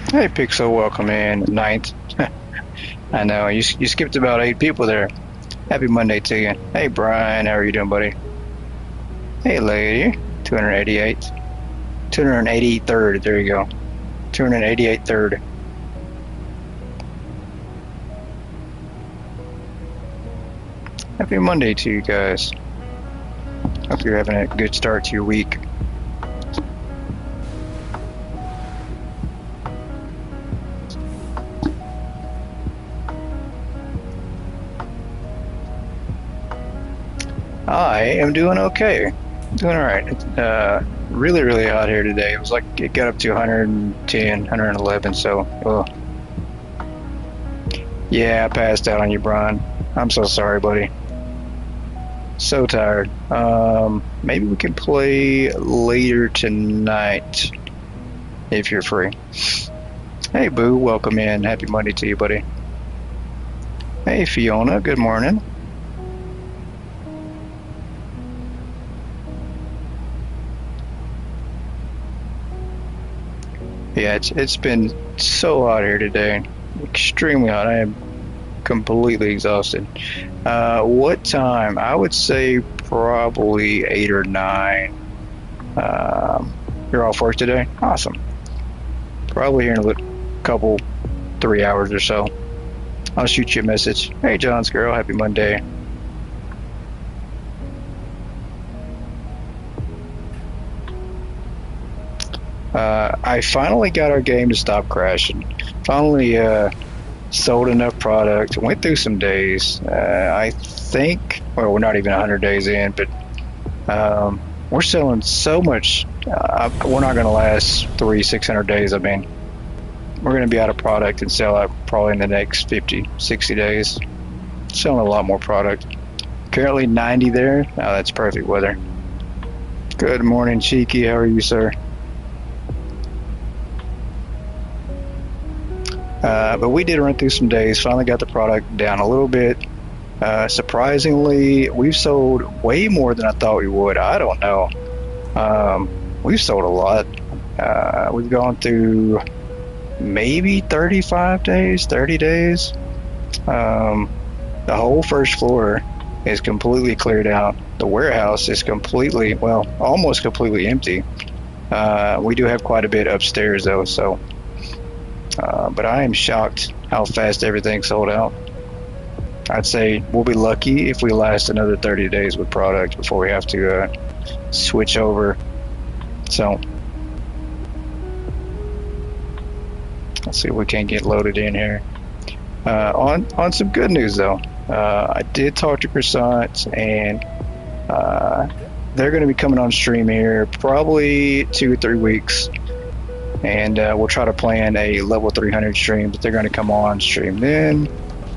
Hey, Pixel, welcome in. Ninth. I know, you skipped about 8 people there. Happy Monday to you. Hey, Brian, how are you doing, buddy? Hey, lady. 288. 283rd, there you go. 288rd. Happy Monday to you guys. Hope you're having a good start to your week. I am doing okay. Doing alright. It's really, really hot here today. It was like it got up to 110, 111, so yeah, I passed out on you, Brian. I'm so sorry, buddy. So tired. Maybe we can play later tonight if you're free. Hey, Boo, welcome in. Happy Monday to you, buddy. Hey, Fiona, good morning. Yeah, it's been so hot here today. Extremely hot. I am completely exhausted. What time? I would say probably 8 or 9. You're off work today? Awesome. Probably here in a couple, 3 hours or so. I'll shoot you a message. Hey, John's girl. Happy Monday. I finally got our game to stop crashing. Finally sold enough product. Went through some days. I think, well, we're not even 100 days in, but we're selling so much. We're not going to last 600 days. I mean, we're going to be out of product and sell out probably in the next 50, 60 days. Selling a lot more product. Currently 90 there. Oh, that's perfect weather. Good morning, Cheeky. How are you, sir? But we did run through some days, finally got the product down a little bit. Surprisingly, we've sold way more than I thought we would. I don't know. We've sold a lot. We've gone through maybe 35 days, 30 days. The whole first floor is completely cleared out. The warehouse is completely, well, almost completely empty. We do have quite a bit upstairs though, so but I am shocked how fast everything sold out. I'd say we'll be lucky if we last another 30 days with product before we have to switch over. So let's see if we can get loaded in here. On some good news though, I did talk to Croissant, and they're going to be coming on stream here probably 2 or 3 weeks. And we'll try to plan a level 300 stream, but they're going to come on stream then,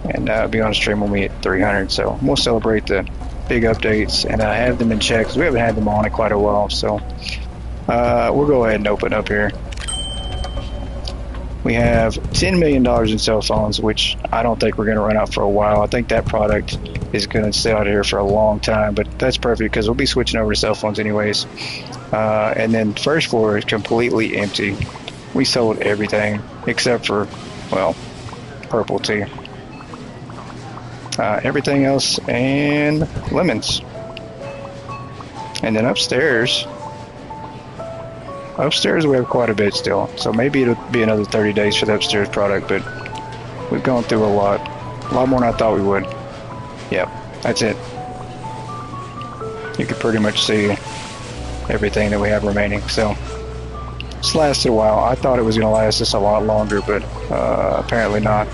and be on stream when we hit 300. So we'll celebrate the big updates and have them in check, because we haven't had them on in quite a while. So we'll go ahead and open up here. We have $10 million in cell phones, which I don't think we're going to run out for a while. I think that product is going to stay out here for a long time, but that's perfect because we'll be switching over to cell phones anyways. And then first floor is completely empty. We sold everything except for, well, purple tea. Everything else and lemons. And then upstairs we have quite a bit still. So maybe it'll be another 30 days for the upstairs product, but we've gone through a lot more than I thought we would. Yep, that's it. You can pretty much see everything that we have remaining. So it's lasted a while. I thought it was going to last us a lot longer, but apparently not,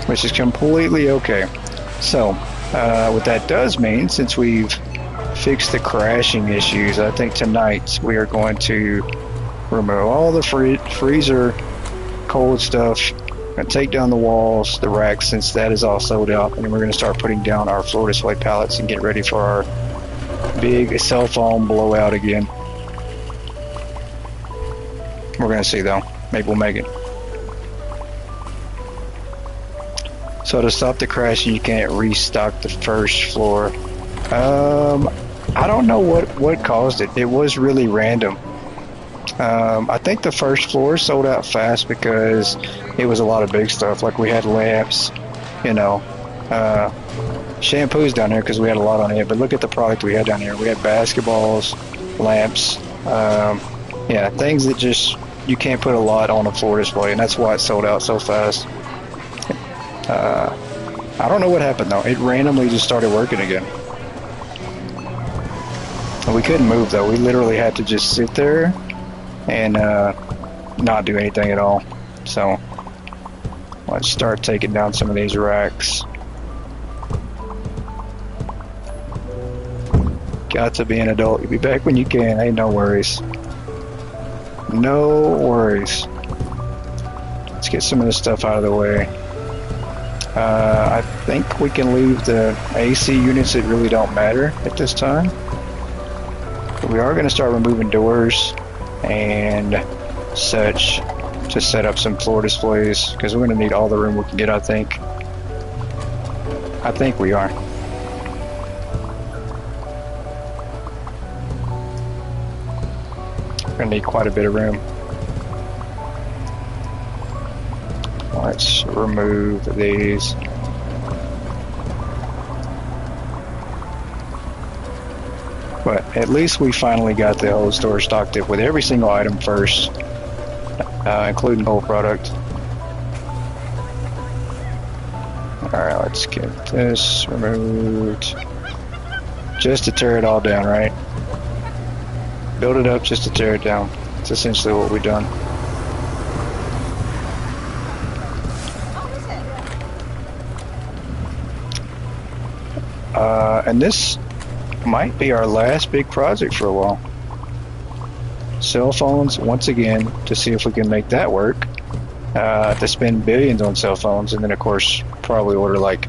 which is completely okay. So what that does mean, since we've fixed the crashing issues, I think tonight we are going to remove all the freezer cold stuff and take down the walls, the racks, since that is all sold out, and then we're going to start putting down our floor display pallets and get ready for our big cell phone blowout again. We're gonna see though. Maybe we'll make it. So to stop the crashing, you can't restock the first floor. I don't know what caused it. It was really random. I think the first floor sold out fast because it was a lot of big stuff. Like we had lamps, you know, shampoos down there because we had a lot on it. But look at the product we had down here. We had basketballs, lamps, yeah, things that just you can't put a lot on a floor display, and that's why it sold out so fast. I don't know what happened though. It randomly just started working again. We couldn't move though. We literally had to just sit there and not do anything at all. So let's start taking down some of these racks. Got to be an adult. You'll be back when you can. Hey, no worries. No worries. Let's get some of this stuff out of the way. I think we can leave the AC units that really don't matter at this time. But we are going to start removing doors and such to set up some floor displays because we're going to need all the room we can get, I think. I think we are. We're going to need quite a bit of room. Let's remove these. But at least we finally got the whole store stocked up with every single item first, including the whole product. Alright, let's get this removed. Just to tear it all down, right? Build it up just to tear it down. That's essentially what we've done. And this might be our last big project for a while. Cell phones, once again, to see if we can make that work. To spend billions on cell phones, and then of course probably order like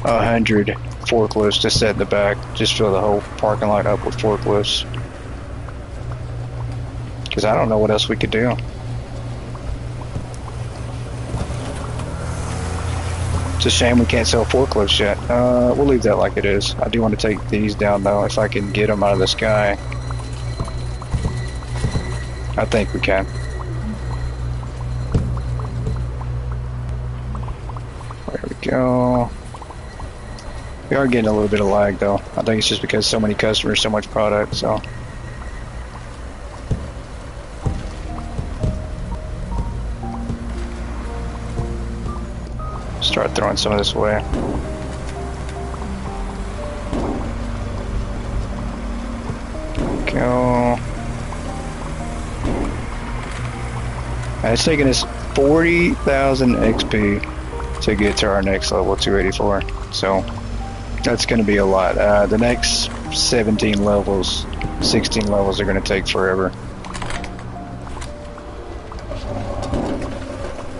100 forklifts to set in the back. Just fill the whole parking lot up with forklifts. Because I don't know what else we could do. It's a shame we can't sell forklifts yet. We'll leave that like it is. I do want to take these down though, if I can get them out of the sky. I think we can. There we go. We are getting a little bit of lag though. I think it's just because so many customers, so much product, so. Start throwing some of this away. Go. And it's taking us 40,000 XP to get to our next level, 284. So that's going to be a lot. The next 17 levels, 16 levels are going to take forever.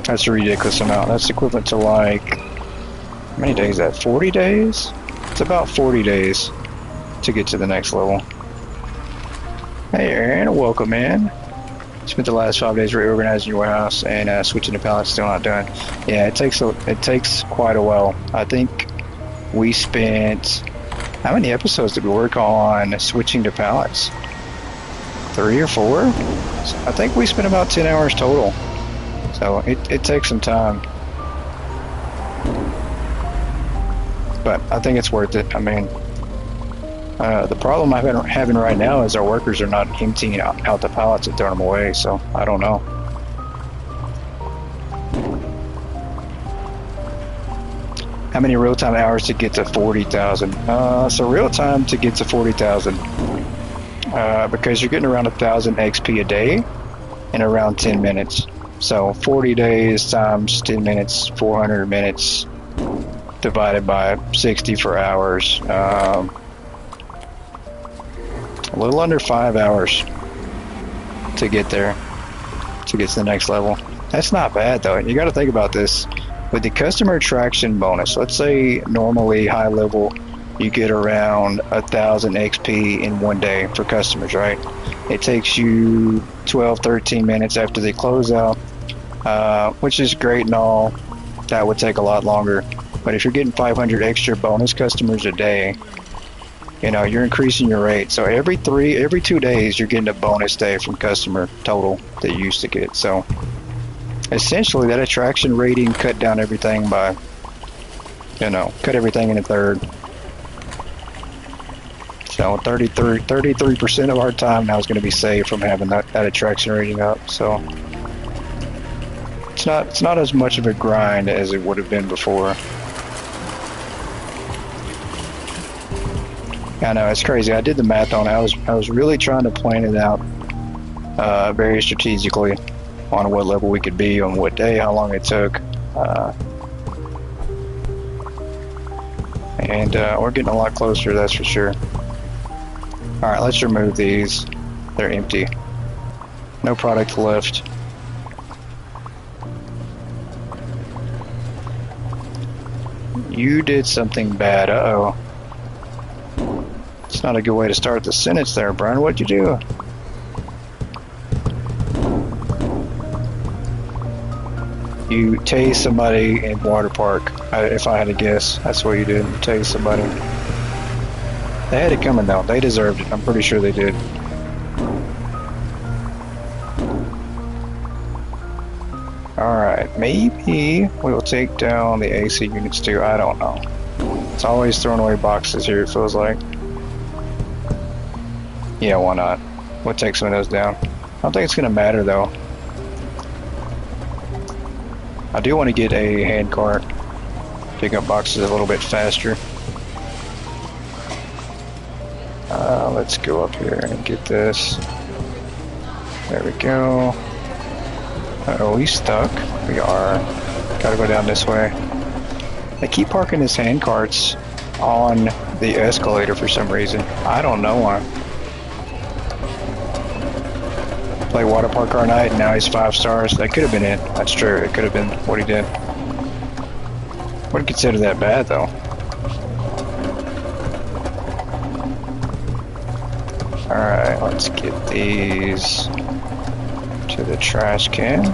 That's a ridiculous amount. That's equivalent to like, how many days is that? 40 days? It's about 40 days to get to the next level. Hey Aaron, welcome in. Spent the last 5 days reorganizing your warehouse and switching the pallets, still not done. Yeah, it takes quite a while. I think we spent, how many episodes did we work on switching to pallets? 3 or 4? I think we spent about 10 hours total. So it takes some time, but I think it's worth it. I mean, the problem I'm having right now is our workers are not emptying out the pallets and throwing them away, so I don't know. How many real-time hours to get to 40,000? So real-time to get to 40,000, because you're getting around 1,000 XP a day in around 10 minutes. So 40 days times 10 minutes, 400 minutes divided by 60 for hours. A little under 5 hours to get there, to get to the next level. That's not bad though. You got to think about this. With the customer attraction bonus, let's say normally high level, you get around 1,000 XP in one day for customers, right? It takes you 12, 13 minutes after they close out. Which is great and all. That would take a lot longer, but if you're getting 500 extra bonus customers a day, you know, you're increasing your rate. So every 2 days, you're getting a bonus day from customer total that you used to get. So essentially, that attraction rating cut down everything by, you know, cut everything in a third. So 33% of our time now is going to be saved from having that attraction rating up. So it's not as much of a grind as it would have been before. I know, it's crazy. I did the math on it. I was really trying to plan it out very strategically on what level we could be, on what day, how long it took. And we're getting a lot closer, that's for sure. Alright, let's remove these. They're empty. No product left. You did something bad. Uh-oh. It's not a good way to start the sentence there, Brian. What'd you do? You tased somebody in water park. If I had to guess, that's what you did. You tased somebody. They had it coming though. They deserved it. I'm pretty sure they did. Alright, maybe we'll take down the AC units too. I don't know. It's always throwing away boxes here, it feels like. Yeah, why not? We'll take some of those down. I don't think it's going to matter though. I do want to get a hand cart. Pick up boxes a little bit faster. Let's go up here and get this. There we go. Uh-oh, we stuck. We are. Gotta go down this way. They keep parking his hand carts on the escalator for some reason. I don't know why. Play water park all night and now he's 5 stars. That could have been it. That's true. It could have been what he did. Wouldn't consider that bad though. Alright, let's get these to the trash can.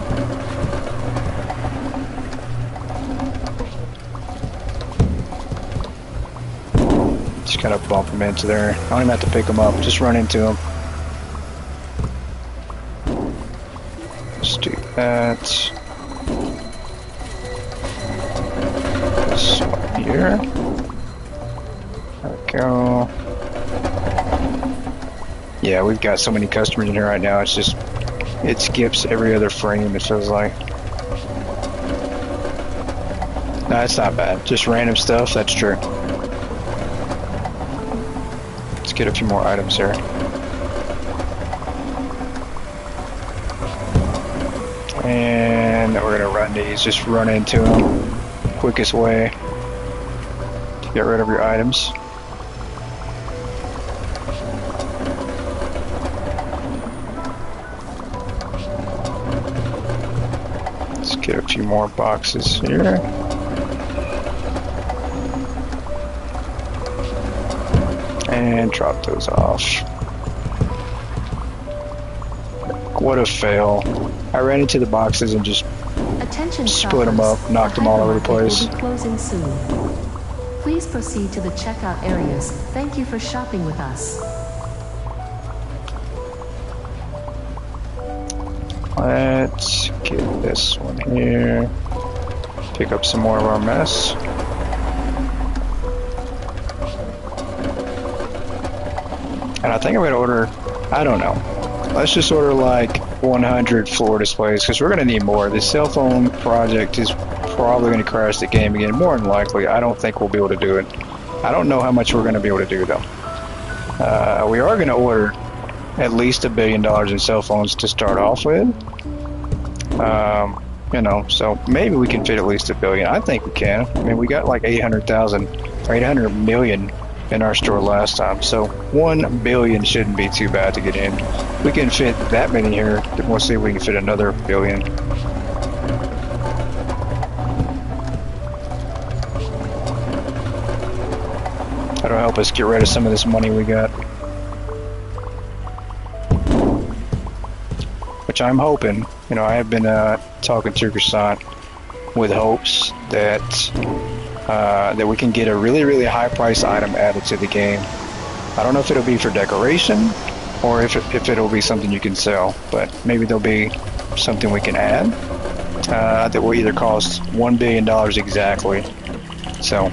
Just kind of bump them into there. I don't even have to pick them up, just run into them. Let's do that. This one here. There we go. Yeah, we've got so many customers in here right now, it's just, it skips every other frame, it feels like. No, it's not bad. Just random stuff, that's true. Let's get a few more items here. And we're gonna run these, just run into them. Quickest way to get rid of your items. Get a few more boxes here. And drop those off. What a fail. I ran into the boxes and just split them up, knocked them all over the place. Closing soon. Please proceed to the checkout areas. Thank you for shopping with us. Let's get this one here. Pick up some more of our mess. And I think I'm going to order, I don't know. Let's just order like 100 floor displays because we're going to need more. This cell phone project is probably going to crash the game again. More than likely, I don't think we'll be able to do it. I don't know how much we're going to be able to do though. We are going to order at least $1 billion in cell phones to start off with. You know, so maybe we can fit at least $1 billion. I think we can. I mean, we got like 800,000 or 800 million in our store last time, so 1 billion shouldn't be too bad to get in. We can fit that many here. We'll see if we can fit another billion. That'll help us get rid of some of this money we got. Which I'm hoping, you know, I have been talking to Croissant with hopes that that we can get a really, really high price item added to the game. I don't know if it'll be for decoration or if it'll be something you can sell, but maybe there'll be something we can add that will either cost $1 billion exactly, so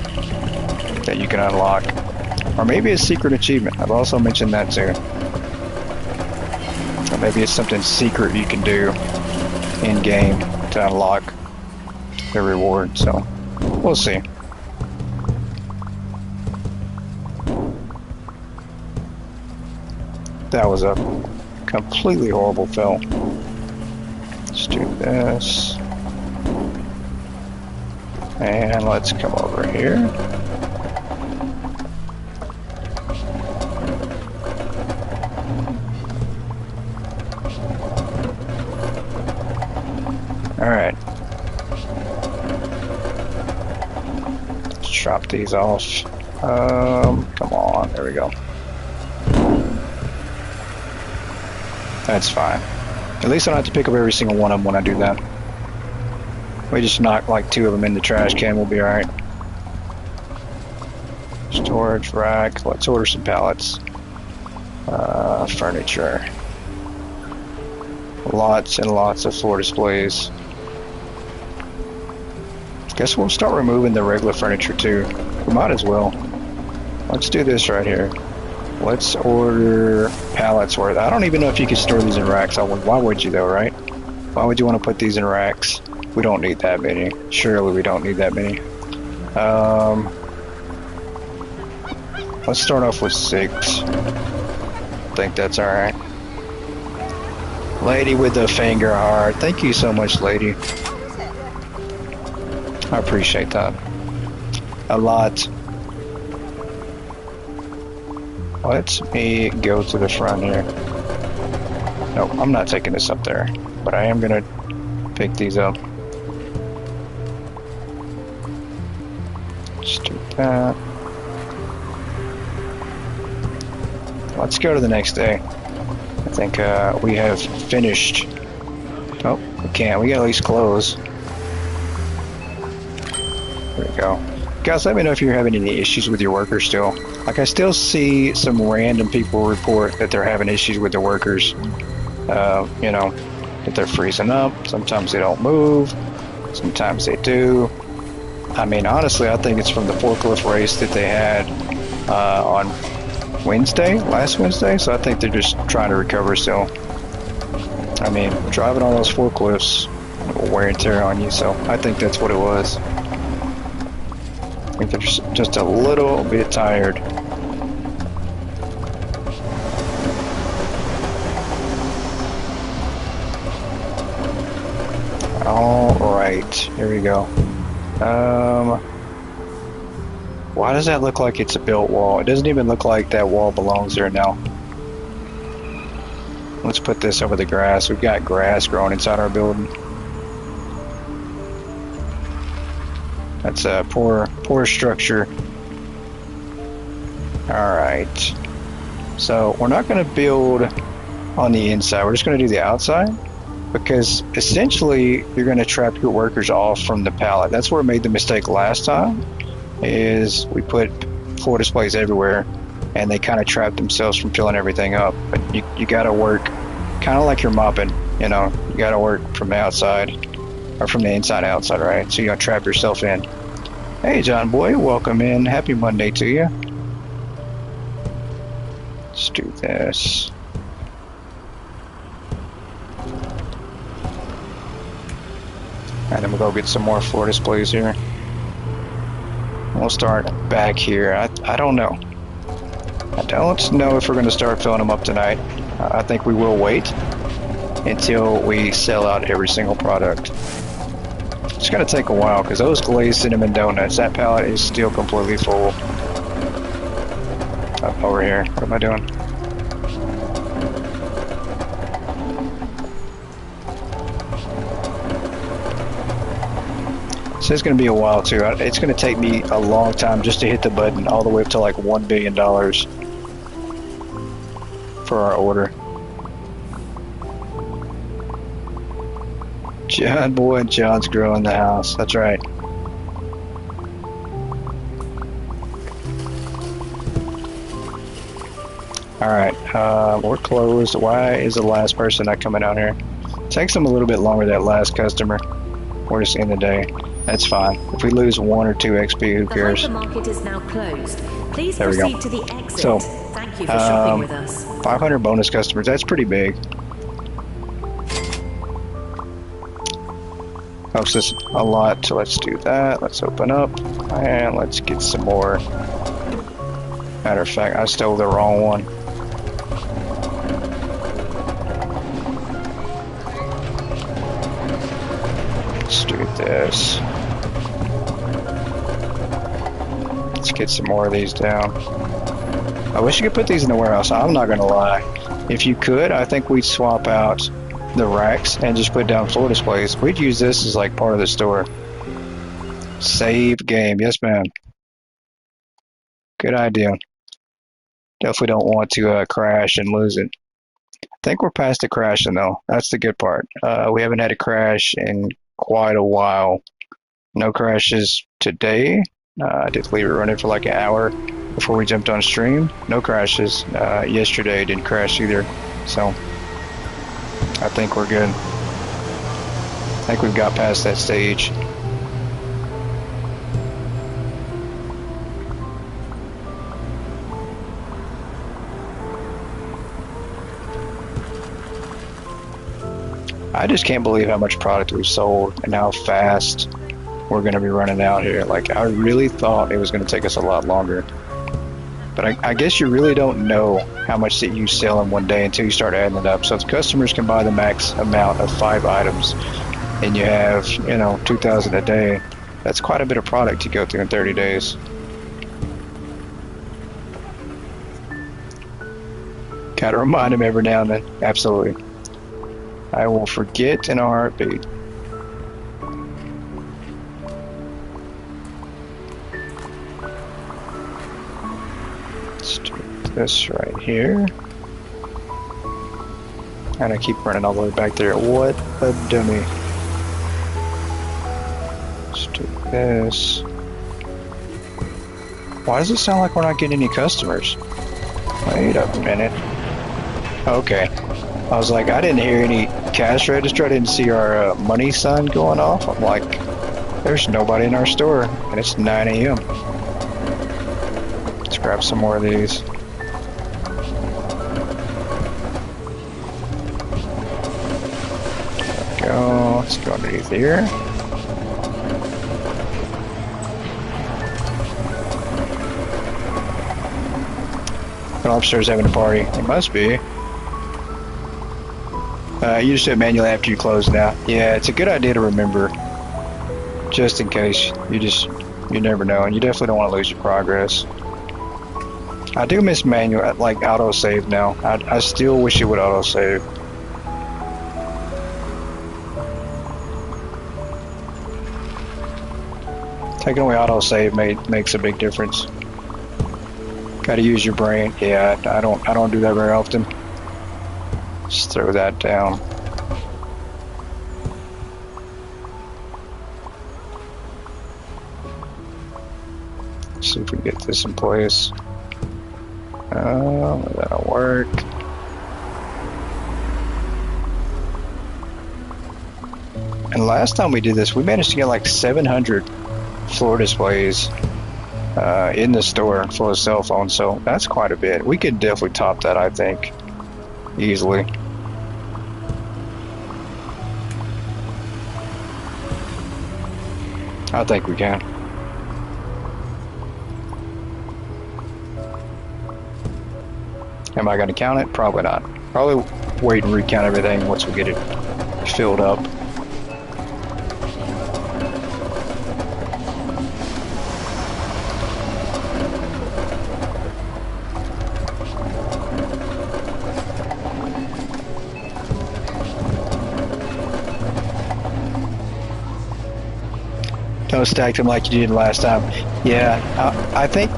that you can unlock, or maybe a secret achievement. I've also mentioned that too. Or maybe it's something secret you can do in game to unlock the reward. So we'll see. That was a completely horrible fill. Let's do this. And let's come over here. Alright. Let's drop these off. Come on, there we go. That's fine. At least I don't have to pick up every single one of them when I do that. We just knock like 2 of them in the trash can, we'll be alright. Storage rack. Let's order some pallets. Furniture. Lots and lots of floor displays. Guess we'll start removing the regular furniture too. We might as well. Let's do this right here. Let's order pallets worth. I don't even know if you can store these in racks. Why would you though, right? Why would you want to put these in racks? We don't need that many. Surely we don't need that many. Let's start off with 6. I think that's alright. Lady with the finger heart. Thank you so much, lady. I appreciate that. A lot. Let me go to the front here. Nope, I'm not taking this up there. But I am going to pick these up. Let's do that. Let's go to the next day. I think we have finished. Oh, we can't. We got at least close. There we go. Guys, let me know if you're having any issues with your workers still. Like, I still see some random people report that they're having issues with their workers. You know, that they're freezing up. Sometimes they don't move. Sometimes they do. I mean, honestly, I think it's from the forklift race that they had on last Wednesday. So I think they're just trying to recover still. I mean, driving all those forklifts will wear and tear on you. So I think that's what it was. I think they're just a little bit tired. Alright, here we go. Why does that look like it's a built wall? It doesn't even look like that wall belongs there now. Let's put this over the grass. We've got grass growing inside our building. That's a poor structure. Alright. So we're not going to build on the inside. We're just going to do the outside. Because essentially you're going to trap your workers off from the pallet. That's where we made the mistake last time. Is we put floor displays everywhere and they kind of trapped themselves from filling everything up. But you got to work kind of like you're mopping. You know, you got to work from the outside. Or from the inside outside, right? So you gotta trap yourself in. Hey, John Boy, welcome in. Happy Monday to you. Let's do this. And then we'll go get some more floor displays here. We'll start back here. I don't know. I don't know if we're going to start filling them up tonight. I think we will wait until we sell out every single product. It's going to take a while because those glazed cinnamon donuts, that pallet is still completely full. Up over here. What am I doing? So it's going to be a while too. It's going to take me a long time just to hit the button all the way up to like $1 billion for our order. John Boy and John's growing the house. That's right. Alright, we're closed. Why is the last person not coming out here? Takes them a little bit longer, that last customer. We're just in the day. That's fine. If we lose 1 or 2 XP, who cares? The hypermarket is now closed. Please there we proceed go. to the exit. So, thank you for shopping with us. 500 bonus customers. That's pretty big. Helps us a lot. So let's do that. Let's open up and let's get some more. Matter of fact, I stole the wrong one. Let's do this. Let's get some more of these down. I wish you could put these in the warehouse. I'm not gonna lie. If you could, I think we'd swap out the racks and just put down floor displays. We'd use this as like part of the store. Save game. Yes, ma'am. Good idea. Definitely don't want to crash and lose it. I think we're past the crashing though. That's the good part. We haven't had a crash in quite a while. No crashes today. I did leave it running for like an hour before we jumped on stream. No crashes. Yesterday didn't crash either. So I think we're good. I think we've got past that stage. I just can't believe how much product we've sold and how fast we're going to be running out here. Like, I really thought it was going to take us a lot longer. But I guess you really don't know how much that you sell in one day until you start adding it up. So if customers can buy the max amount of 5 items and you have, 2,000 a day, that's quite a bit of product to go through in 30 days. Gotta remind them every now and then. Absolutely. I will forget in a heartbeat. Let's do this right here. And I keep running all the way back there. What a dummy. Let's do this. Why does it sound like we're not getting any customers? Wait a minute. Okay. I was like, I didn't hear any cash register. I didn't see our money sign going off. I'm like, there's nobody in our store, and it's 9 a.m. Let's grab some more of these. There we go. Let's go underneath here. Well, upstairs having a party. It must be. You just do it manually after you close now. Yeah, it's a good idea to remember, just in case. You never know, and you definitely don't want to lose your progress. I do miss manual, like autosave now. I still wish it would autosave. Taking away autosave makes a big difference. Got to use your brain. Yeah, I don't do that very often. Just throw that down. Let's see if we can get this in place. That'll work. And last time we did this, we managed to get like 700 floor displays in the store for a cell phone, so that's quite a bit. We could definitely top that, I think. Easily. I think we can. Am I going to count it? Probably not. Probably wait and recount everything once we get it filled up. Don't stack them like you did last time. Yeah, I think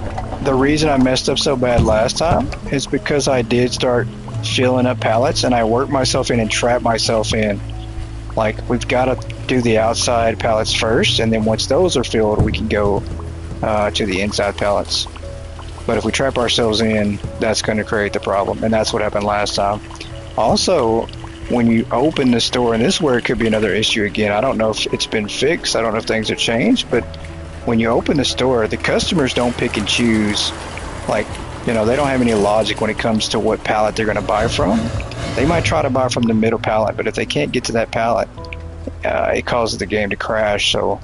the reason I messed up so bad last time is because I did start filling up pallets and I worked myself in and trapped myself in. Like, we've got to do the outside pallets first, and then once those are filled, we can go to the inside pallets. But if we trap ourselves in, that's going to create the problem, and that's what happened last time. Also, when you open the store, and this is where it could be another issue again. I don't know if it's been fixed. I don't know if things have changed, but when you open the store, the customers don't pick and choose. Like, you know, they don't have any logic when it comes to what pallet they're going to buy from. They might try to buy from the middle pallet, but if they can't get to that pallet, it causes the game to crash. So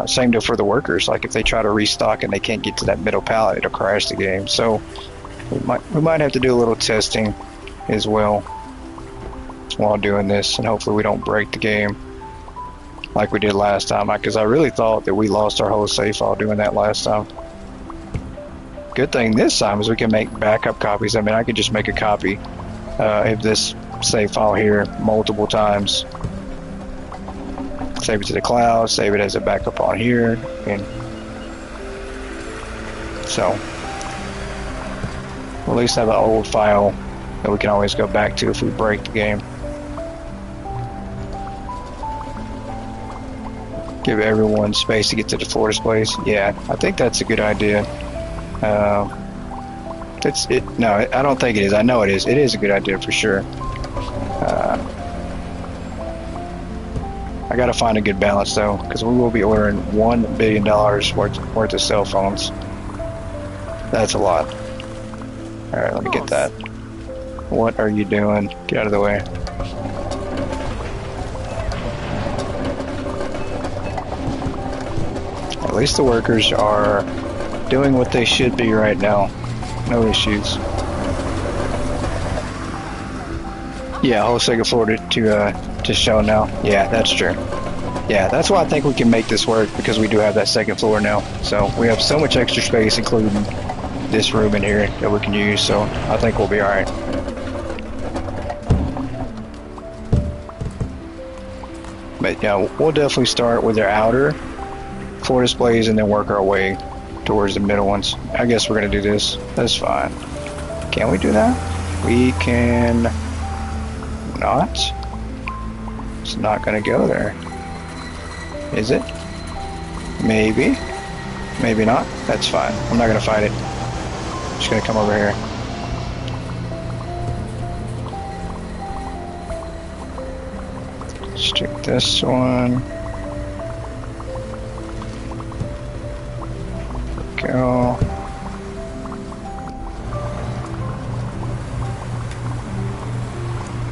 same deal for the workers. Like if they try to restock and they can't get to that middle pallet, it'll crash the game. So we might have to do a little testing as well while doing this, and hopefully we don't break the game like we did last time, because I really thought that we lost our whole save file doing that last time. Good thing this time is we can make backup copies. I mean, I could just make a copy of this save file here multiple times, save it to the cloud, save it as a backup on here, and so we'll at least have an old file that we can always go back to if we break the game. Give everyone space to get to the floor displays. Yeah, I think that's a good idea. No, I don't think it is. I know it is. It is a good idea for sure. I gotta find a good balance though, because we will be ordering $1 billion worth of cell phones. That's a lot. Alright, let me get that. What are you doing? Get out of the way. At least the workers are doing what they should be right now. No issues. Yeah, whole second floor to show now. Yeah, that's true. Yeah, that's why I think we can make this work, because we do have that second floor now. So we have so much extra space, including this room in here, that we can use. So I think we'll be alright. But yeah, we'll definitely start with their outer floor displays and then work our way towards the middle ones. I guess we're gonna do this. That's fine. Can we do that? We can not. It's not gonna go there. Is it? Maybe. Maybe not. That's fine. I'm not gonna fight it. Just gonna come over here. Let's take this one. Go.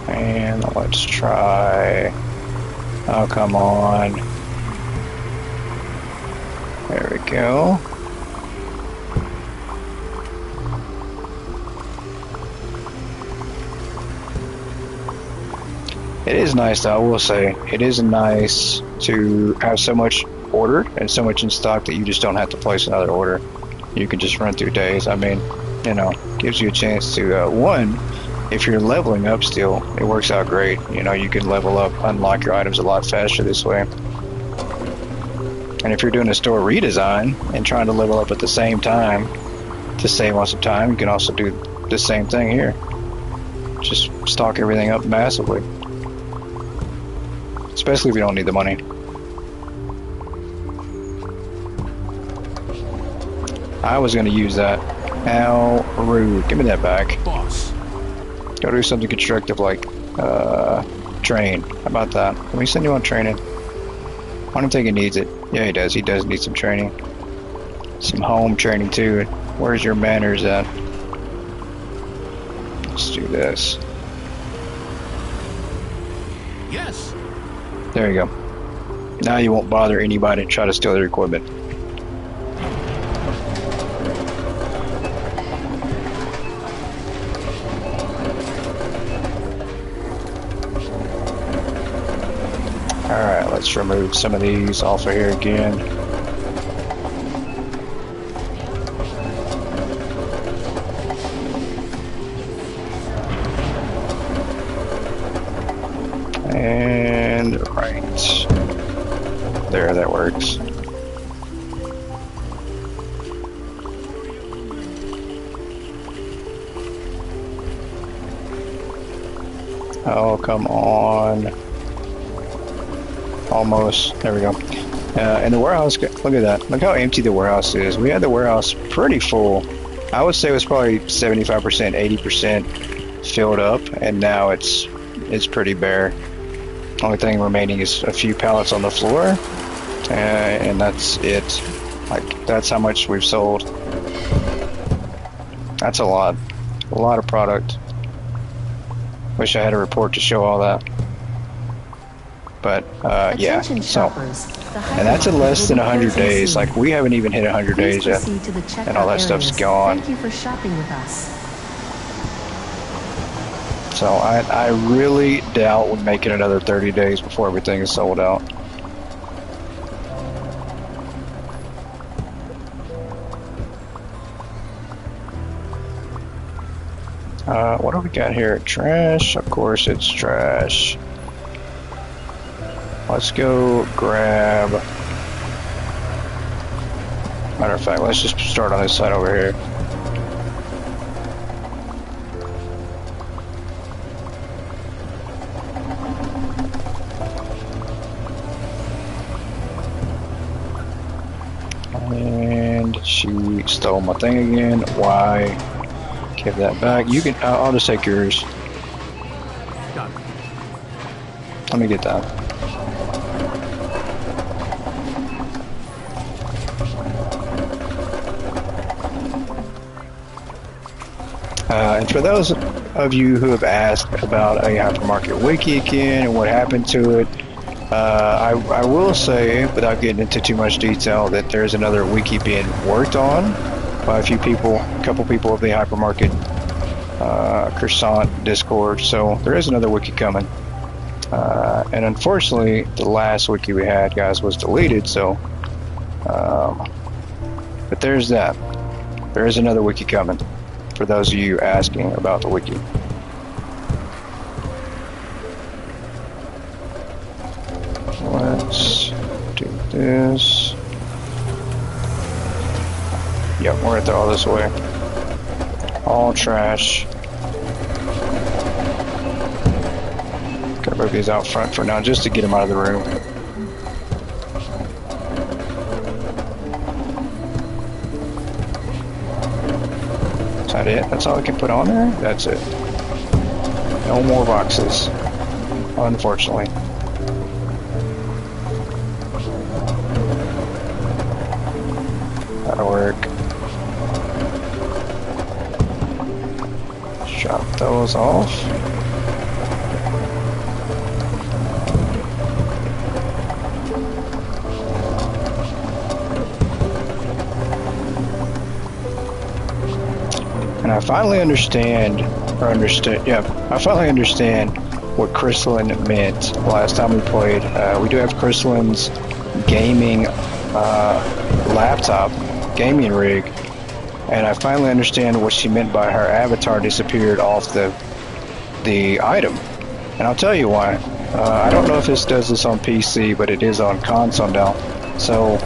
And let's try. Oh, come on. There we go. It is nice though, I will say. It is nice to have so much ordered and so much in stock that you just don't have to place another order. You can just run through days. I mean, you know, gives you a chance to, one, if you're leveling up still, it works out great. You know, you can level up, unlock your items a lot faster this way. And if you're doing a store redesign and trying to level up at the same time to save on some time, you can also do the same thing here. Just stock everything up massively. Especially if you don't need the money. I was going to use that. How rude. Give me that back. Boss. Go do something constructive like train. How about that? Let me send you on training. I don't think he needs it. Yeah, he does. He does need some training. Some home training too. Where's your manners at? Let's do this. Yes. There you go. Now you won't bother anybody to try to steal their equipment. Alright, let's remove some of these off of here again. And right there, that works. Oh, come on. Almost. There we go. And the warehouse, look at that. Look how empty the warehouse is. We had the warehouse pretty full. I would say it was probably 75%, 80% filled up, and now it's pretty bare. Only thing remaining is a few pallets on the floor, and that's it. Like, that's how much we've sold. That's a lot of product. Wish I had a report to show all that. But yeah, so, and that's in less than 100 days. Like, we haven't even hit 100 days yet, and all that stuff's gone. Thank you for shopping with us. So I really doubt we'll make it another 30 days before everything is sold out. What do we got here? Trash? Of course it's trash. Let's go grab... Matter of fact, let's just start on this side over here. And she stole my thing again. Why? Give that back. You can. I'll just take yours. Let me get that. And for those of you who have asked about a Hypermarket Wiki again and what happened to it, I will say, without getting into too much detail, that there's another wiki being worked on by a few people, a couple people of the Hypermarket Croissant Discord. So there is another wiki coming. And unfortunately, the last wiki we had, guys, was deleted. So, but there's that. There is another wiki coming. For those of you asking about the wiki. Let's do this. Yep, we're gonna throw all this away. All trash. Gotta move these out front for now just to get them out of the room. Is that it? That's all we can put on there? That's it. No more boxes. Unfortunately. That'll work. Drop those off. And I finally understand what crystalline meant last time we played. We do have crystalline's gaming laptop, gaming rig, and I finally understand what she meant by her avatar disappeared off the item. And I'll tell you why. I don't know if this does this on PC, but it is on console now. So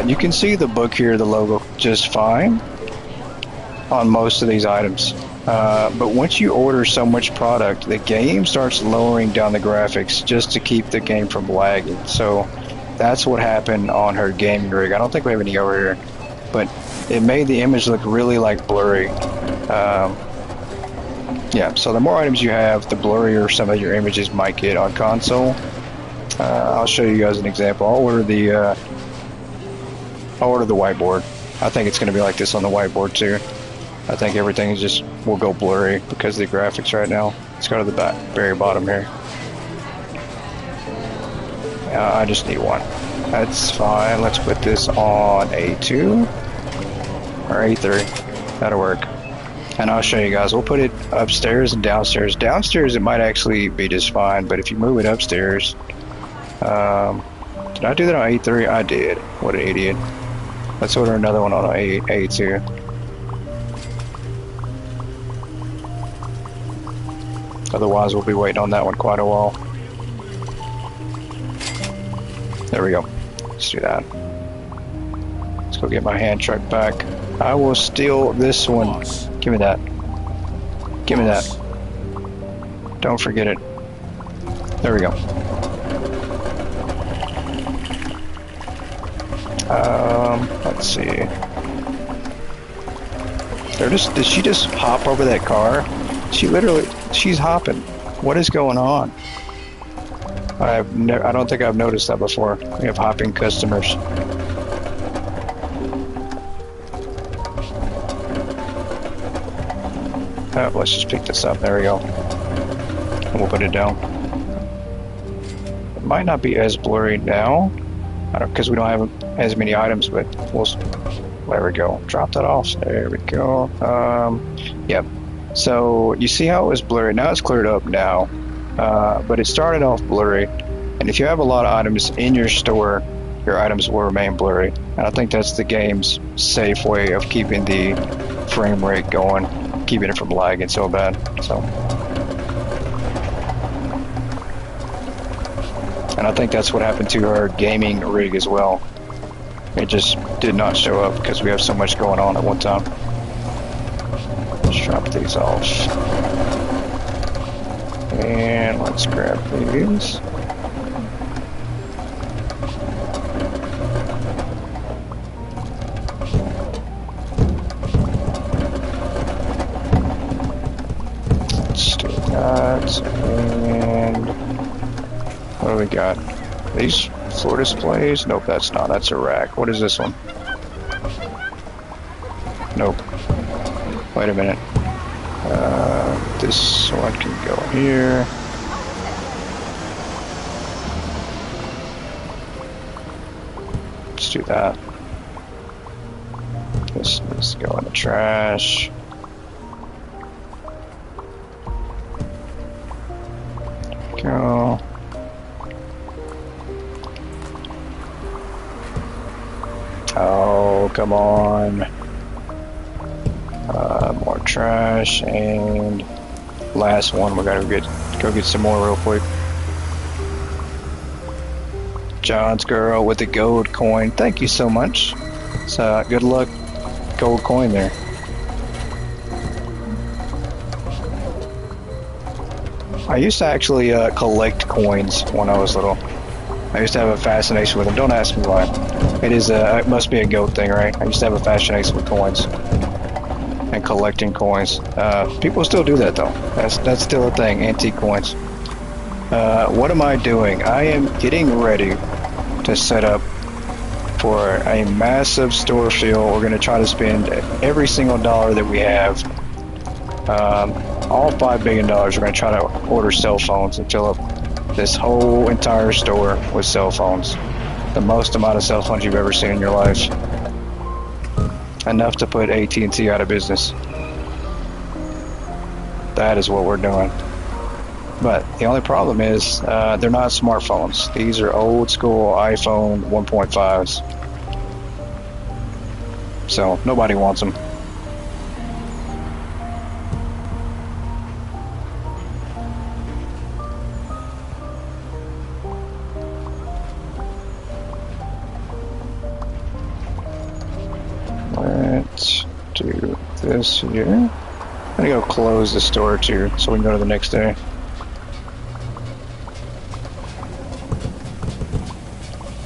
you can see the book here, the logo, just fine on most of these items. But once you order so much product, the game starts lowering down the graphics just to keep the game from lagging. So that's what happened on her gaming rig. I don't think we have any over here, but it made the image look really like blurry. Yeah, so the more items you have, the blurrier some of your images might get on console. I'll show you guys an example. I'll order the whiteboard. I think it's going to be like this on the whiteboard too. I think everything is just will go blurry because of the graphics right now. Let's go to the very bottom here. I just need one. That's fine. Let's put this on A2 or A3. That'll work. And I'll show you guys. We'll put it upstairs and downstairs. Downstairs it might actually be just fine, but if you move it upstairs, did I do that on A3? I did. What an idiot. Let's order another one on A2. Otherwise, we'll be waiting on that one quite a while. There we go. Let's do that. Let's go get my hand truck back. I will steal this one. Give me that. Give me that. Don't forget it. There we go. Let's see. Did she just hop over that car? She's hopping. What is going on? I don't think I've noticed that before. We have hopping customers. Oh, let's just pick this up. There we go. And we'll put it down. It might not be as blurry now, because we don't have as many items, but there we go. Drop that off. There we go. Yep. So you see how it was blurry? Now it's cleared up now, but it started off blurry. And if you have a lot of items in your store, your items will remain blurry. And I think that's the game's safe way of keeping the frame rate going, keeping it from lagging so bad. So, and I think that's what happened to our gaming rig as well. It just did not show up because we have so much going on at one time. Let's drop these off. And let's grab these. Let's do that. And what do we got? These floor displays? Nope, that's not. That's a rack. What is this one? Nope. Wait a minute. This one can go here. Let's do that. This needs to go in the trash. Go. Oh, come on. More trash, and last one, we gotta go get some more real quick. John's girl with the gold coin. Thank you so much. So good luck, gold coin there. I used to actually collect coins when I was little. I used to have a fascination with them. Don't ask me why. It must be a goat thing, right? I used to have a fascination with coins and collecting coins. People still do that though. That's still a thing. Antique coins. What am I doing? I am getting ready to set up for a massive store fill. We're going to try to spend every single dollar that we have. All $5 billion. We're going to try to order cell phones and fill up this whole entire store with cell phones. The most amount of cell phones you've ever seen in your life. Enough to put AT&T out of business. That is what we're doing. But the only problem is they're not smartphones. These are old school iPhone 1.5s. So nobody wants them. Let's do this here. I'm gonna go close the store too, so we can go to the next day.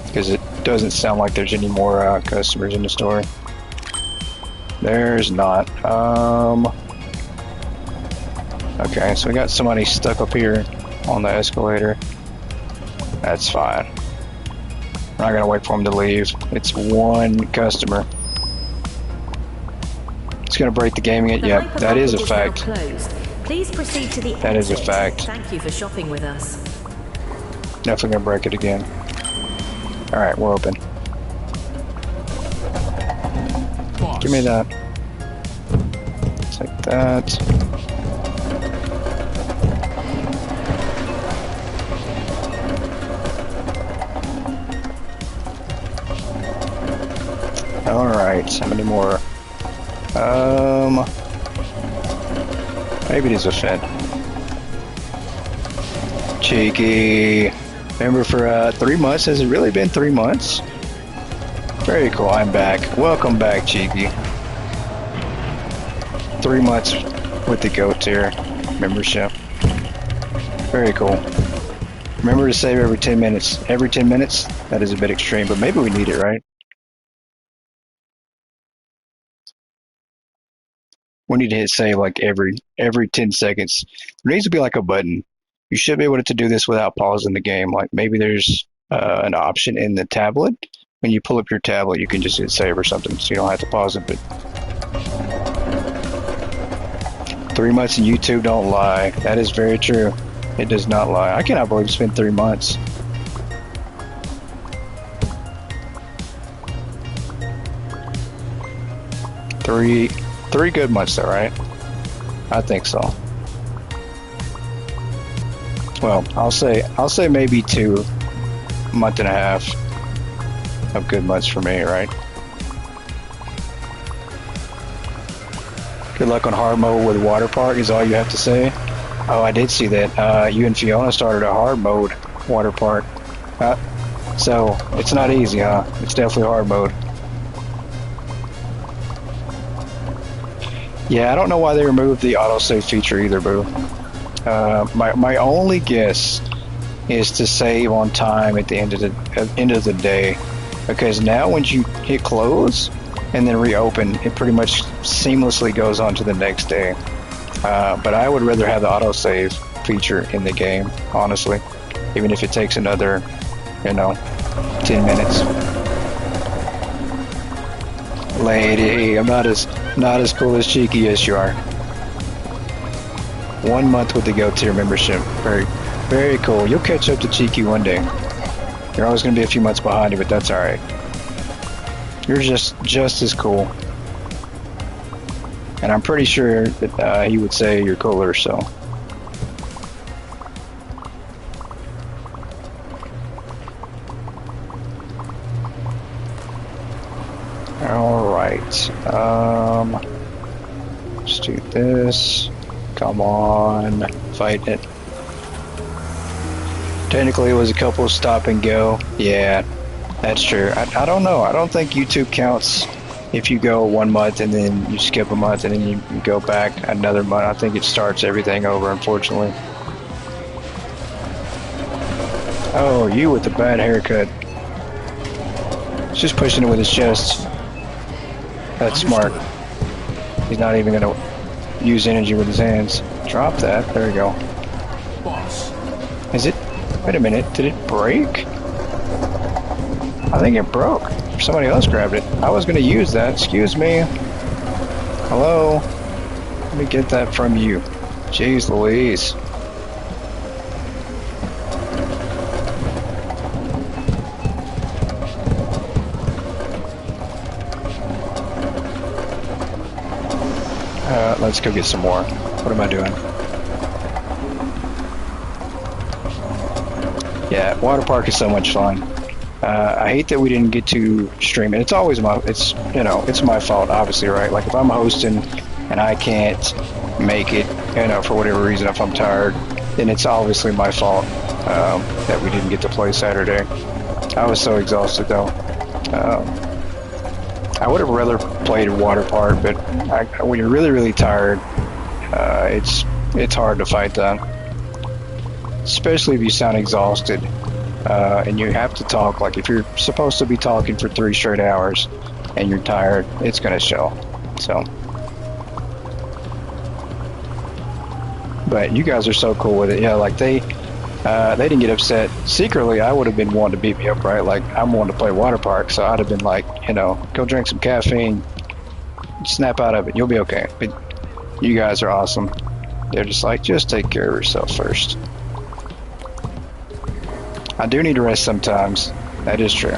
Because it doesn't sound like there's any more customers in the store. There's not. Okay, so we got somebody stuck up here on the escalator. That's fine. We're not gonna wait for him to leave. It's one customer. It's gonna break the gaming. Yep, that is a fact. Please proceed to the that is a fact. Thank you for shopping with us. Definitely gonna break it again. Alright, we're open. Boss. Give me that. Take that. Alright, how many more? Maybe it is a Fed. Cheeky. Remember for 3 months? Has it really been 3 months? Very cool, I'm back. Welcome back, Cheeky. 3 months with the GOAT tier membership. Very cool. Remember to save every 10 minutes. Every 10 minutes? That is a bit extreme, but maybe we need it, right? We need to hit save like every 10 seconds. There needs to be like a button. You should be able to do this without pausing the game. Like maybe there's an option in the tablet. When you pull up your tablet, you can just hit save or something, so you don't have to pause it. But 3 months in YouTube don't lie. That is very true. It does not lie. I cannot believe it's been 3 months. Three good months though, right? I think so. Well, I'll say maybe 2 month and a half of good months for me, right? Good luck on hard mode with water park is all you have to say. Oh, I did see that. You and Fiona started a hard mode water park. So it's not easy, huh? It's definitely hard mode. Yeah, I don't know why they removed the autosave feature either, boo. My only guess is to save on time at the end of the day, because now when you hit close and then reopen, it pretty much seamlessly goes on to the next day. But I would rather have the autosave feature in the game, honestly, even if it takes another, 10 minutes. Lady, I'm not as cool as cheeky as you are. 1 month with the Go Tier membership. Very, very cool. You'll catch up to Cheeky one day. You're always going to be a few months behind you, but that's alright. You're just as cool. And I'm pretty sure that he would say you're cooler, so. Alright. Let's do this. Come on, fight it. Technically, it was a couple of stop and go. Yeah, that's true. I don't know. I don't think YouTube counts if you go 1 month and then you skip a month and then you go back another month. I think it starts everything over, unfortunately. Oh, you with the bad haircut. He's just pushing it with his chest. That's smart. He's not even going to use energy with his hands. Drop that. There we go. Boss. Is it? Wait a minute. Did it break? I think it broke. Somebody else grabbed it. I was going to use that. Excuse me. Hello? Let me get that from you. Jeez Louise. Let's go get some more. What am I doing? Yeah, water park is so much fun. I hate that we didn't get to stream it. It's always it's my fault, obviously, right? Like if I'm hosting and I can't make it, for whatever reason, if I'm tired, then it's obviously my fault that we didn't get to play Saturday. I was so exhausted though. I would have rather played water park, but when you're really, really tired, it's hard to fight that. Especially if you sound exhausted and you have to talk. Like if you're supposed to be talking for 3 straight hours and you're tired, it's going to show. So, but you guys are so cool with it. Yeah, like they didn't get upset. Secretly, I would have been wanting to beat me up, right? Like I'm wanting to play water park, so I'd have been like, go drink some caffeine, snap out of it, you'll be okay. But you guys are awesome. They're just like, just take care of yourself first. I do need to rest sometimes. That is true.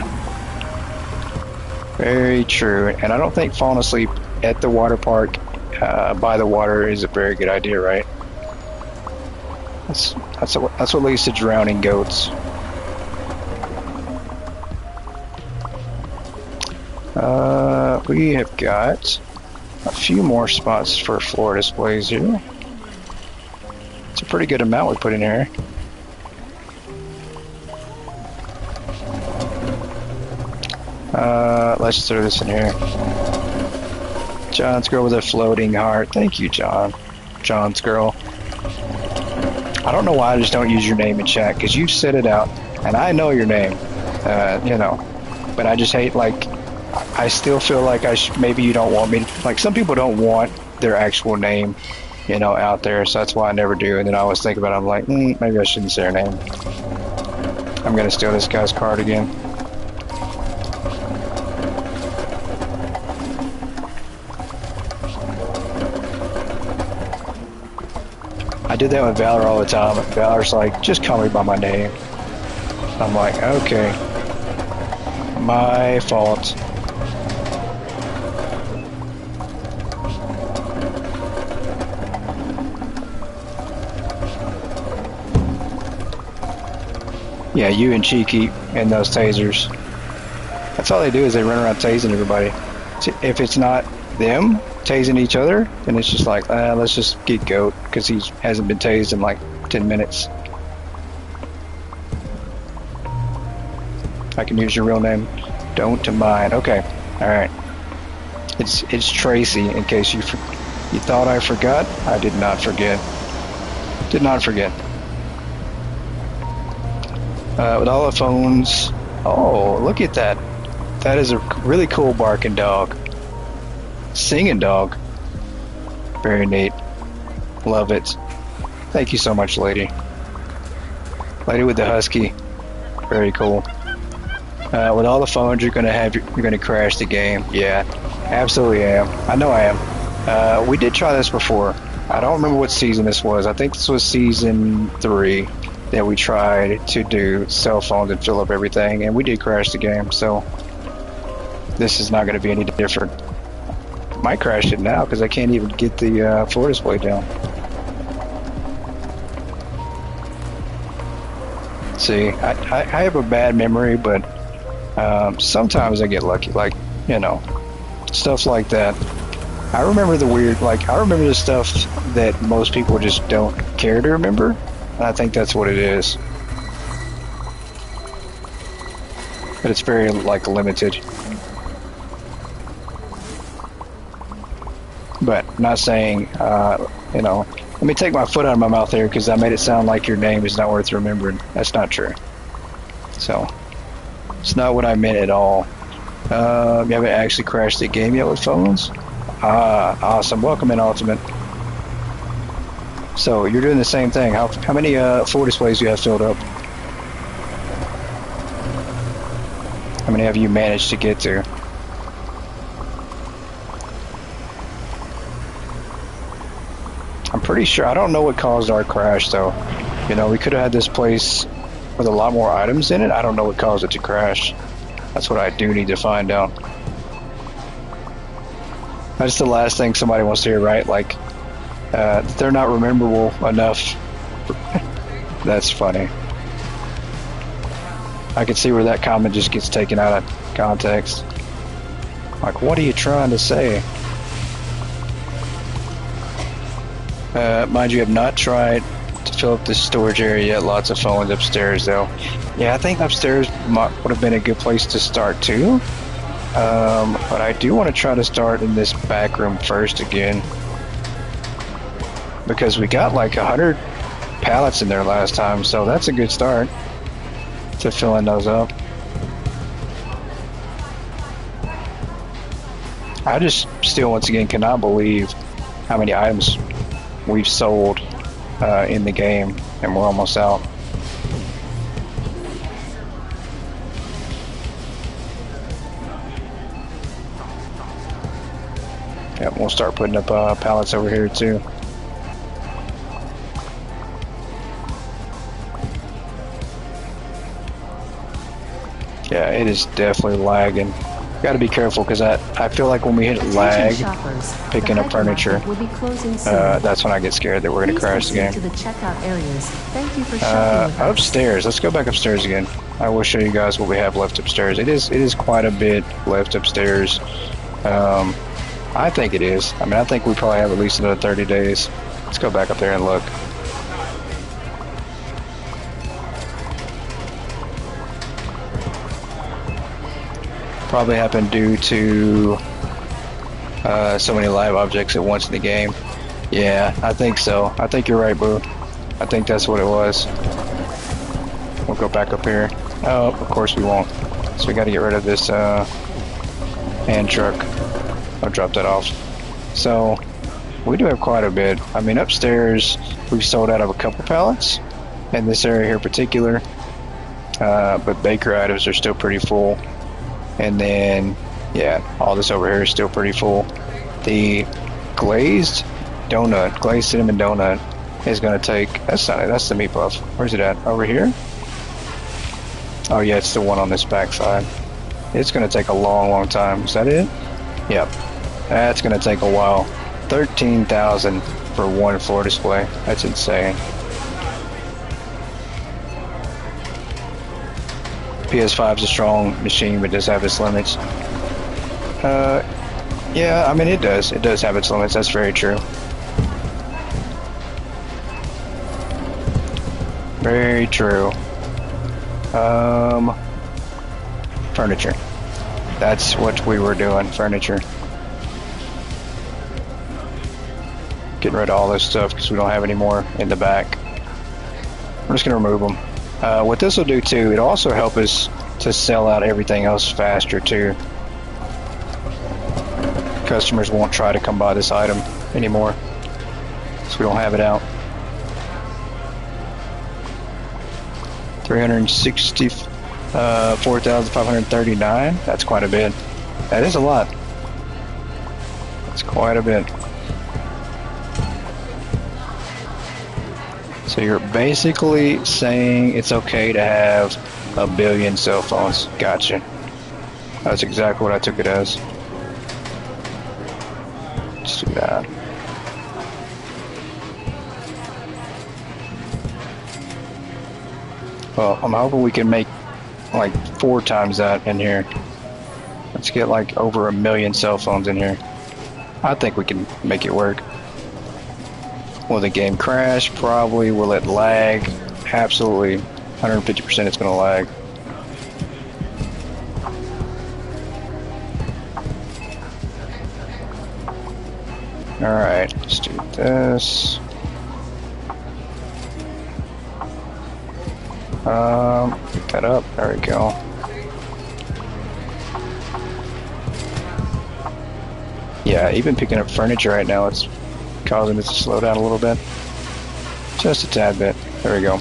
Very true. And I don't think falling asleep at the water park by the water is a very good idea, right? That's what leads to drowning goats. We have got a few more spots for floor displays here. It's a pretty good amount we put in here. Let's throw this in here. John's girl with a floating heart. Thank you, John. John's girl. I don't know why I just don't use your name in chat, because you said it out, and I know your name, but I just hate, like, I still feel like maybe you don't want me, like, some people don't want their actual name, you know, out there. So that's why I never do. And then I always think about it, I'm like, maybe I shouldn't say her name. I'm gonna steal this guy's card again. I did that with Valor all the time. Valor's like, just call me by my name. I'm like, okay. My fault. Yeah, you and Cheeky and those tasers. That's all they do is they run around tasing everybody. If it's not them tasing each other, then it's just like, let's just get Goat because he hasn't been tased in like 10 minutes. I can use your real name. Don't mind. Okay. All right. It's Tracy. In case you thought I forgot, I did not forget. Did not forget. With all the phones. Oh, look at that. That is a really cool barking dog. Singing dog. Very neat. Love it. Thank you so much, lady. Lady with the husky. Very cool. With all the phones you're gonna crash the game. Yeah, absolutely am. I know I am. We did try this before. I don't remember what season this was. I think this was season 3 that we tried to do cell phones and fill up everything, and we did crash the game. So this is not going to be any different. Might crash it now because I can't even get the floor display down. See, I have a bad memory, but sometimes I get lucky, like, you know, stuff like that. I remember the weird, like, I remember the stuff that most people just don't care to remember, and I think that's what it is. But it's very, like, limited. But not saying, you know, let me take my foot out of my mouth there because I made it sound like your name is not worth remembering. That's not true. So, it's not what I meant at all. You haven't actually crashed the game yet with phones? Ah, awesome. Welcome in, Ultimate. So, you're doing the same thing. How many floor displays do you have filled up? How many have you managed to get to? I'm pretty sure, I don't know what caused our crash though. You know, we could have had this place with a lot more items in it. I don't know what caused it to crash. That's what I do need to find out. That's the last thing somebody wants to hear, right? Like, they're not rememberable enough. That's funny. I can see where that comment just gets taken out of context. Like, what are you trying to say? Mind you, have not tried to fill up this storage area yet. Lots of phones upstairs, though. Yeah, I think upstairs would have been a good place to start, too. But I do want to try to start in this back room first again. Because we got like 100 pallets in there last time, so that's a good start to filling those up. I just still, once again, cannot believe how many items we've sold in the game, and we're almost out. Yep, we'll start putting up pallets over here too. Yeah, it is definitely lagging. Got to be careful because I feel like when we hit lag, picking up furniture, that's when I get scared that we're going to crash the game. To the checkout areas. Thank you for shopping with us. Upstairs, let's go back upstairs again. I will show you guys what we have left upstairs. It is quite a bit left upstairs. I think it is. I mean, I think we probably have at least another 30 days. Let's go back up there and look. Probably happened due to so many live objects at once in the game. Yeah, I think so. I think you're right, Boo. I think that's what it was. We'll go back up here. Oh, of course we won't. So we got to get rid of this hand truck. I'll drop that off. So We do have quite a bit. I mean, upstairs we've sold out of a couple pallets in this area here in particular, but baker items are still pretty full. And then, yeah, all this over here is still pretty full. The glazed cinnamon donut is going to take, that's not it, that's the meat puff. Where's it at? Over here? Oh yeah, it's the one on this back side. It's going to take a long time. Is that it? Yep. That's going to take a while. 13,000 for one floor display. That's insane. PS5 is a strong machine, but does have its limits. Yeah, I mean it does. It does have its limits. That's very true. Very true. Furniture. That's what we were doing. Furniture. Getting rid of all this stuff because we don't have any more in the back. I'm just gonna remove them. What this will do too, it'll also help us to sell out everything else faster too. Customers won't try to come buy this item anymore, so we don't have it out. 4,539. That's quite a bit. That is a lot. That's quite a bit. So you're basically saying it's okay to have a billion cell phones. Gotcha. That's exactly what I took it as. Let's do that. Well, I'm hoping we can make like 4 times that in here. Let's get like over 1 million cell phones in here. I think we can make it work. Will the game crash? Probably. Will it lag? Absolutely. 150% it's going to lag. Alright, let's do this. Pick that up. There we go. Yeah, even picking up furniture right now, it's causing it to slow down a little bit. Just a tad bit. There we go.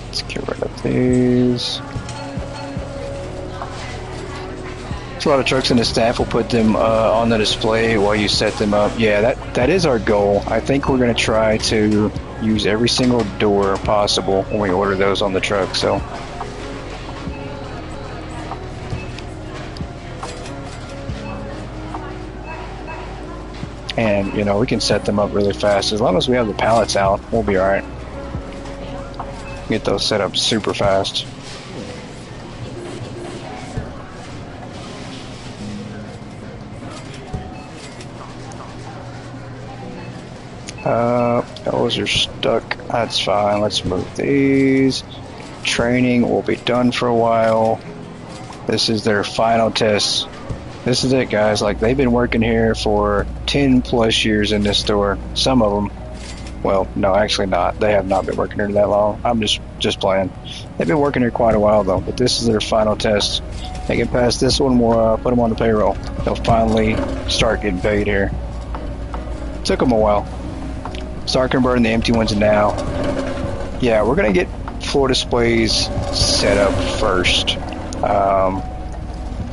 Let's get rid of these. There's a lot of trucks, and the staff will put them on the display while you set them up. Yeah, that is our goal. I think we're going to try to use every single door possible when we order those on the truck. So and you know, we can set them up really fast. As long as we have the pallets out, we'll be alright. Get those set up super fast. Those are stuck. That's fine. Let's move these. Training will be done for a while. This is their final test. This is it, guys. Like, they've been working here for 10 plus years in this store. Some of them, well, no, actually not. They have not been working here that long. I'm just playing. They've been working here quite a while though, but this is their final test. They can pass this one, we'll put them on the payroll. They'll finally start getting paid here. Took them a while. Start converting the empty ones now. Yeah, we're gonna get floor displays set up first.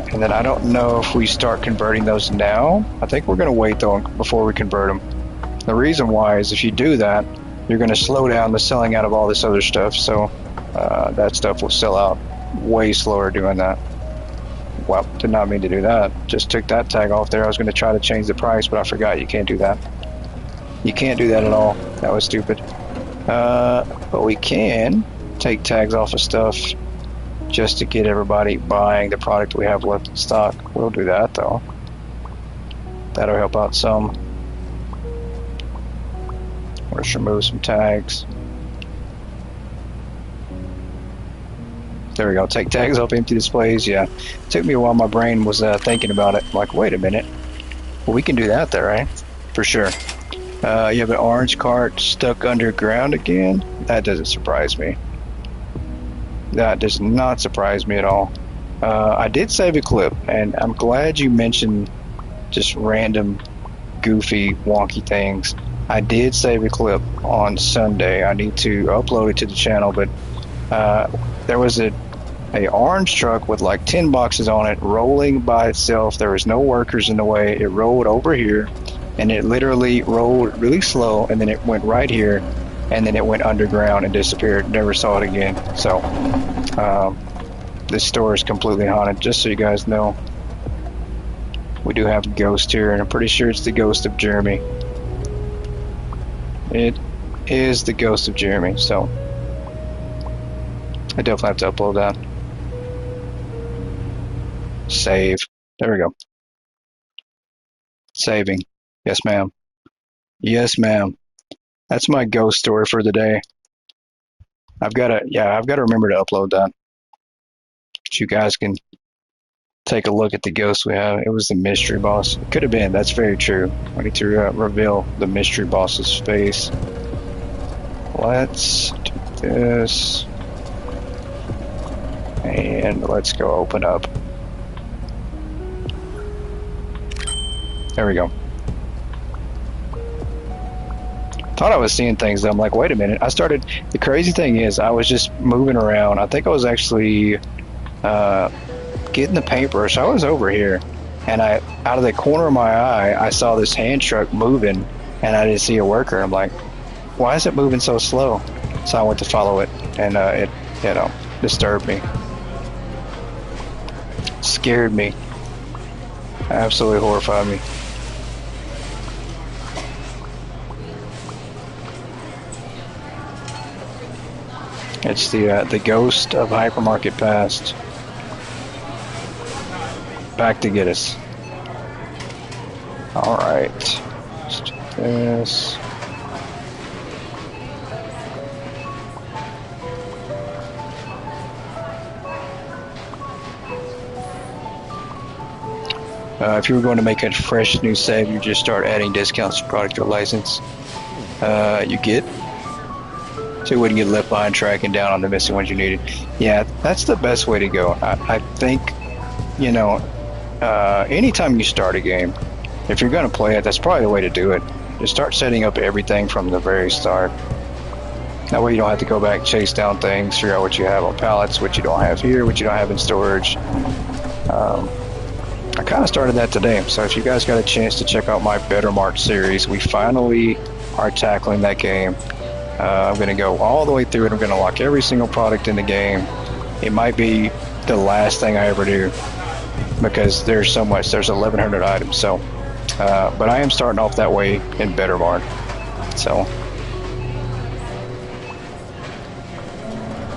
And then I don't know if we start converting those now. I think we're gonna wait though before we convert them. The reason why is if you do that, you're gonna slow down the selling out of all this other stuff. So that stuff will sell out way slower doing that. Well, did not mean to do that. Just took that tag off there. I was gonna try to change the price, but I forgot you can't do that. You can't do that at all. That was stupid. But we can take tags off of stuff just to get everybody buying the product we have left in stock. We'll do that though. That'll help out some. Let's remove some tags. There we go. Take tags off empty displays. Yeah. It took me a while. My brain was thinking about it. I'm like, wait a minute. Well, we can do that there, right? For sure. You have an orange cart stuck underground again? That doesn't surprise me. That does not surprise me at all. I did save a clip, and I'm glad you mentioned just random goofy, wonky things. I did save a clip on Sunday. I need to upload it to the channel, but there was a orange truck with like 10 boxes on it rolling by itself. There was no workers in the way. It rolled over here, and it literally rolled really slow, and then it went right here, and then it went underground and disappeared. Never saw it again. So this store is completely haunted, just so you guys know. We do have a ghost here, and I'm pretty sure it's the ghost of Jeremy. It is the ghost of Jeremy, so I definitely have to upload that. Save. There we go. Saving. Yes, ma'am. Yes, ma'am. That's my ghost story for the day. I've got to remember to upload that. So you guys can take a look at the ghost we have. It was the mystery boss. It could have been. That's very true. I need to reveal the mystery boss's face. Let's do this. And let's go open up. There we go. Thought I was seeing things though. I'm like, wait a minute. The crazy thing is I was just moving around. I think I was actually getting the paintbrush. I was over here, and out of the corner of my eye, I saw this hand truck moving, and I didn't see a worker. I'm like, why is it moving so slow? So I went to follow it, and it, disturbed me. Scared me. Absolutely horrified me. It's the ghost of Hypermarket Past. Back to get us. Alright. Let's do this. If you were going to make a fresh new save, you just start adding discounts to product or license. You get. So you wouldn't get left behind tracking down on the missing ones you needed. Yeah, that's the best way to go. I think, anytime you start a game, if you're going to play it, that's probably the way to do it. Just start setting up everything from the very start. That way you don't have to go back, chase down things, figure out what you have on pallets, what you don't have here, what you don't have in storage. I kind of started that today, so if you guys got a chance to check out my Better Mark series, we finally are tackling that game. I'm going to go all the way through it. I'm going to lock every single product in the game. It might be the last thing I ever do because there's so much. There's 1,100 items. So, but I am starting off that way in Better Mark. So,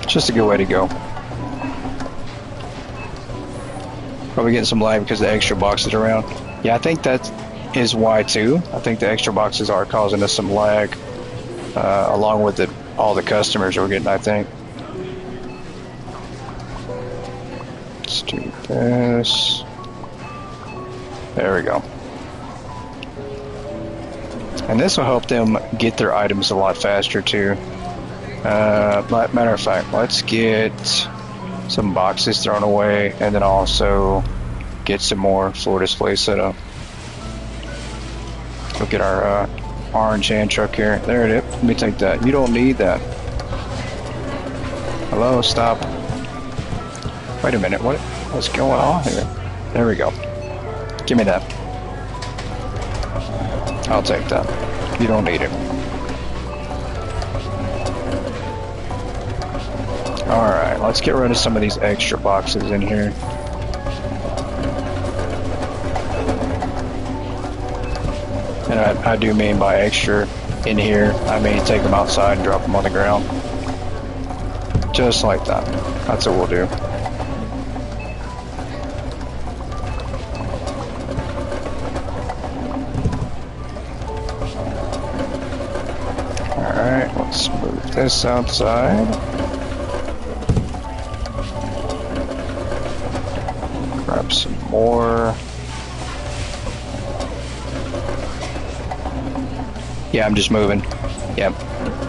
it's just a good way to go. Probably getting some lag because the extra boxes around. Yeah, I think that is why too. I think the extra boxes are causing us some lag. Along with all the customers we're getting, I think. Let's do this. There we go. And this will help them get their items a lot faster too. Matter of fact, let's get some boxes thrown away and then also get some more floor displays set up. Look at our orange hand truck here. There it is. Let me take that. You don't need that. Hello, stop. Wait a minute. What's going on here? There we go. Give me that. I'll take that. You don't need it. Alright, let's get rid of some of these extra boxes in here. And I do mean by extra in here, I mean take them outside and drop them on the ground. Just like that. That's what we'll do. Alright, let's move this outside. Grab some more. Yeah, I'm just moving. Yep.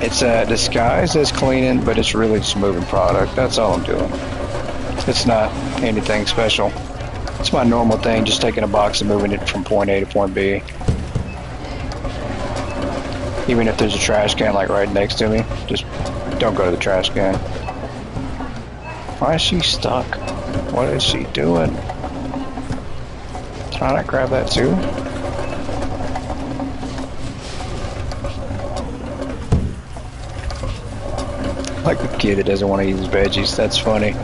It's disguised as cleaning, but it's really just moving product. That's all I'm doing. It's not anything special. It's my normal thing, just taking a box and moving it from point A to point B. Even if there's a trash can like right next to me, just don't go to the trash can. Why is she stuck? What is she doing? Can I not grab that too? Like the kid that doesn't want to eat his veggies. That's funny.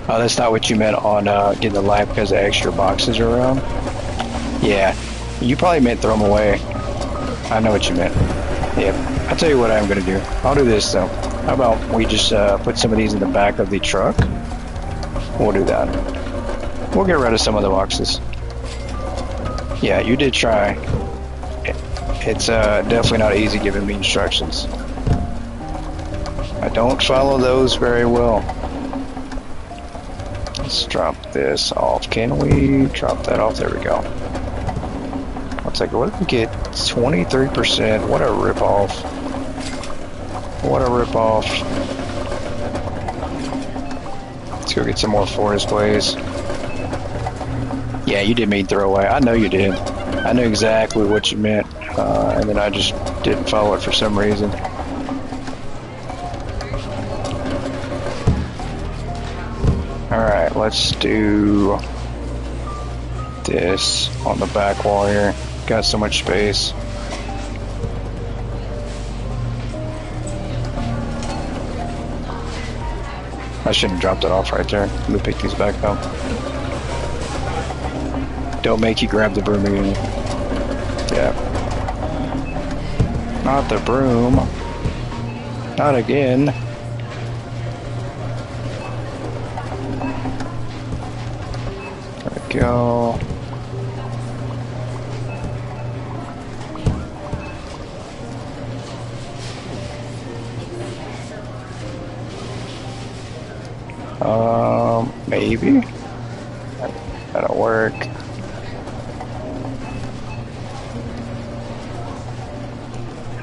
Oh, that's not what you meant on getting the light because the extra boxes are around? Yeah, you probably meant throw them away. I know what you meant. Yeah, I'll tell you what I'm going to do. I'll do this though. How about we just put some of these in the back of the truck? We'll do that. We'll get rid of some of the boxes. Yeah, you did try. It's definitely not easy giving me instructions. I don't follow those very well. Let's drop this off. Can we drop that off? There we go. I'll take it. What did we get? 23%. What a ripoff. What a ripoff. Let's go get some more forest glaze. Yeah, you did mean throw away. I know you did. I knew exactly what you meant. And then I just didn't follow it for some reason. Alright, let's do this on the back wall here. Got so much space. I shouldn't have dropped it off right there. Let me pick these back up. Don't make you grab the broom again. Yeah. Not the broom. Not again. There we go. Maybe. That'll work.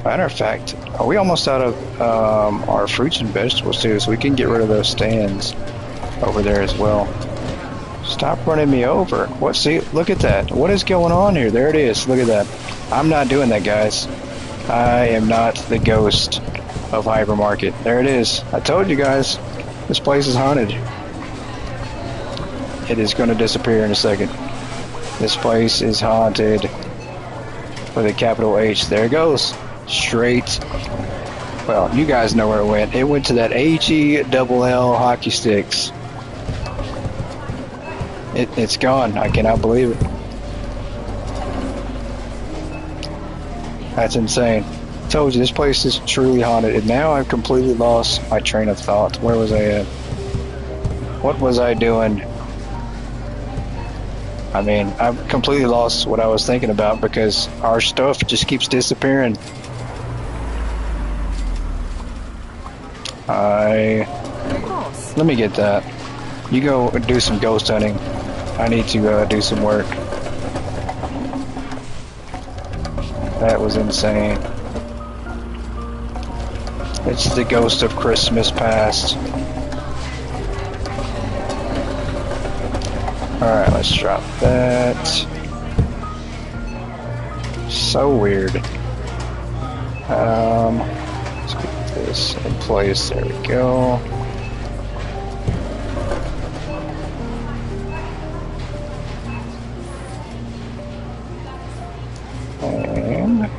Matter of fact, are we almost out of our fruits and vegetables too? So we can get rid of those stands over there as well. Stop running me over. What? See, look at that. What is going on here? There it is. Look at that. I'm not doing that, guys. I am not the ghost of Hypermarket. There it is. I told you guys. This place is haunted. It is going to disappear in a second. This place is haunted. With a capital H. There it goes. Straight. Well, you guys know where it went. It went to that HELL hockey sticks. It's gone. I cannot believe it. That's insane. I told you, this place is truly haunted. And now I've completely lost my train of thought. Where was I at? What was I doing? I mean, I've completely lost what I was thinking about because our stuff just keeps disappearing. Let me get that. You go do some ghost hunting. I need to do some work. That was insane. It's the ghost of Christmas past. Alright, let's drop that. So weird. Let's get this in place. There we go. And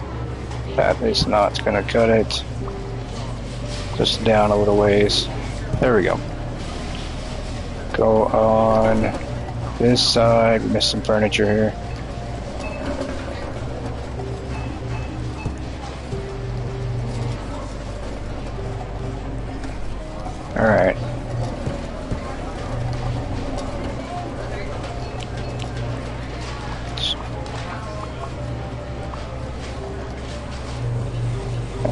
that is not going to cut it. Just down a little ways. There we go. Go on this side. We missed some furniture here. Alright.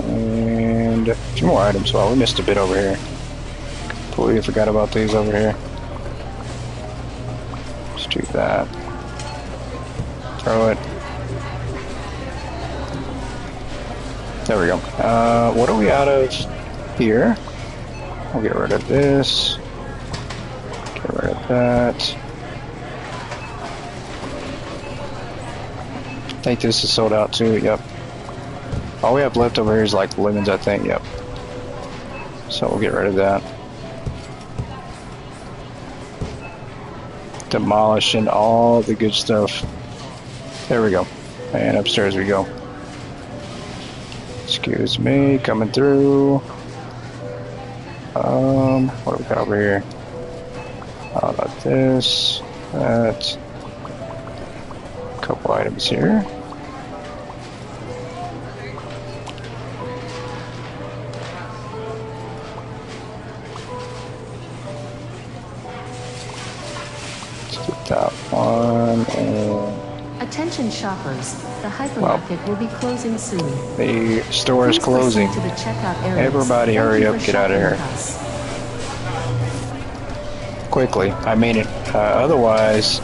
And a few more items. Well, we missed a bit over here. Completely forgot about these over here. Let's do that. Throw it. There we go. What are we out of here? We'll get rid of this. Get rid of that. I think this is sold out too. Yep. All we have left over here is like lemons, I think. Yep. So we'll get rid of that. Demolishing all the good stuff. There we go. And upstairs we go. Excuse me, coming through. What do we got over here? How about this? That. Couple items here. Let's get that one. And Attention shoppers, the hypermarket will be closing soon. the store is Please closing. proceed to the checkout areas. Everybody Thank hurry you up, for get out of shopping here. with us. Quickly, I mean it. Otherwise,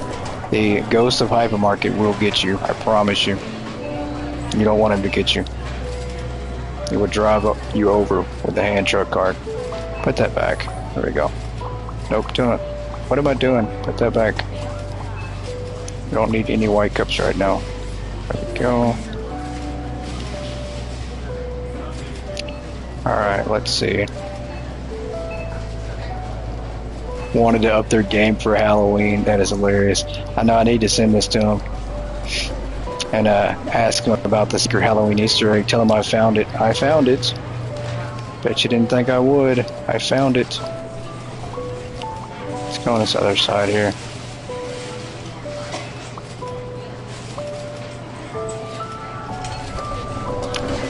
the ghost of hypermarket will get you. I promise you. You don't want him to get you. He would drive you over with the hand truck cart. Put that back. There we go. Nope, doing it. What am I doing? Put that back. We don't need any white cups right now. There we go. Alright, let's see. Wanted to up their game for Halloween. That is hilarious. I know I need to send this to them and ask them about the secret Halloween Easter egg. Tell them I found it. I found it. Bet you didn't think I would. I found it. Let's go on this other side here.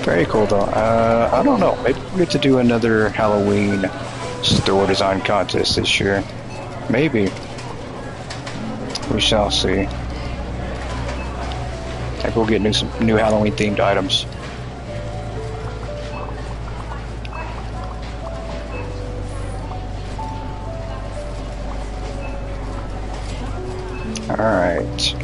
Very cool though. I don't know. Maybe we'll get to do another Halloween store design contest this year. Maybe. We shall see. I think we'll get some new Halloween themed items. Alright.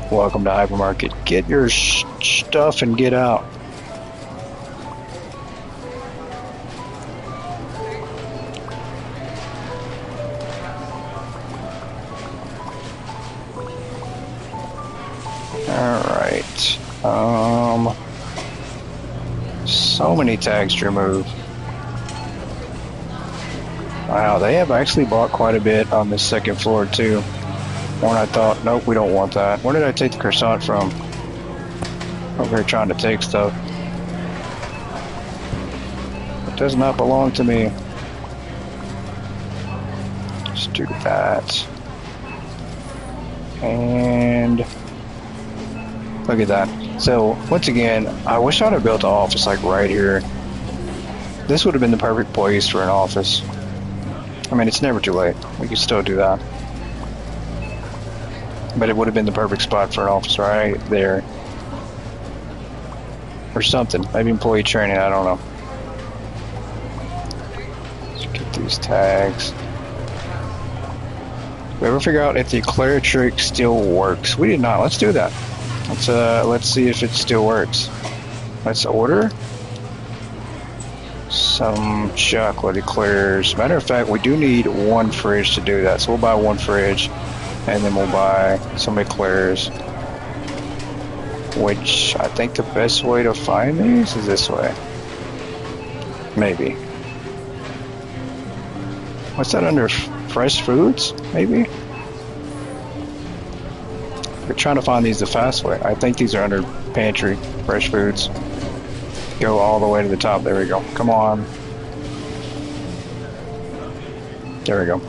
Welcome to Hypermarket. Get your stuff and get out. Alright. So many tags to remove. Wow, they have actually bought quite a bit on the second floor too. One I thought, nope, we don't want that. Where did I take the croissant from? Over here trying to take stuff. It does not belong to me. Let's do that. And look at that. So, once again, I wish I'd have built an office like right here. This would have been the perfect place for an office. I mean, it's never too late. We could still do that. But it would have been the perfect spot for an office right there. Or something. Maybe employee training, I don't know. Let's get these tags. Did we ever figure out if the Eclair trick still works? We did not. Let's do that. Let's see if it still works. Let's order some chocolate eclairs. Matter of fact, we do need one fridge to do that. So we'll buy one fridge. And then we'll buy some eclairs, which I think the best way to find these is this way. Maybe. What's that under? Fresh foods? Maybe? We're trying to find these the fast way. I think these are under pantry, fresh foods. Go all the way to the top. There we go. Come on. There we go.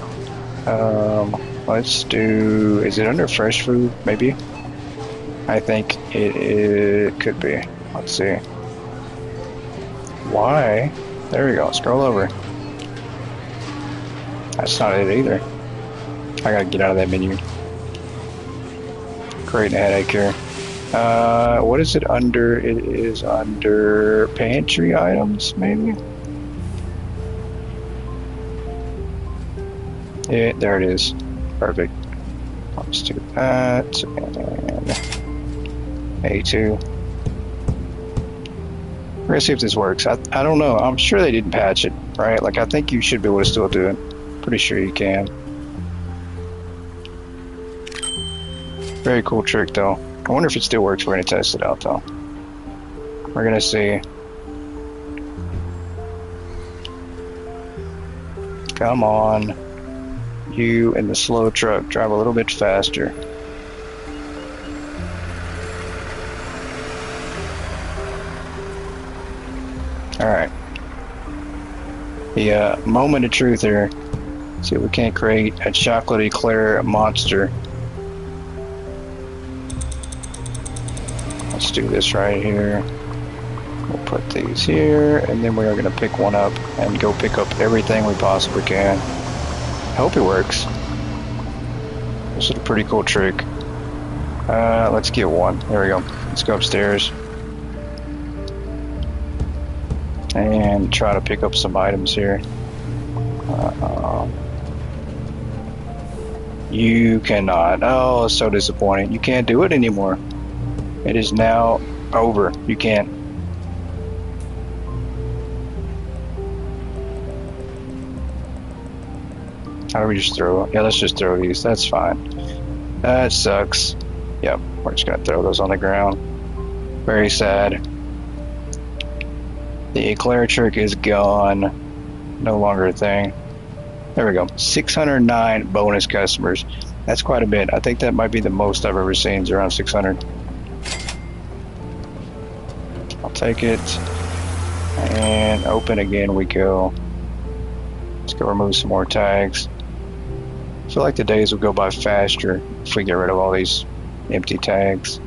Let's do, is it under fresh food? Maybe? I think it could be. Let's see. Why? There we go. Scroll over. That's not it either. I gotta get out of that menu. Creating a headache here. What is it under? It is under pantry items, maybe? Yeah, there it is. Perfect. Let's do that. And A2. We're gonna see if this works. I don't know. I'm sure they didn't patch it, right? Like, I think you should be able to still do it. Pretty sure you can. Very cool trick, though. I wonder if it still works. We're gonna test it out, though. We're gonna see. Come on. You in the slow truck. Drive a little bit faster. Alright. The moment of truth here. See if we can't create a chocolate eclair monster. Let's do this right here. We'll put these here, and then we are going to pick one up and go pick up everything we possibly can. I hope it works. This is a pretty cool trick. Let's get one. There we go. Let's go upstairs and try to pick up some items here. You cannot. Oh, so disappointing. You can't do it anymore. It is now over. You can't. How do we just throw? Yeah, let's just throw these. That's fine. That sucks. Yep, we're just gonna throw those on the ground. Very sad. The eclair trick is gone. No longer a thing. There we go. 609 bonus customers. That's quite a bit. I think that might be the most I've ever seen. It's around 600. I'll take it. And open again we go. Let's go remove some more tags. I feel like the days will go by faster if we get rid of all these empty tags.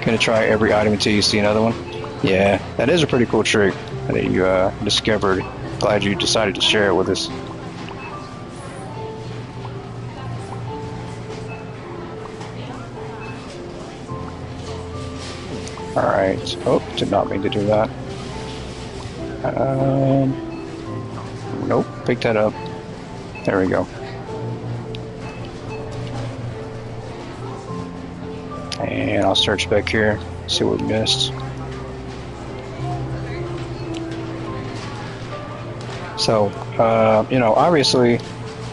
Gonna try every item until you see another one. Yeah, that is a pretty cool trick that you discovered. Glad you decided to share it with us. Alright. Oh, did not mean to do that. Nope, pick that up. There we go. And I'll search back here, see what we missed. So, you know, obviously,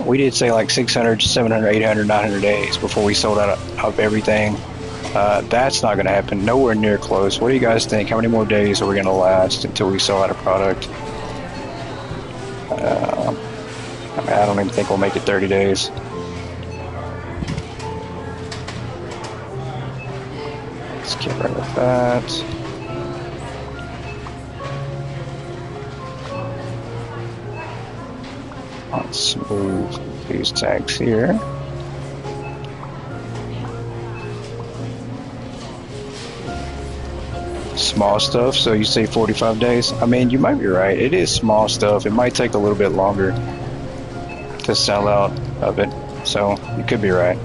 we did say like 600, 700, 800, 900 days before we sold out of everything. That's not going to happen. Nowhere near close. What do you guys think? How many more days are we going to last until we sell out a product? I mean, I don't even think we'll make it 30 days. Let's get rid of that. Let's move these tags here. Small stuff, so you say 45 days? I mean, you might be right. It is small stuff. It might take a little bit longer to sell out of it, so you could be right.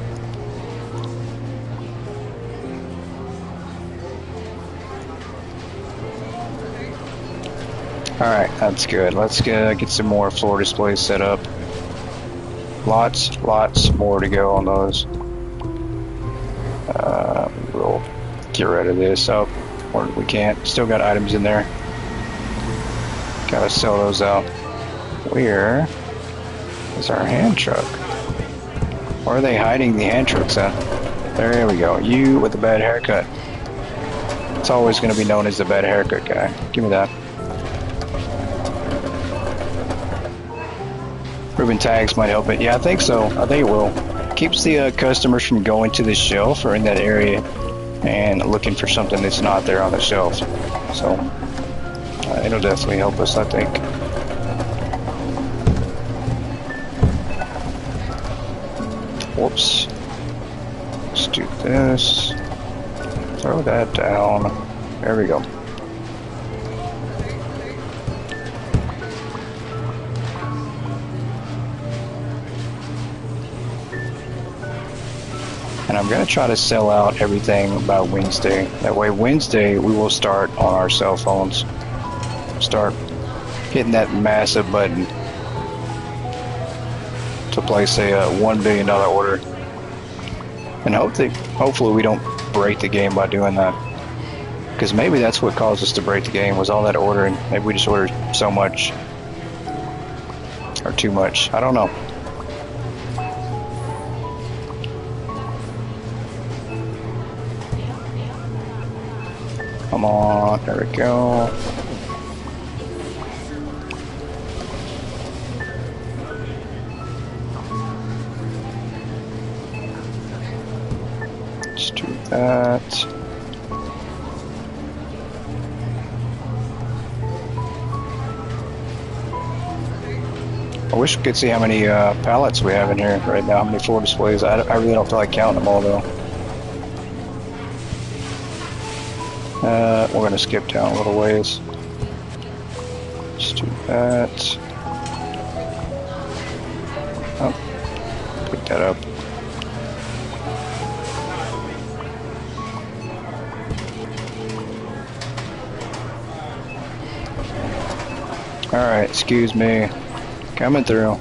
Alright, that's good. Let's get some more floor displays set up. Lots more to go on those. We'll get rid of this up, or we can't. Still got items in there. Gotta sell those out. Where is our hand truck? Where are they hiding the hand trucks at? There we go. You with the bad haircut. It's always going to be known as the bad haircut guy. Give me that. Ribbon tags might help it. Yeah, I think so. I think it will. Keeps the customers from going to the shelf or in that area and looking for something that's not there on the shelf. So it'll definitely help us, I think. Whoops. Let's do this. Throw that down. There we go. And I'm going to try to sell out everything by Wednesday. That way Wednesday we will start on our cell phones. Start hitting that massive button place a $1 billion order. And hopefully we don't break the game by doing that. Because maybe that's what caused us to break the game, was all that ordering. Maybe we just ordered so much. Or too much. I don't know. Come on, there we go. Let's do that. I wish we could see how many pallets we have in here right now, how many floor displays. I really don't feel like counting them all though. We're going to skip down a little ways. Let's do that. Oh, pick that up. Alright, excuse me. Coming through.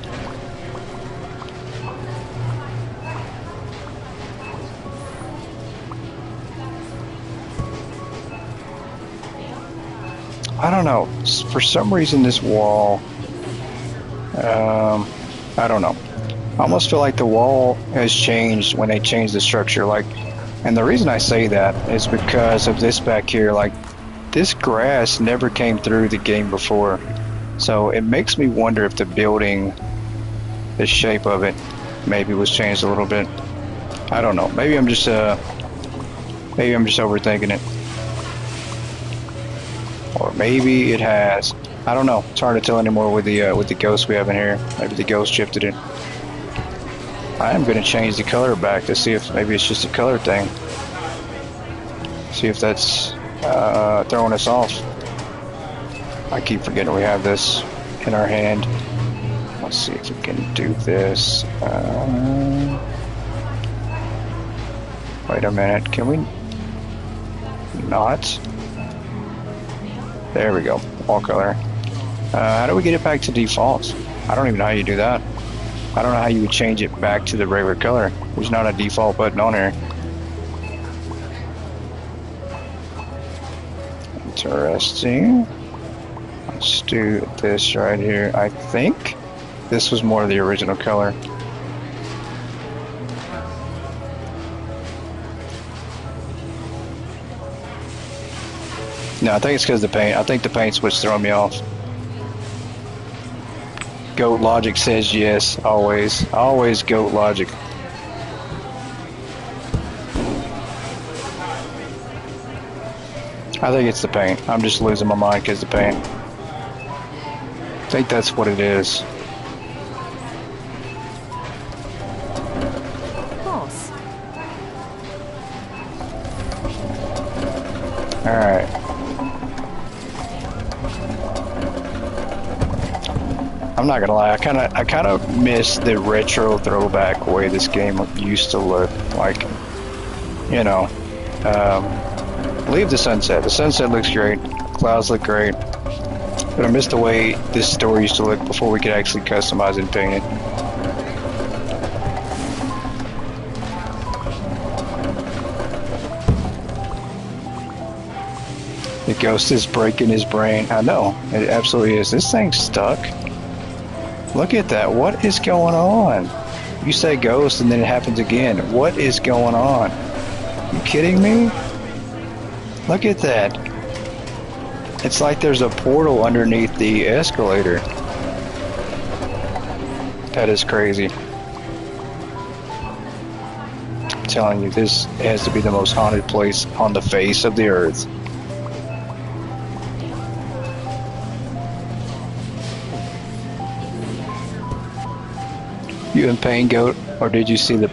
I don't know. For some reason, this wall. I don't know. I almost feel like the wall has changed when they changed the structure. Like, and the reason I say that is because of this back here. Like, this grass never came through the game before. So it makes me wonder if the building, the shape of it, maybe was changed a little bit. I don't know. Maybe I'm just overthinking it, or maybe it has. I don't know. It's hard to tell anymore with the ghost we have in here. Maybe the ghost shifted it. I am going to change the color back to see if maybe it's just a color thing. See if that's throwing us off. I keep forgetting we have this in our hand. Let's see if we can do this. Wait a minute. Can we not? There we go. Wall color. How do we get it back to default? I don't even know how you do that. I don't know how you would change it back to the regular color. There's not a default button on here. Interesting. Let's do this right here. I think this was more of the original color. No, I think it's because of the paint. I think the paint's what's throwing me off. Goat logic says yes, always. Always goat logic. I think it's the paint. I'm just losing my mind because of the paint. I think that's what it is. Horse. Alright. I'm not gonna lie, I kinda miss the retro throwback way this game used to look. Like, you know, leave the sunset. The sunset looks great. Clouds look great. But I miss the way this store used to look before we could actually customize and paint it. The ghost is breaking his brain. I know, it absolutely is. This thing's stuck. Look at that. What is going on? You say ghost and then it happens again. What is going on? You kidding me? Look at that. It's like there's a portal underneath the escalator. That is crazy. I'm telling you, this has to be the most haunted place on the face of the earth. You in pain, goat? Or did you say the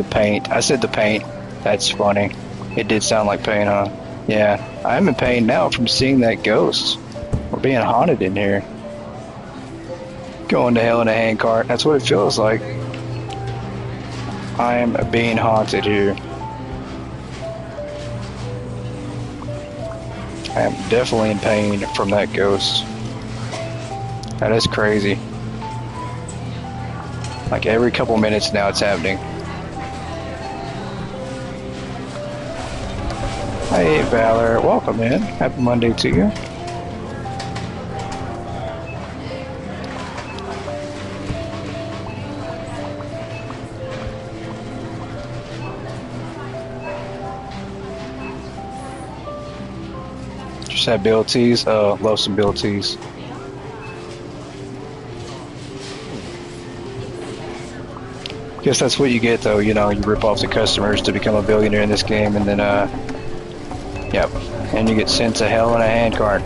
paint? I said the paint. That's funny. It did sound like pain, huh? Yeah, I'm in pain now from seeing that ghost. We're being haunted in here. Going to hell in a handcart. That's what it feels like. I am being haunted here. I am definitely in pain from that ghost. That is crazy. Like every couple minutes now it's happening. Hey Valor, welcome in. Happy Monday to you. Just had Bill Tees. Love some Bill Tees. Guess that's what you get though, you know, you rip off the customers to become a billionaire in this game, and then yep, and you get sent to hell in a handcart.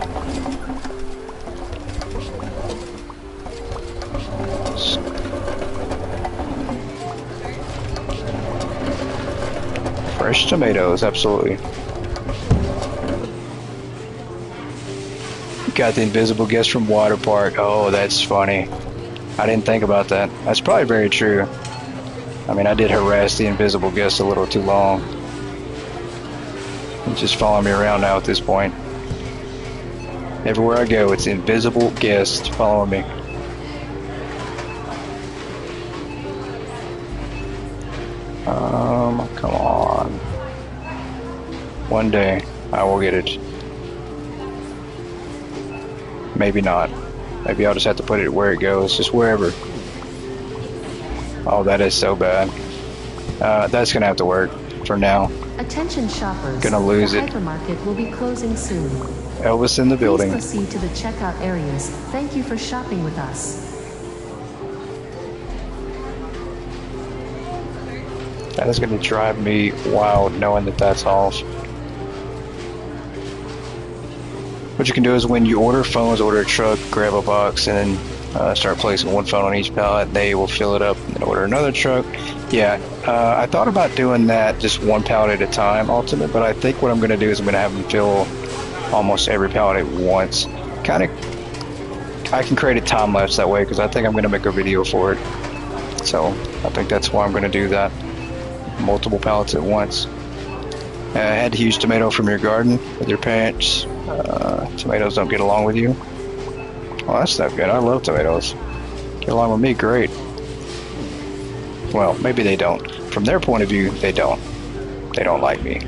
Fresh tomatoes, absolutely. Got the invisible guest from Water Park. Oh, that's funny. I didn't think about that. That's probably very true. I mean, I did harass the invisible guest a little too long. He's just following me around now at this point. Everywhere I go, it's the invisible guest following me. Come on. One day, I will get it. Maybe not. Maybe I'll just have to put it where it goes, just wherever. Oh, that is so bad. That's gonna have to work for now. Attention shoppers. Gonna lose it. The hypermarket will be closing soon. Elvis in the building. Please proceed to the checkout areas. Thank you for shopping with us. That is gonna drive me wild knowing that that's off. What you can do is when you order phones, order a truck, grab a box, and then start placing one phone on each pallet. They will fill it up and then order another truck. Yeah, I thought about doing that just one pallet at a time, ultimate, but I think what I'm going to do is I'm going to have them fill almost every pallet at once. Kind of, I can create a time lapse that way because I think I'm going to make a video for it. So I think that's why I'm going to do that. Multiple pallets at once. Add a huge tomato from your garden with your parents. Tomatoes don't get along with you. Well, that's not good. I love tomatoes. Get along with me, great. Well, maybe they don't. From their point of view, they don't. They don't like me.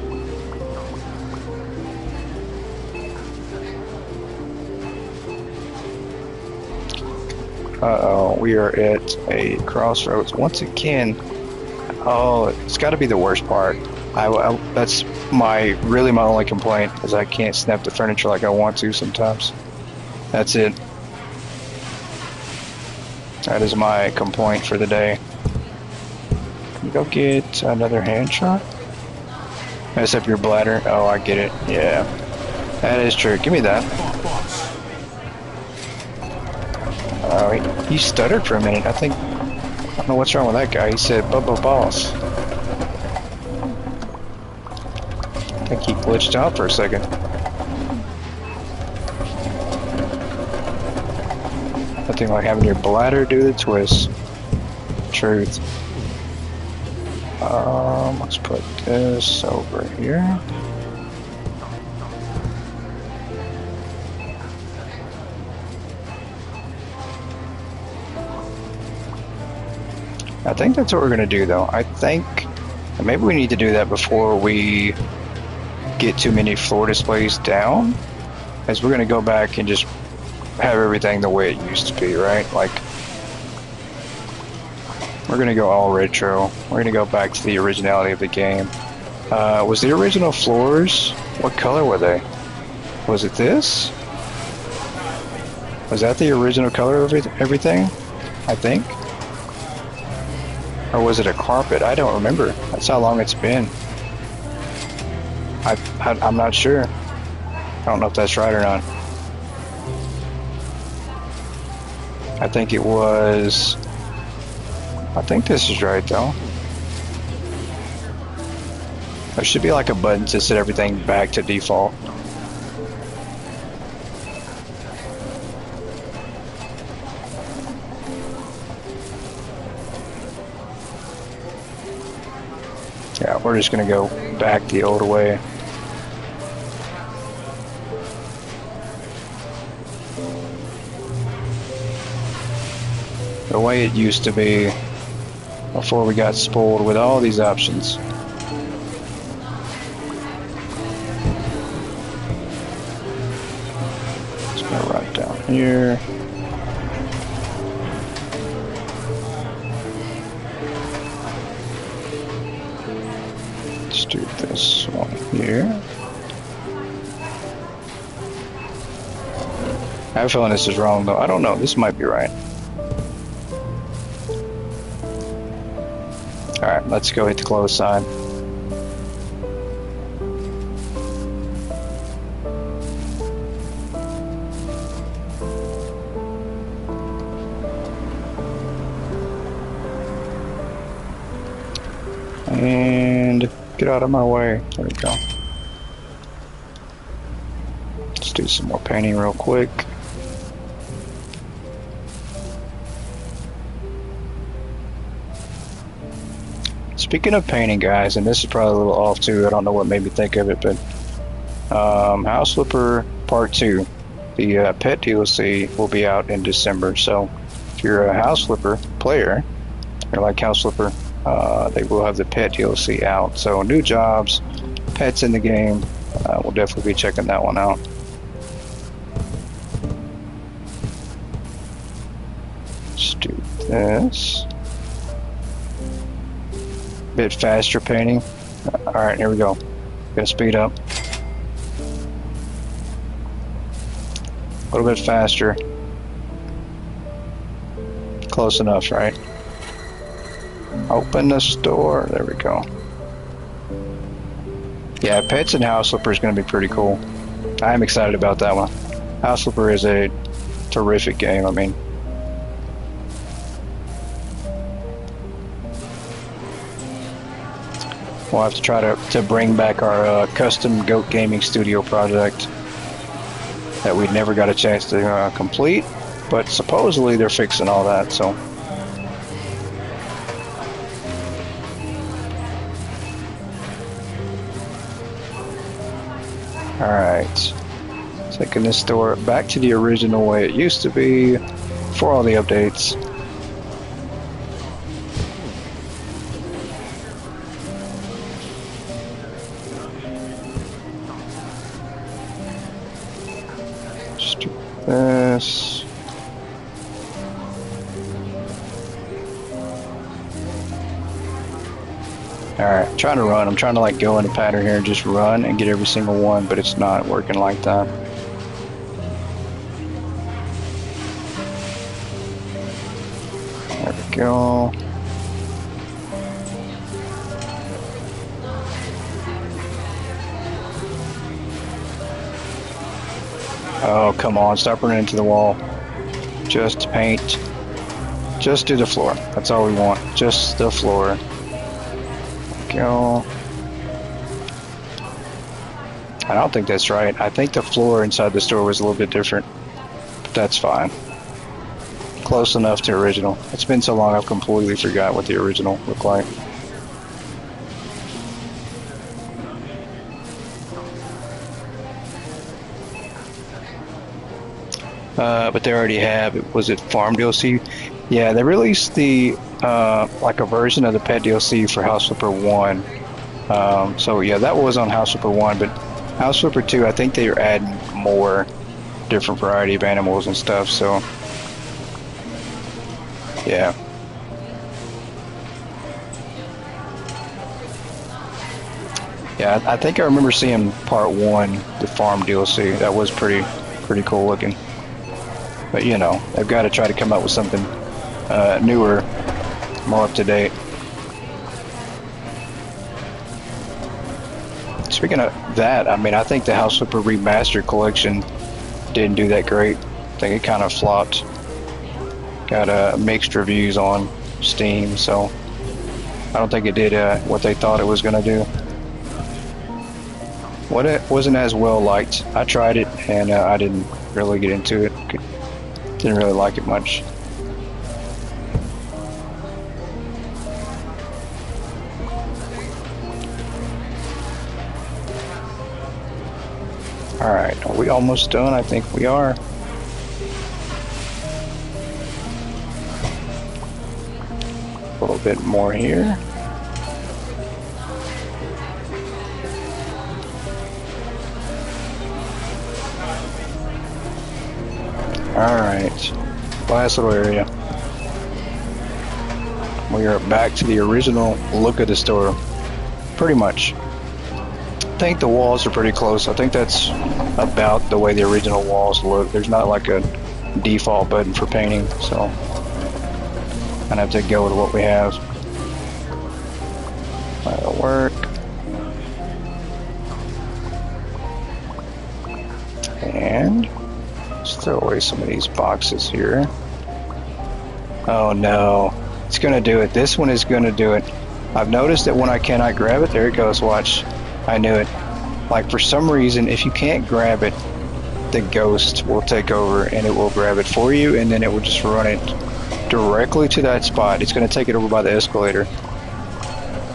Uh-oh, we are at a crossroads once again. Oh, it's got to be the worst part. That's really my only complaint, is I can't snap the furniture like I want to sometimes. That's it. That is my complaint for the day. Can you go get another hand shot? Mess up your bladder. Oh, I get it. Yeah, that is true. Give me that. Oh, he stuttered for a minute. I don't know what's wrong with that guy. He said, "Bubba boss." I think he glitched out for a second. Nothing like having your bladder do the twist. Truth. Let's put this over here. I think that's what we're gonna do though. I think maybe we need to do that before we get too many floor displays down, as we're gonna go back and just have everything the way it used to be, right? Like, we're gonna go all retro. We're gonna go back to the originality of the game. Was the original floors, what color were they? Was it this? Was that the original color of everything? I think. Or was it a carpet? I don't remember. That's how long it's been. I'm not sure. I don't know if that's right or not. I think it was... I think this is right though. There should be like a button to set everything back to default. Yeah, we're just gonna go back the old way. The way it used to be, before we got spoiled with all these options. Just gonna run down here. Let's do this one here. I have a feeling this is wrong though. I don't know. This might be right. Alright, let's go hit the close sign. And get out of my way. There we go. Let's do some more painting real quick. Speaking of painting, guys, and this is probably a little off too, I don't know what made me think of it, but House Flipper Part 2, the pet DLC will be out in December. So if you're a House Flipper player, or like House Flipper, they will have the pet DLC out. So new jobs, pets in the game, we'll definitely be checking that one out. Let's do this. Bit faster painting. Alright, here we go. Gotta speed up. A little bit faster. Close enough, right? Open the store. There we go. Yeah, Pets and House Flipper is going to be pretty cool. I'm excited about that one. House Flipper is a terrific game. I mean, we'll have to try to bring back our custom Goat Gaming Studio project that we never got a chance to complete, but supposedly they're fixing all that, so. Alright, taking this store back to the original way it used to be for all the updates. Just do this. Alright, trying to run. I'm trying to like go in a pattern here and just run and get every single one, but it's not working like that. There we go. Oh, come on, stop running into the wall. Just paint. Just do the floor. That's all we want. Just the floor. Go. I don't think that's right. I think the floor inside the store was a little bit different, but that's fine. Close enough to original. It's been so long I've completely forgot what the original looked like. But they already have. Was it Farm DLC? Yeah, they released the like a version of the pet DLC for House Flipper 1. So yeah, that was on House Flipper 1, but House Flipper 2, I think they are adding more different variety of animals and stuff, so yeah. Yeah, I think I remember seeing Part 1, the Farm DLC. That was pretty cool looking. But you know, they've got to try to come up with something newer, more up to date. Speaking of that, I mean, I think the House Flipper Remastered Collection didn't do that great. I think it kind of flopped. Got mixed reviews on Steam, so I don't think it did what they thought it was going to do. It wasn't as well liked. I tried it, and I didn't really get into it. Didn't really like it much. Alright, are we almost done? I think we are. A little bit more here. Alright, last little area. We are back to the original look of the store, pretty much. I think the walls are pretty close. I think that's about the way the original walls look. There's not like a default button for painting, so I'm gonna have to go with what we have. That'll work. And let's throw away some of these boxes here. Oh no, it's gonna do it. This one is gonna do it. I've noticed that when I cannot grab it, there it goes, watch. I knew it. Like for some reason, if you can't grab it, the ghost will take over and it will grab it for you, and then it will just run it directly to that spot. It's gonna take it over by the escalator.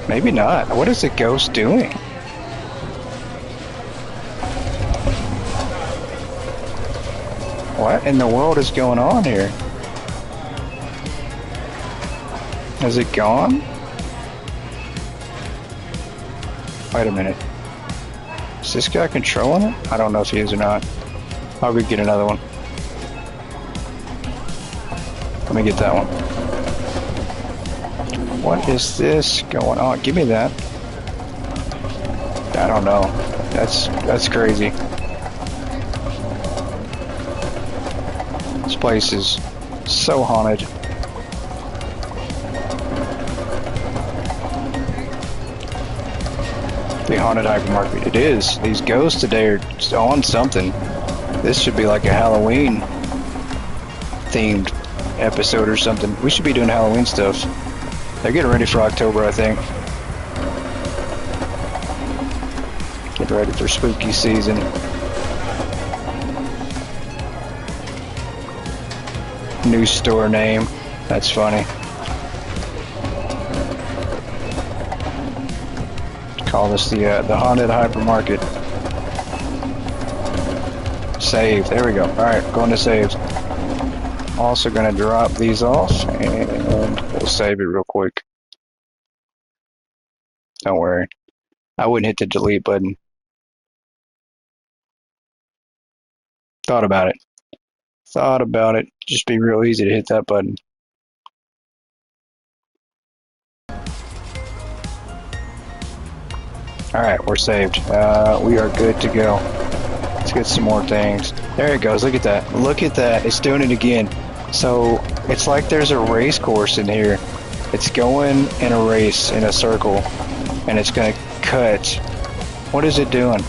Maybe not. What is the ghost doing? What in the world is going on here? Is it gone? Wait a minute. Is this guy controlling it? I don't know if he is or not. I'll go get another one. Let me get that one. What is this going on? Give me that. I don't know. That's crazy. This place is so haunted. The haunted hypermarket. It is. These ghosts today are on something. This should be like a Halloween themed episode or something. We should be doing Halloween stuff. They're getting ready for October, I think. Get ready for spooky season. New store name. That's funny. Call this the haunted hypermarket. Save. There we go. Alright, going to save. Also going to drop these off and we'll save it real quick. Don't worry. I wouldn't hit the delete button. Thought about it. Thought about it. Just be real easy to hit that button. Alright, we're saved. We are good to go. Let's get some more things. There it goes. Look at that. Look at that. It's doing it again. So it's like there's a race course in here. It's going in a race in a circle, and it's going to cut. What is it doing?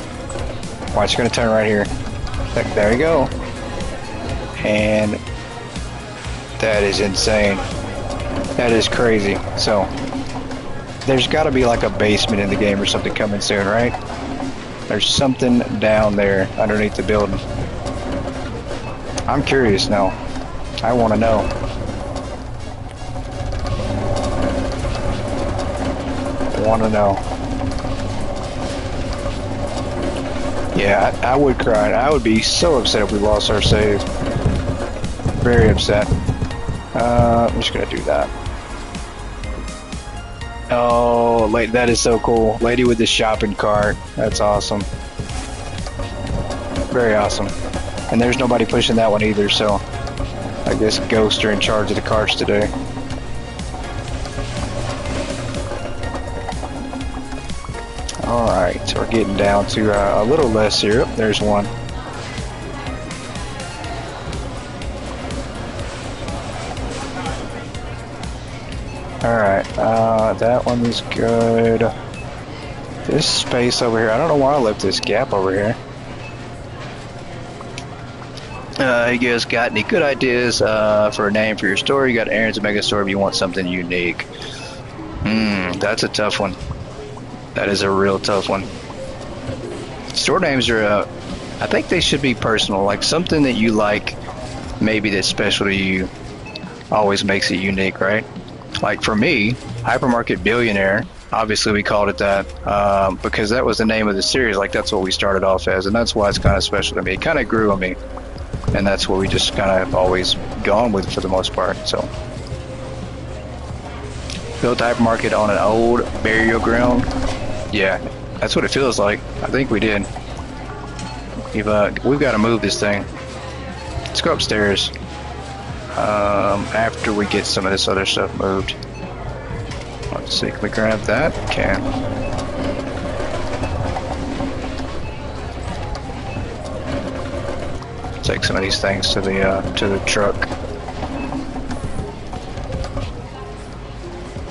Well, it's going to turn right here. There you go. And that is insane. That is crazy. So there's got to be like a basement in the game or something coming soon, right? There's something down there underneath the building. I'm curious now. I want to know. I want to know. Yeah, I would cry. I would be so upset if we lost our save. Very upset. I'm just going to do that. Oh, that is so cool. Lady with the shopping cart. That's awesome. Very awesome. And there's nobody pushing that one either, so I guess ghosts are in charge of the carts today. Alright, so we're getting down to a little less here. Oh, there's one. Alright, that one is good. This space over here, I don't know why I left this gap over here. You guys got any good ideas for a name for your store? You got Aaron's Mega Store if you want something unique. That's a tough one. That is a real tough one. Store names are, I think they should be personal. Like something that you like, maybe that's special to you, always makes it unique, right? Like for me, Hypermarket Billionaire, obviously we called it that because that was the name of the series. Like that's what we started off as, and that's why it's kind of special to me. It kind of grew on me, and that's what we just kind of always gone with for the most part. So Built a hypermarket on an old burial ground. Yeah, that's what it feels like. I think we did. We've got to move this thing. Let's go upstairs. After we get some of this other stuff moved. Let's see, can we grab that? Can. Take some of these things to the truck.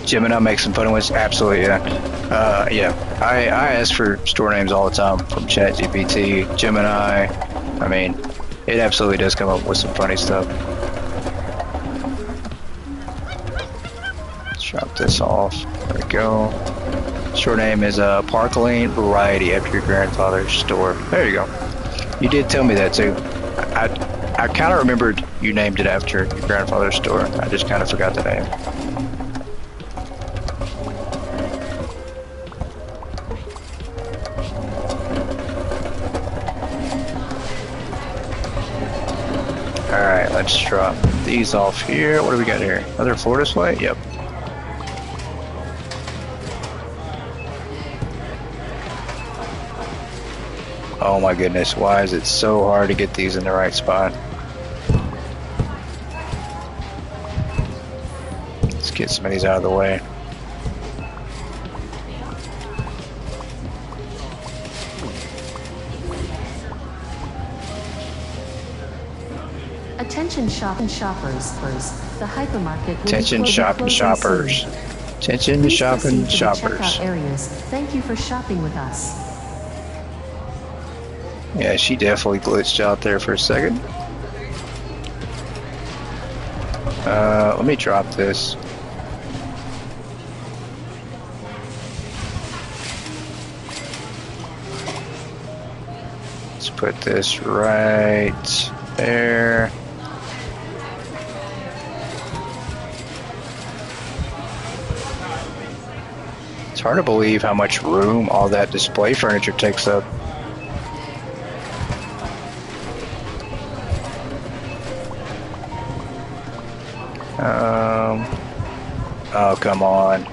Gemini makes some funny ones. Absolutely, yeah. Yeah. I ask for store names all the time from ChatGPT, Gemini. I mean, it absolutely does come up with some funny stuff. Let's drop this off. There we go. Store name is Parkland Variety after your grandfather's store. There you go. You did tell me that too. I kind of remembered you named it after your grandfather's store. I just kind of forgot the name. Alright, let's drop these off here. What do we got here? Another floor display? Yep. Oh my goodness, why is it so hard to get these in the right spot? Let's get some of these out of the way. Attention shoppers. The hypermarket will Attention be shoppers. soon. Attention Please shopping proceed to the shoppers. checkout areas. Thank you for shopping with us. Yeah, she definitely glitched out there for a second. Let me drop this. Let's put this right there. It's hard to believe how much room all that display furniture takes up. Oh, come on.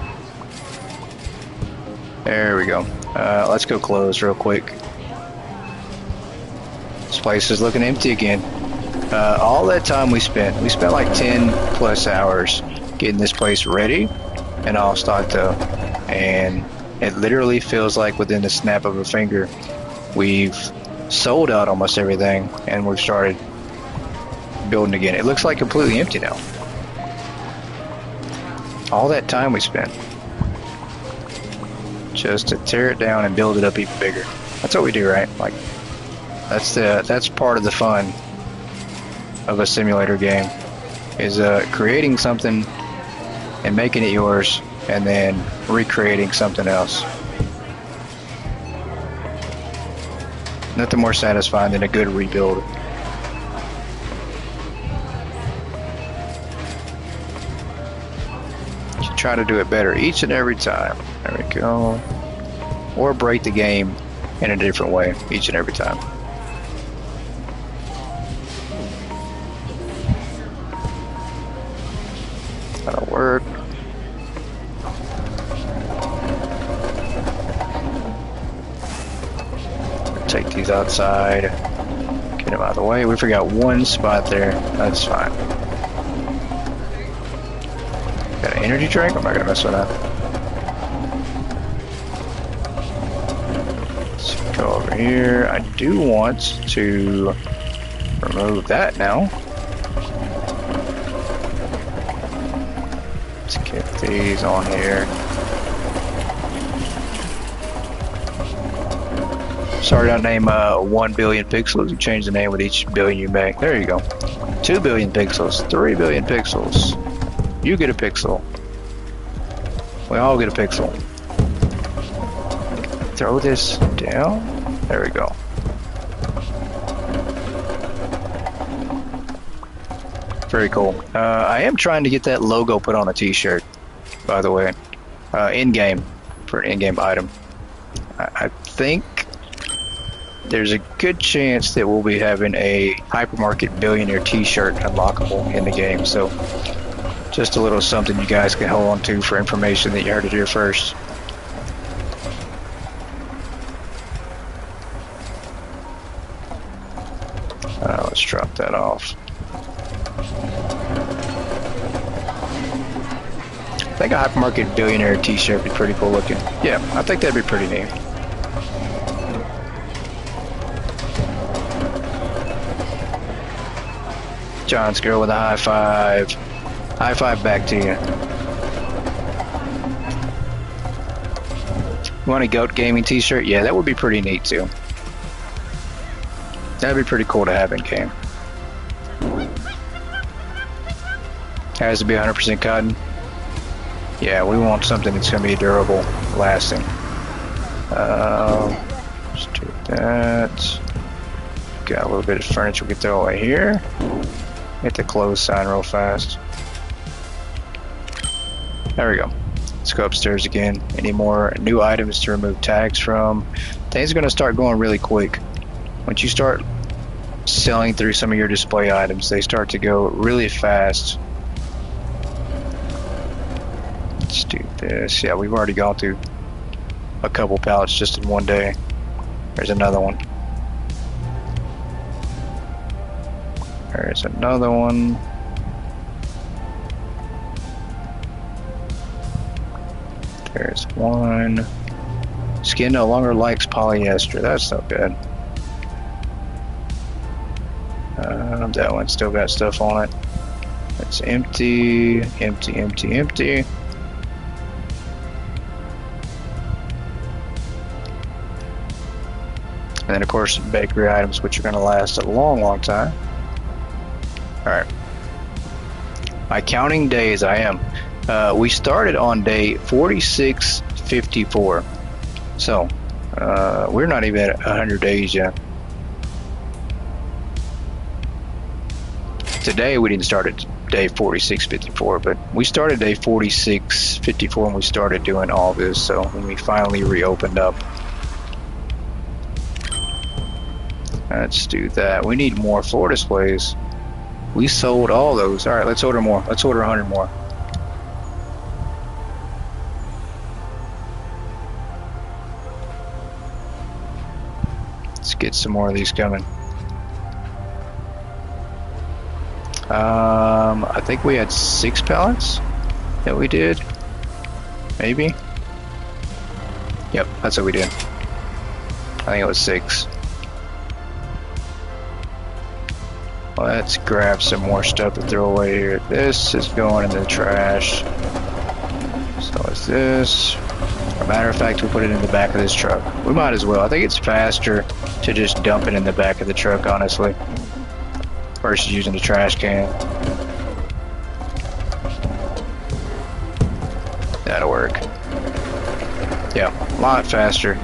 There we go. Let's go close real quick. This place is looking empty again. All that time we spent like 10 plus hours getting this place ready and all stocked up. And it literally feels like within the snap of a finger, we've sold out almost everything and we've started building again. It looks like completely empty now. All that time we spent just to tear it down and build it up even bigger. That's what we do, right? Like that's part of the fun of a simulator game is creating something and making it yours and then recreating something else. Nothing more satisfying than a good rebuild. Try to do it better each and every time. There we go. Or break the game in a different way each and every time. That'll work. Take these outside. Get them out of the way. We forgot one spot there. That's fine. Got an energy drink? I'm not gonna mess with that. Let's go over here. I do want to remove that now. Let's get these on here. Sorry, I name 1 billion pixels. You change the name with each billion you make. There you go. 2 billion pixels. 3 billion pixels. You get a pixel. We all get a pixel. Throw this down. There we go. Very cool. I am trying to get that logo put on a t-shirt, by the way. In-game, for an in-game item. I think there's a good chance that we'll be having a Hypermarket Billionaire t-shirt unlockable in the game. So Just a little something you guys can hold on to for information that you heard it here first. Let's drop that off. I think a Hypermarket Billionaire t-shirt would be pretty cool looking. Yeah, I think that'd be pretty neat. John's girl with a high five. High five back to you. You want a Goat Gaming t-shirt? Yeah, that would be pretty neat too. That'd be pretty cool to have in game. Has to be 100% cotton. Yeah, we want something that's going to be durable, lasting. Let's do that. Got a little bit of furniture we can throw away here. Hit the close sign real fast. There we go. Let's go upstairs again. Any more new items to remove tags from? Things are going to start going really quick. Once you start selling through some of your display items, they start to go really fast. Let's do this. Yeah, we've already gone through a couple pallets just in one day. There's another one. There's another one. There's one. Skin no longer likes polyester. That's no good. That one still got stuff on it. It's empty, empty, empty, empty. And then of course bakery items, which are going to last a long, long time. Alright. My counting days, I am. We started on day 4654. So, we're not even at 100 days yet. Today we didn't start at day 4654, but we started day 4654 when we started doing all this, so when we finally reopened up. Let's do that. We need more floor displays. We sold all those. Alright, let's order more. Let's order 100 more. Let's get some more of these coming. I think we had 6 pallets that we did. Maybe. Yep, that's what we did. I think it was 6. Let's grab some more stuff to throw away here. This is going in the trash. So is this. As a matter of fact, we'll put it in the back of this truck. We might as well. I think it's faster to just dump it in the back of the truck, honestly, versus using the trash can. That'll work. Yeah, a lot faster.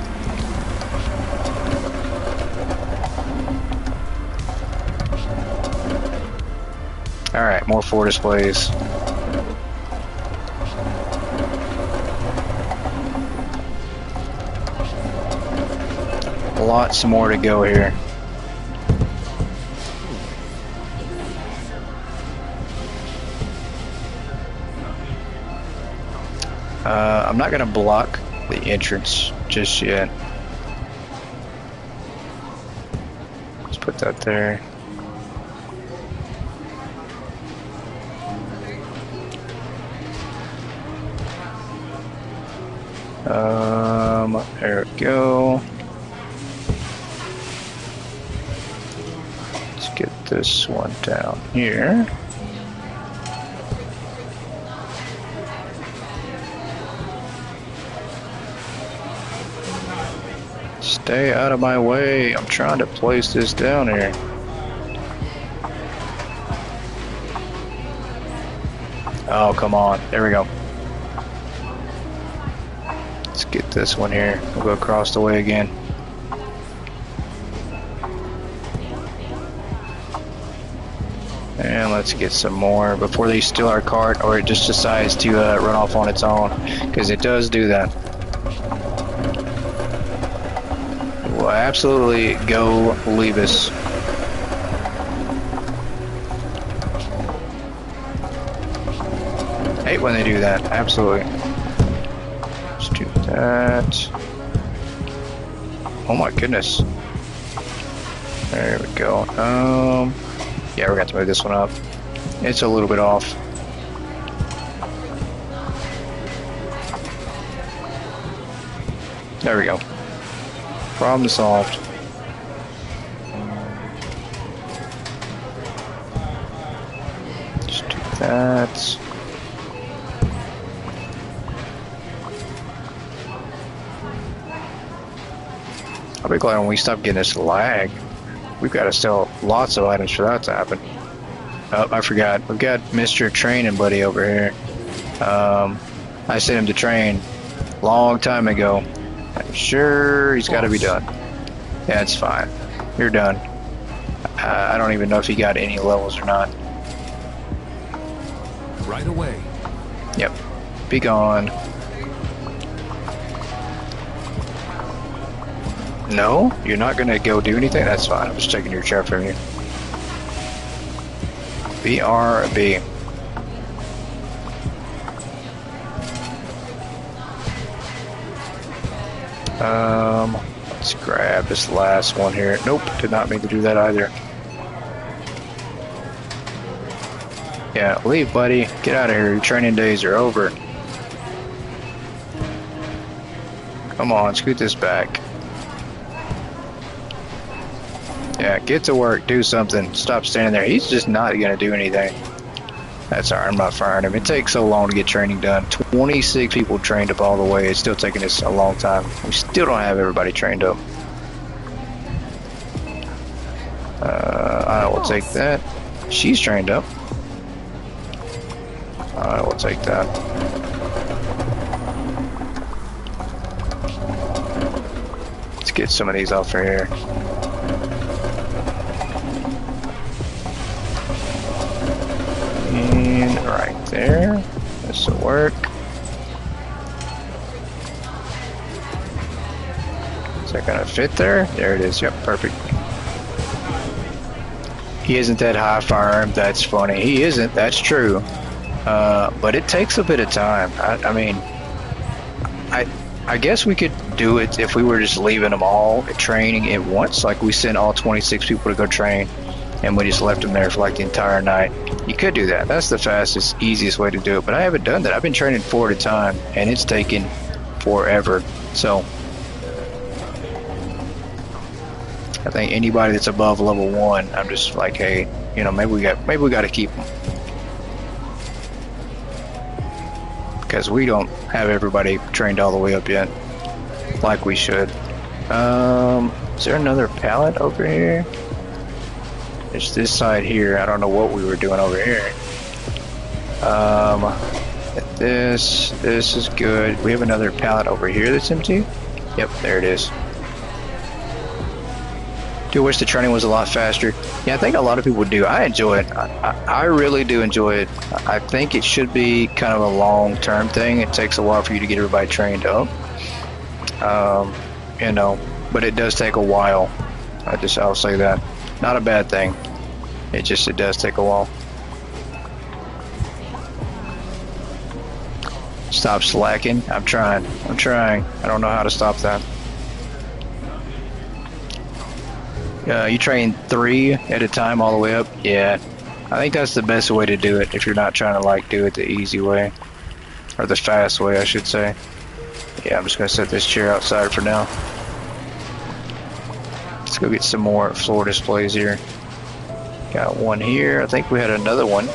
Alright, more floor displays. Lots more to go here. I'm not gonna block the entrance just yet. Let's put that there. There we go. Let's get this one down here. Stay out of my way. I'm trying to place this down here. Oh, come on. There we go. Let's get this one here. We'll go across the way again. And let's get some more before they steal our cart or it just decides to run off on its own, because it does do that. Will absolutely go leave us. when they do that. Absolutely. Let's do that. Oh my goodness. There we go. Yeah, we're going to move this one up. It's a little bit off. There we go. Problem solved. Just do that. I'll be glad when we stop getting this lag. We've got to sell lots of items for that to happen. Oh, I forgot. We've got Mr. Training Buddy over here. I sent him to train a long time ago. I'm sure he's got to be done. Yeah, it's fine. You're done. I don't even know if he got any levels or not. Right away. Yep. Be gone. No? You're not going to go do anything? That's fine. I'm just taking your chair from you. BRB. Let's grab this last one here. Nope, did not mean to do that either. Yeah, leave, buddy. Get out of here. Your training days are over. Come on, scoot this back. Yeah, get to work. Do something. Stop standing there. He's just not going to do anything. That's all right. I'm not firing him. It takes so long to get training done. 26 people trained up all the way. It's still taking us a long time. We still don't have everybody trained up. I will take that. She's trained up. I will take that. Let's get some of these off of here. And right there. This will work. Is that gonna fit there? There it is. Yep, perfect. He isn't that high firearm. That's funny. He isn't. That's true. But it takes a bit of time. I mean, I guess we could do it if we were just leaving them all training at once. Like we sent all 26 people to go train, and we just left them there for like the entire night. You could do that. That's the fastest, easiest way to do it. But I haven't done that. I've been training 4 at a time, and it's taken forever. So I think anybody that's above level 1, I'm just like, hey, you know, maybe we got to keep them, because we don't have everybody trained all the way up yet, like we should. Is there another pallet over here? It's this side here. I don't know what we were doing over here. This is good. We have another pallet over here that's empty. Yep, there it is. Do wish the training was a lot faster. Yeah, I think a lot of people do. I enjoy it. I really do enjoy it. I think it should be kind of a long-term thing. It takes a while for you to get everybody trained up. You know, but it does take a while. I'll say that. Not a bad thing. It does take a while. Stop slacking. I'm trying. I don't know how to stop that. You train 3 at a time all the way up? Yeah. I think that's the best way to do it if you're not trying to like do it the easy way. Or the fast way, I should say. Yeah, I'm just going to set this chair outside for now. Let's go get some more floor displays here. Got one here. I think we had another one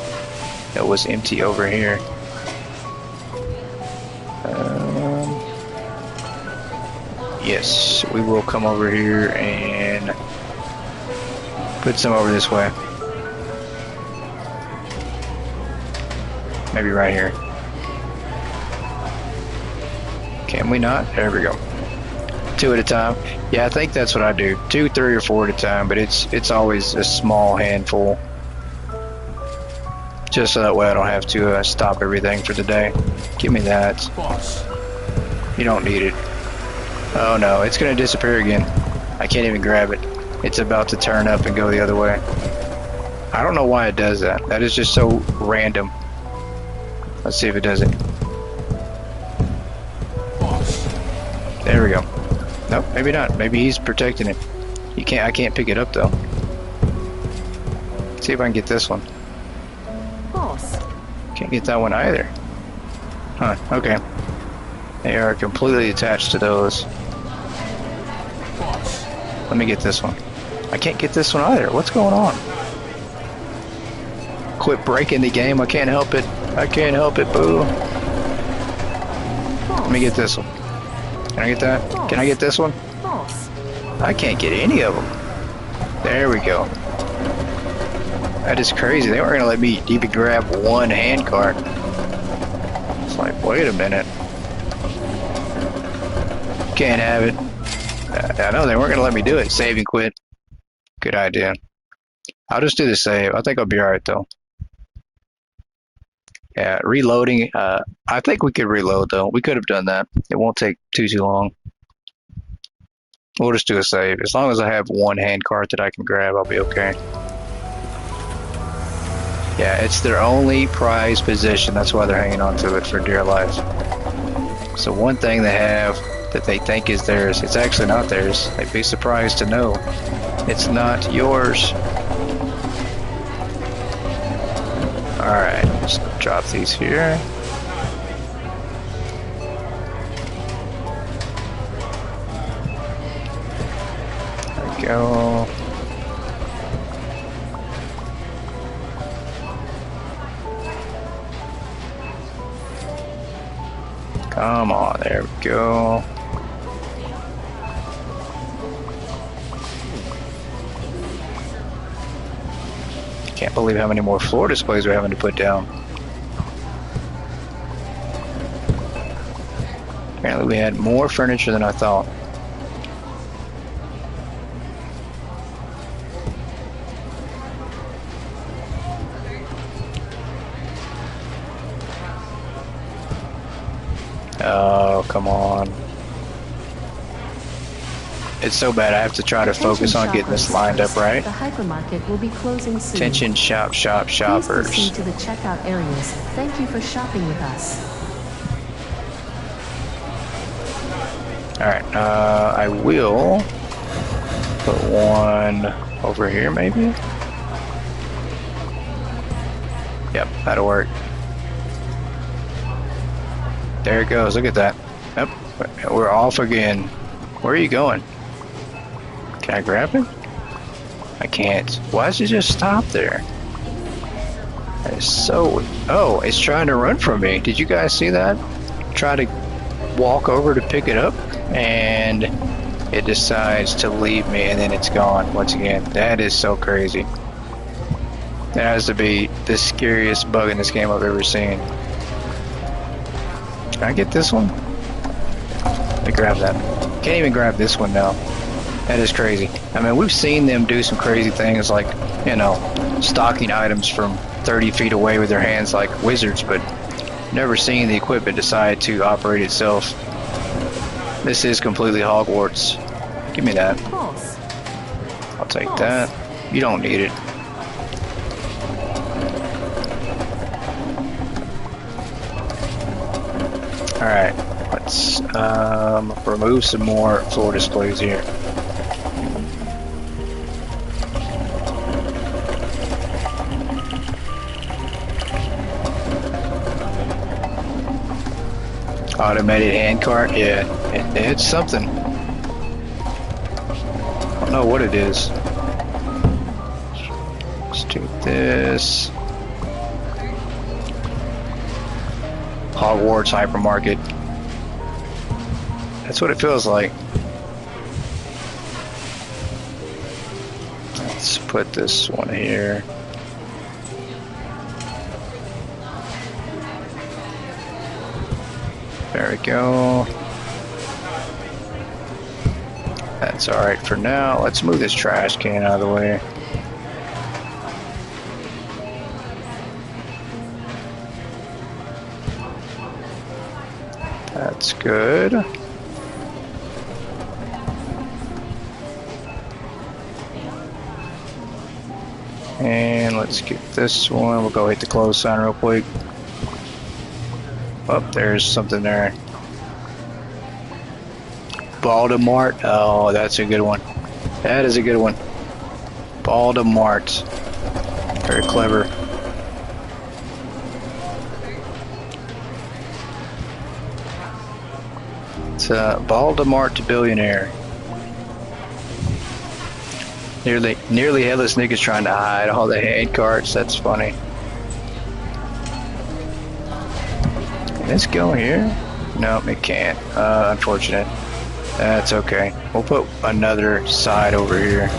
that was empty over here. Yes, we will come over here and put some over this way. Maybe right here. Can we not? There we go. 2 at a time. Yeah, I think that's what I do. 2, 3, or 4 at a time, but it's always a small handful. Just so that way I don't have to stop everything for the day. Give me that. Boss. You don't need it. Oh no, it's gonna disappear again. I can't even grab it. It's about to turn up and go the other way. I don't know why it does that. That is just so random. Let's see if it does it. There we go. Nope, maybe not. Maybe he's protecting it. You can't. I can't pick it up though. Let's see if I can get this one. Boss. Can't get that one either. Huh, okay. They are completely attached to those. Let me get this one. I can't get this one either. What's going on? Quit breaking the game. I can't help it. I can't help it, boo. Let me get this one. Can I get that? Can I get this one? Boss. I can't get any of them. There we go. That is crazy. They weren't going to let me even grab one hand cart. It's like, wait a minute. Can't have it. I know they weren't going to let me do it. Save and quit. Good idea. I'll just do the save. I think I'll be alright though. Yeah, reloading. I think we could reload though. We could have done that. It won't take too long. We'll just do a save. As long as I have one hand cart that I can grab, I'll be okay. Yeah, it's their only prized possession. That's why they're hanging on to it for dear life. So one thing they have that they think is theirs, it's actually not theirs. They'd be surprised to know it's not yours. Alright, just drop these here. There we go. Come on, there we go. Can't believe how many more floor displays we're having to put down. Apparently we had more furniture than I thought. Oh, come on. It's so bad I have to try to focus on getting this lined up right. The hypermarket will be closing soon. Attention shoppers. Please proceed to the checkout areas. Thank you for shopping with us. Alright, I will put one over here maybe? Yep, that'll work. There it goes, look at that. Yep, we're off again. Where are you going? Can I grab it? I can't. Why does it just stop there? That is so... Oh, it's trying to run from me. Did you guys see that? Try to walk over to pick it up, and it decides to leave me, and then it's gone once again. That is so crazy. That has to be the scariest bug in this game I've ever seen. Can I get this one? Let me grab that. Can't even grab this one now. That is crazy. I mean, we've seen them do some crazy things like, you know, stocking items from 30 feet away with their hands like wizards, but never seen the equipment decide to operate itself. This is completely Hogwarts. Give me that. I'll take that. You don't need it. Alright, let's remove some more floor displays here. Automated hand cart, yeah, it's something. I don't know what it is. Let's do this. Hogwarts Hypermarket. That's what it feels like. Let's put this one here. There we go. That's alright for now. Let's move this trash can out of the way. That's good. And let's get this one. We'll go hit the close sign real quick. Oh, there's something there. Baltimore. Oh, that's a good one. That is a good one. Baltimore. Very clever. It's Baltimore to Billionaire. Nearly headless niggas trying to hide all the hand carts. That's funny. Can this go here? No, it can't. Unfortunate. That's okay. We'll put another side over here.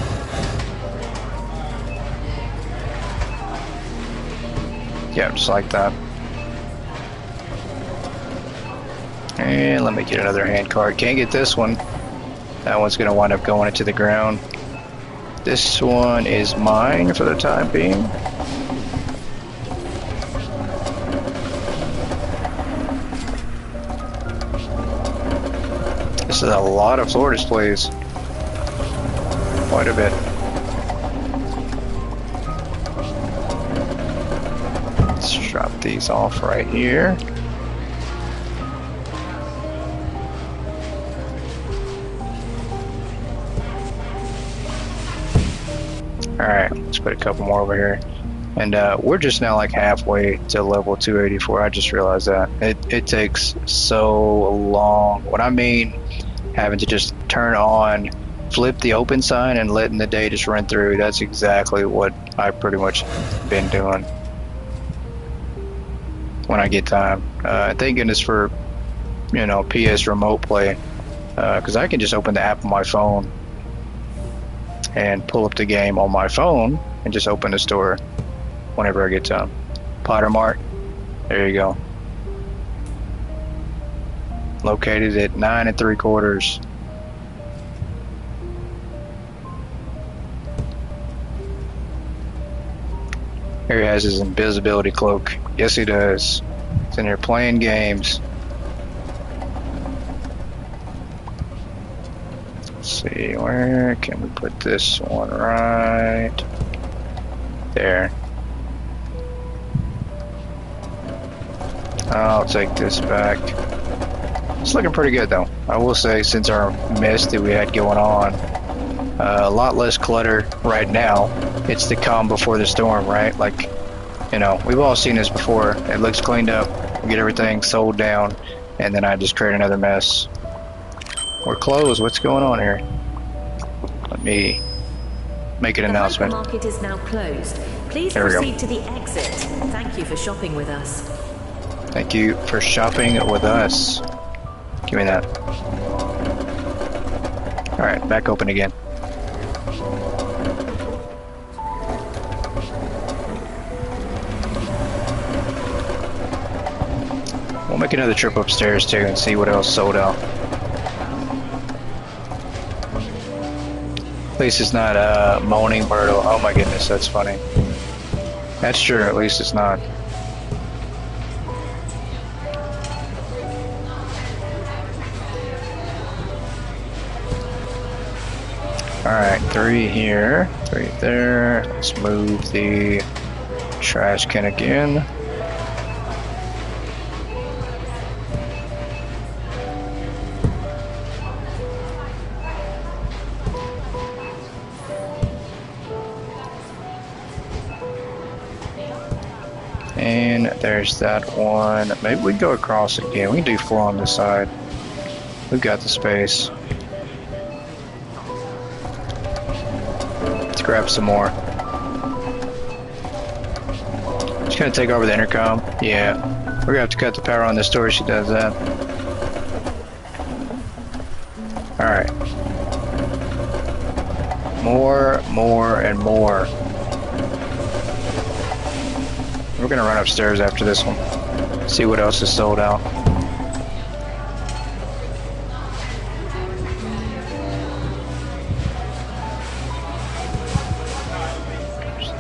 Yeah, just like that. And let me get another hand cart. Can't get this one. That one's going to wind up going into the ground. This one is mine for the time being. This is a lot of floor displays. Quite a bit. Let's drop these off right here. Alright, let's put a couple more over here. And we're just now like halfway to level 284. I just realized that. It takes so long. What I mean, having to just turn on, flip the open sign and letting the day just run through. That's exactly what I've pretty much been doing when I get time. Thank goodness for, you know, PS Remote Play. Because I can just open the app on my phone and pull up the game on my phone and just open the store whenever I get time. Potter Mart, there you go. Located at 9 3/4. Here he has his invisibility cloak. Yes, he does. He's in here playing games. See, where can we put this one? Right there. I'll take this back. It's looking pretty good though. I will say, since our mess that we had going on, a lot less clutter right now. It's the calm before the storm, right? Like, you know, we've all seen this before. It looks cleaned up, we get everything sold down, and then I just create another mess. We're closed. What's going on here? Let me make an announcement. The hypermarket is now closed. Please proceed to the exit. Thank you for shopping with us. Thank you for shopping with us. Give me that. Alright, back open again. We'll make another trip upstairs too and see what else sold out. At least it's not moaning Myrtle. Oh my goodness, that's funny. That's true, at least it's not. Alright, 3 here, 3 there. Let's move the trash can again. And there's that one. Maybe we can go across again. We can do 4 on this side. We've got the space. Let's grab some more. She's gonna take over the intercom. Yeah. We're gonna have to cut the power on this door if she does that. Alright. More, and more. We're gonna run upstairs after this one. See what else is sold out.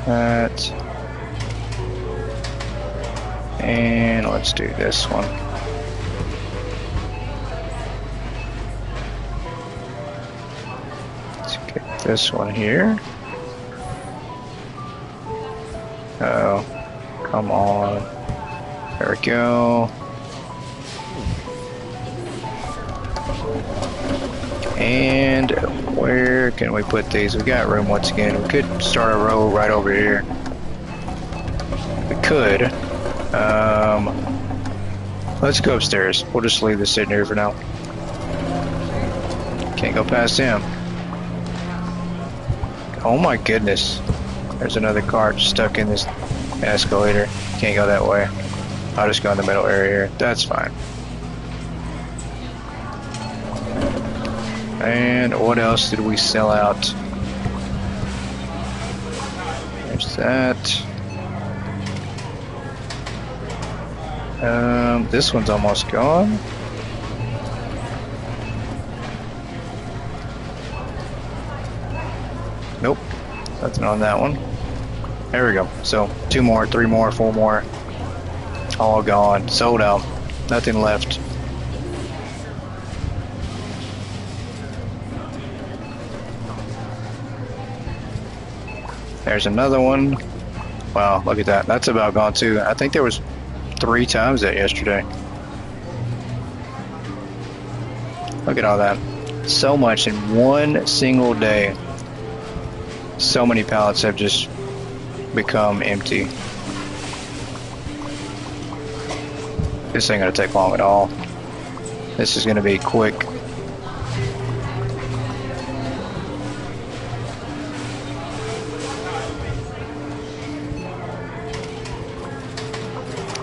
That. And let's do this one. Let's get this one here. Oh. Come on. There we go. And where can we put these? We got room once again. We could start a row right over here. We could. Let's go upstairs. We'll just leave this sitting here for now. Can't go past him. Oh my goodness. There's another cart stuck in this escalator. Can't go that way. I'll just go in the middle area here. That's fine. And what else did we sell out? There's that. This one's almost gone. Nope, nothing on that one. There we go. So 2 more, 3 more, 4 more. All gone. Sold out. Nothing left. There's another one. Wow, look at that. That's about gone too. I think there was 3 times that yesterday. Look at all that. So much in one single day. So many pallets have just become empty. This ain't gonna take long at all. This is gonna be quick.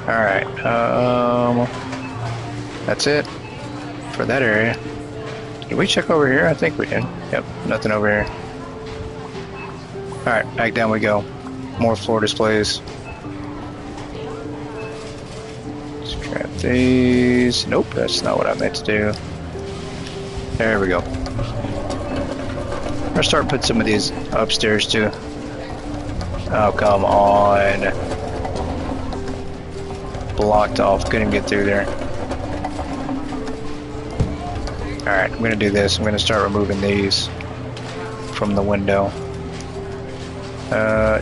Alright, that's it for that area. Did we check over here? I think we did. Yep, nothing over here. Alright, back down we go. More floor displays. Let's grab these. Nope, that's not what I meant to do. There we go. I'll start putting some of these upstairs too. Oh, come on. Blocked off, couldn't get through there. Alright, I'm gonna do this. I'm gonna start removing these from the window.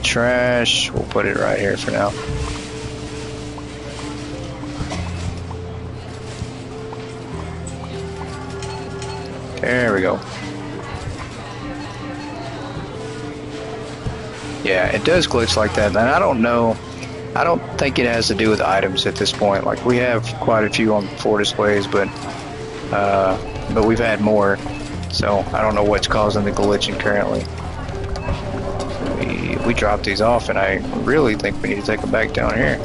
Trash, we'll put it right here for now. There we go. Yeah, it does glitch like that, and I don't know. I don't think it has to do with items at this point. Like, we have quite a few on floor displays, but we've had more, so I don't know what's causing the glitching currently. We dropped these off, and I really think we need to take them back down here.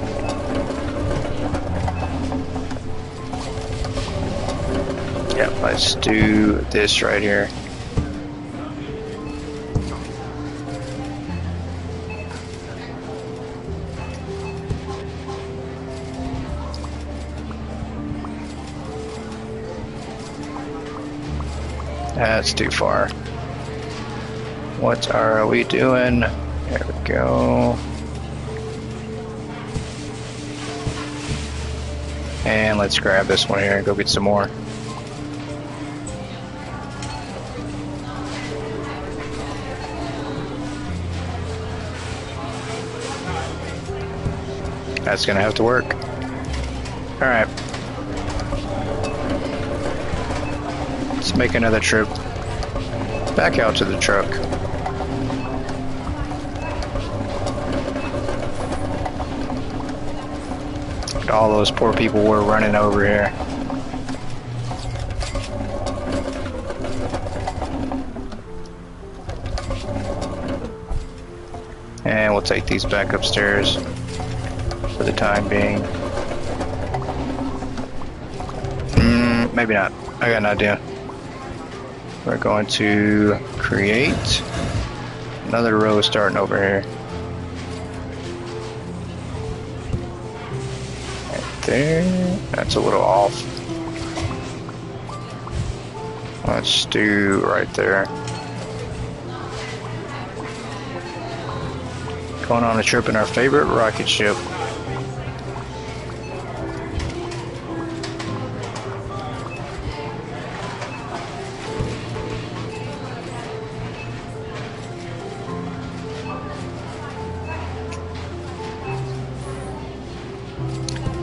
Yeah, let's do this right here. That's too far. What are we doing? There we go. And let's grab this one here and go get some more. That's gonna have to work. Alright. Let's make another trip back out to the truck. All those poor people were running over here. And we'll take these back upstairs for the time being. Maybe not. I got an idea. We're going to create another row starting over here. Right there. That's a little off. Let's do right there. Going on a trip in our favorite rocket ship.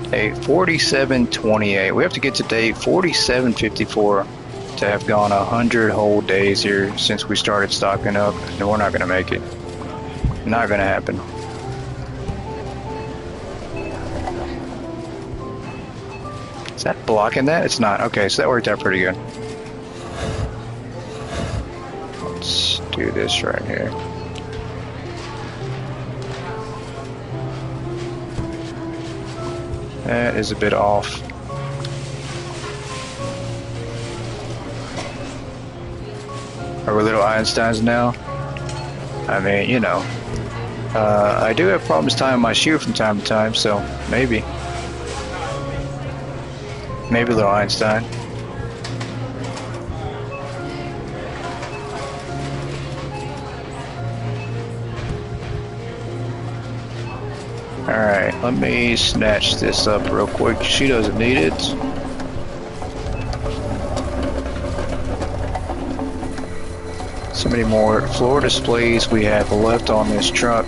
Date 4728. We have to get to date 4754 to have gone 100 whole days here since we started stocking up, and we're not going to make it. Not going to happen. Is that blocking that? It's not. Okay, so that worked out pretty good. Let's do this right here. That is a bit off. Are we little Einsteins now? I mean, you know. I do have problems tying my shoe from time to time, so maybe. Maybe little Einstein. Alright, let me snatch this up real quick. She doesn't need it. So many more floor displays we have left on this truck.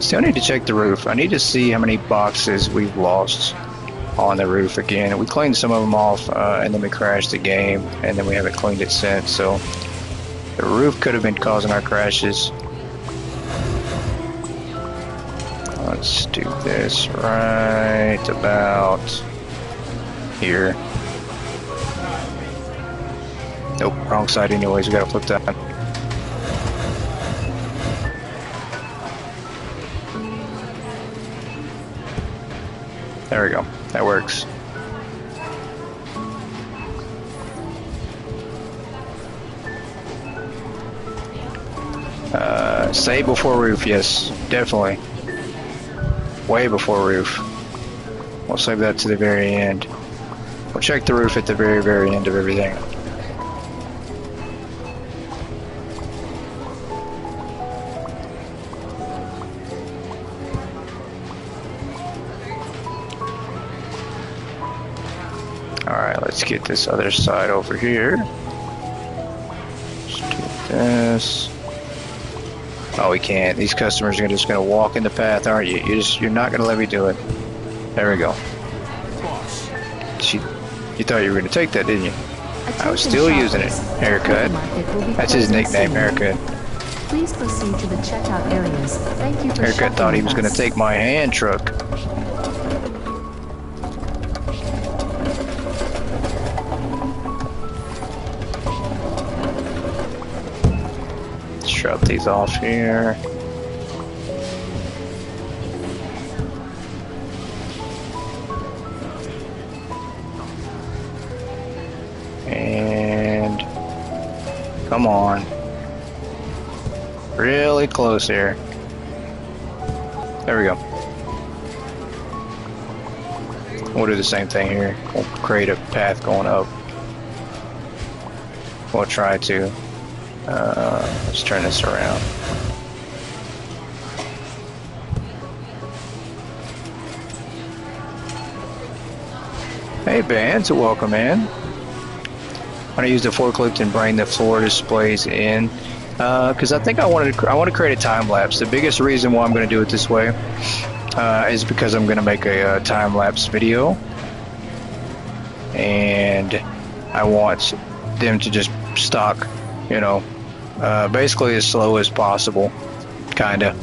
Still need to check the roof. I need to see how many boxes we've lost on the roof again. We cleaned some of them off and then we crashed the game and then we haven't cleaned it since. So the roof could have been causing our crashes. Let's do this right about here. Nope, wrong side anyways. We gotta flip that. There we go. That works. Save before roof, yes, definitely. Way before roof. We'll save that to the very end. We'll check the roof at the very, very end of everything. Alright, let's get this other side over here. Let's do this. Oh, we can't. These customers are just going to walk in the path, aren't you? You're not going to let me do it. There we go. You thought you were going to take that, didn't you? I was still using it. Haircut. That's his nickname, Haircut. Please proceed to the checkout areas. Thank you for Haircut thought he was going to take my hand truck. Shut these off here. And come on. Really close here. There we go. We'll do the same thing here. We'll create a path going up. We'll try to. Let's turn this around. Hey, Bands, welcome in. I'm gonna use the forklift and bring the floor displays in because I think I want to create a time lapse. The biggest reason why I'm going to do it this way is because I'm going to make a time lapse video, and I want them to just stock, you know, basically as slow as possible. Kind of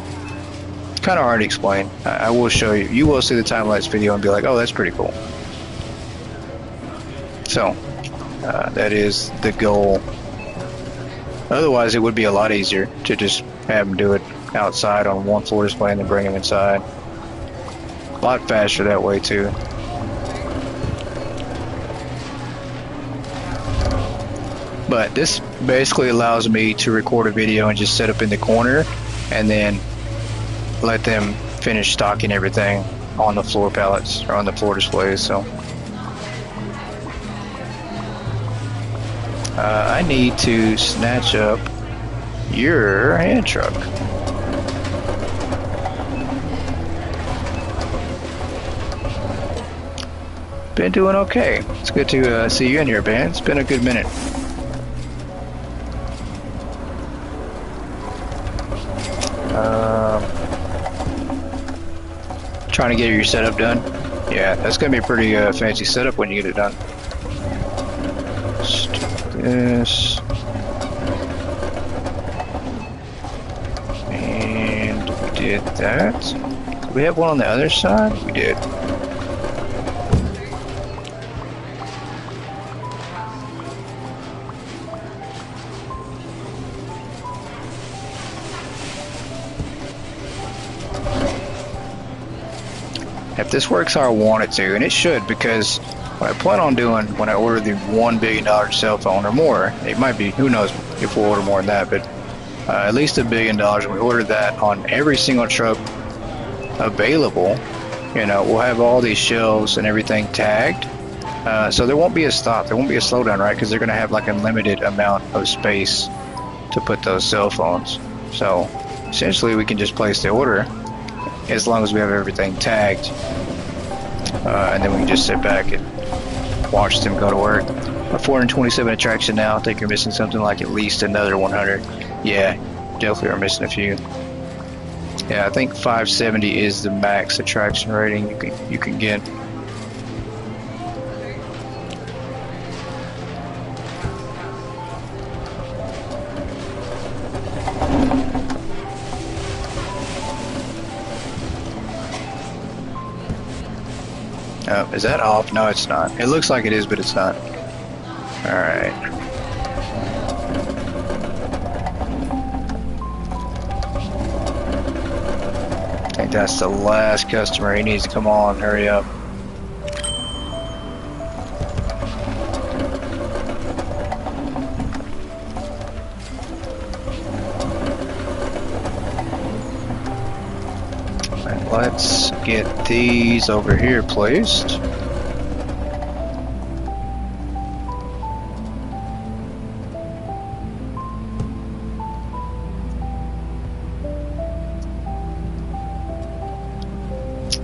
hard to explain. I will show you. You will see the time lapse video and be like, oh, that's pretty cool. So that is the goal. Otherwise, it would be a lot easier to just have them do it outside on one floor display and then bring them inside. A lot faster that way too. But this basically allows me to record a video and just set up in the corner and then let them finish stocking everything on the floor pallets or on the floor displays. So I need to snatch up your hand truck. Been doing okay. It's good to see you in here, Ben. It's been a good minute. Trying to get your setup done. Yeah, that's gonna be a pretty fancy setup when you get it done. Let's do this. And we did that. Did we have one on the other side? We did. If this works how I want it to, and it should, because what I plan on doing when I order the $1 billion cell phone or more, it might be, who knows if we'll order more than that, but at least $1 billion, we order that on every single truck available. You know, we'll have all these shelves and everything tagged, so there won't be a stop, there won't be a slowdown, right? Because they're going to have like a limited amount of space to put those cell phones. So essentially we can just place the order as long as we have everything tagged, and then we can just sit back and watch them go to work. 427 attraction now. I think you're missing something like at least another 100. Yeah, definitely are missing a few. Yeah, I think 570 is the max attraction rating you can get. Is that off? No, it's not. It looks like it is, but it's not. Alright. I think that's the last customer. He needs to come on. Hurry up. And let's get these over here placed.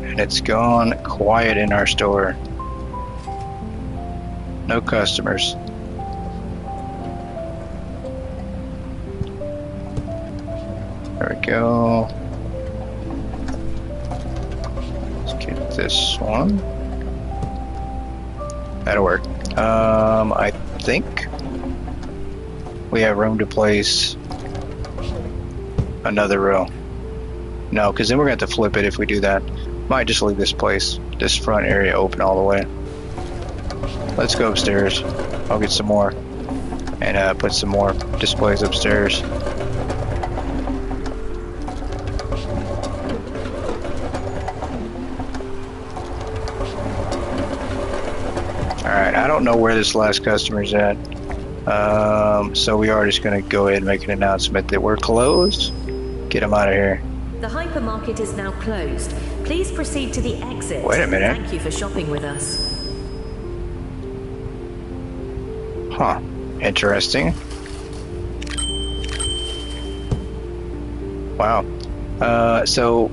And it's gone quiet in our store. No customers. There we go. Let's get this one. That'll work. I think we have room to place another row. No, because then we're going to have to flip it if we do that. Might just leave this front area open all the way. Let's go upstairs. I'll get some more and put some more displays upstairs. Alright, I don't know where this last customer's at. So we are just going to go ahead and make an announcement that we're closed. Get them out of here. The hypermarket is now closed. Please proceed to the exit. Wait a minute. Thank you for shopping with us. Huh. Interesting. Wow. So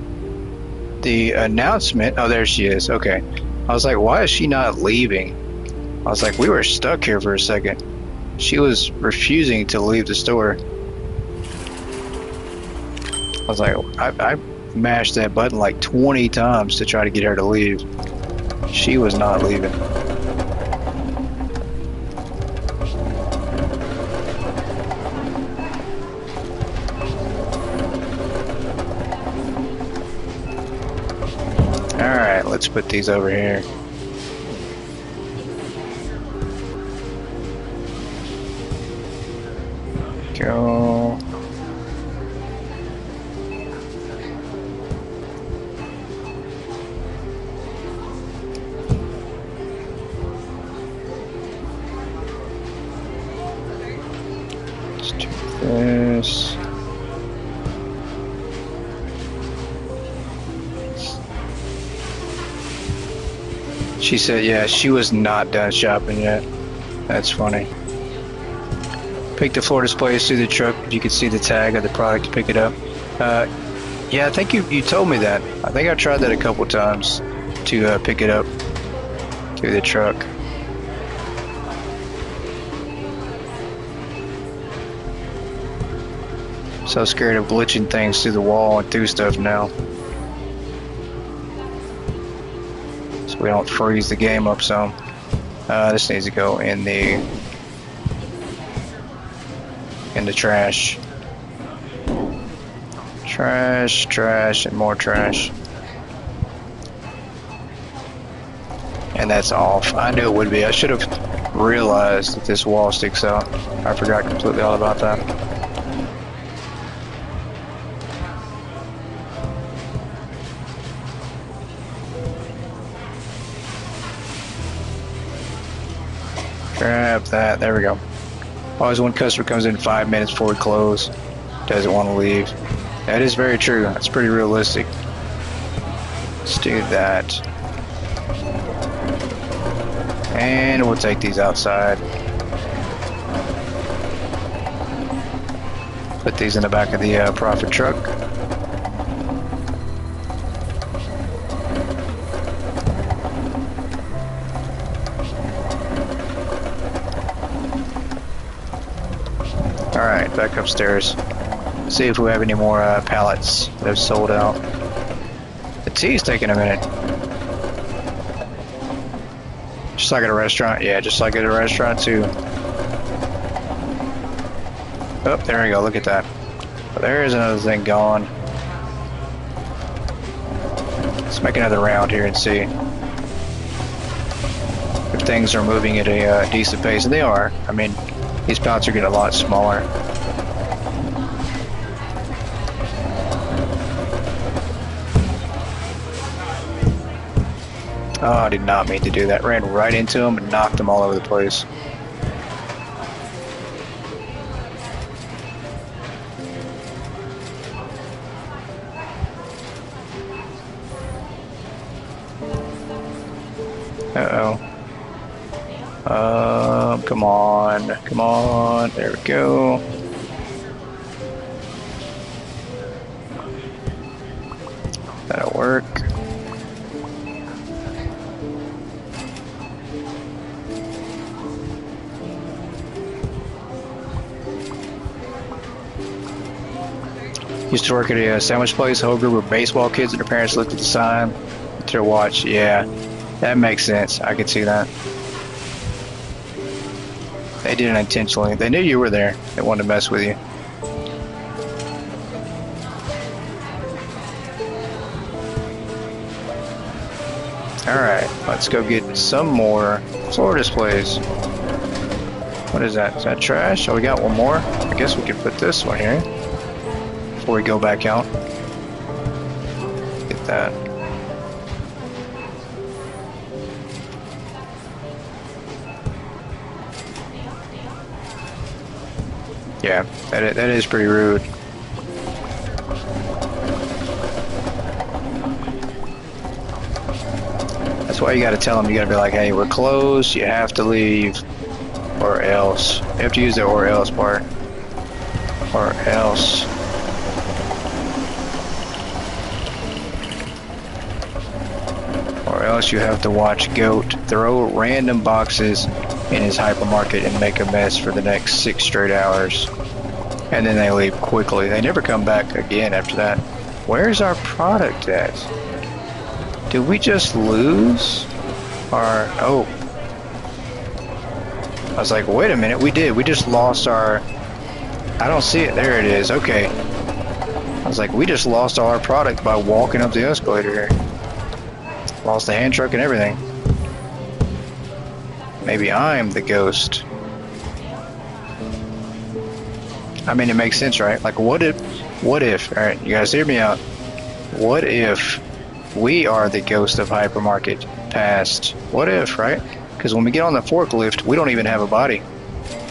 the announcement, oh, there she is. Okay. I was like, why is she not leaving? I was like, we were stuck here for a second. She was refusing to leave the store. I was like, I mashed that button like 20 times to try to get her to leave. She was not leaving. Alright, let's put these over here. Go. Let's do this. She said, yeah, she was not done shopping yet. That's funny. Pick the floor displays through the truck. You can see the tag of the product to pick it up. Yeah, I think you told me that. I think I tried that a couple times to pick it up through the truck. So scared of glitching things through the wall and through stuff now. So we don't freeze the game up some. This needs to go in the trash. Trash, trash, and more trash. And that's off. I knew it would be. I should have realized that this wall sticks out. I forgot completely all about that. Grab that. There we go. Always when customer comes in 5 minutes before we close, doesn't want to leave. That is very true. That's pretty realistic. Let's do that. And we'll take these outside. Put these in the back of the profit truck. Alright, back upstairs. See if we have any more pallets that have sold out. The tea's taking a minute. Just like at a restaurant? Yeah, just like at a restaurant too. Oh, there we go, look at that. Well, there is another thing gone. Let's make another round here and see if things are moving at a decent pace. And they are. I mean, these pallets are getting a lot smaller. Oh, I did not mean to do that. Ran right into them and knocked them all over the place. Uh-oh. Come on. Come on. There we go. That'll work. Used to work at a sandwich place. A whole group of baseball kids and their parents looked at the sign to their watch. Yeah, that makes sense. I could see that. They did it intentionally. They knew you were there. They wanted to mess with you. Alright, let's go get some more floor displays. What is that? Is that trash? Oh, we got one more. I guess we can put this one here before we go back out. Get that. Yeah, that is pretty rude. That's why you gotta tell them, you gotta be like, hey, we're closed, you have to leave, or else. You have to use the or else part. Or else. Or else you have to watch Goat throw random boxes in his hypermarket and make a mess for the next 6 straight hours. And then they leave quickly. They never come back again after that. Where's our product at? Did we just lose our... Oh. I was like, wait a minute, we did. We just lost our... I don't see it. There it is. Okay. I was like, we just lost all our product by walking up the escalator here. Lost the hand truck and everything. Maybe I'm the ghost. I mean, it makes sense, right? Like, what if, alright, you guys hear me out. What if we are the ghost of Hypermarket past? What if, right? Because when we get on the forklift, we don't even have a body.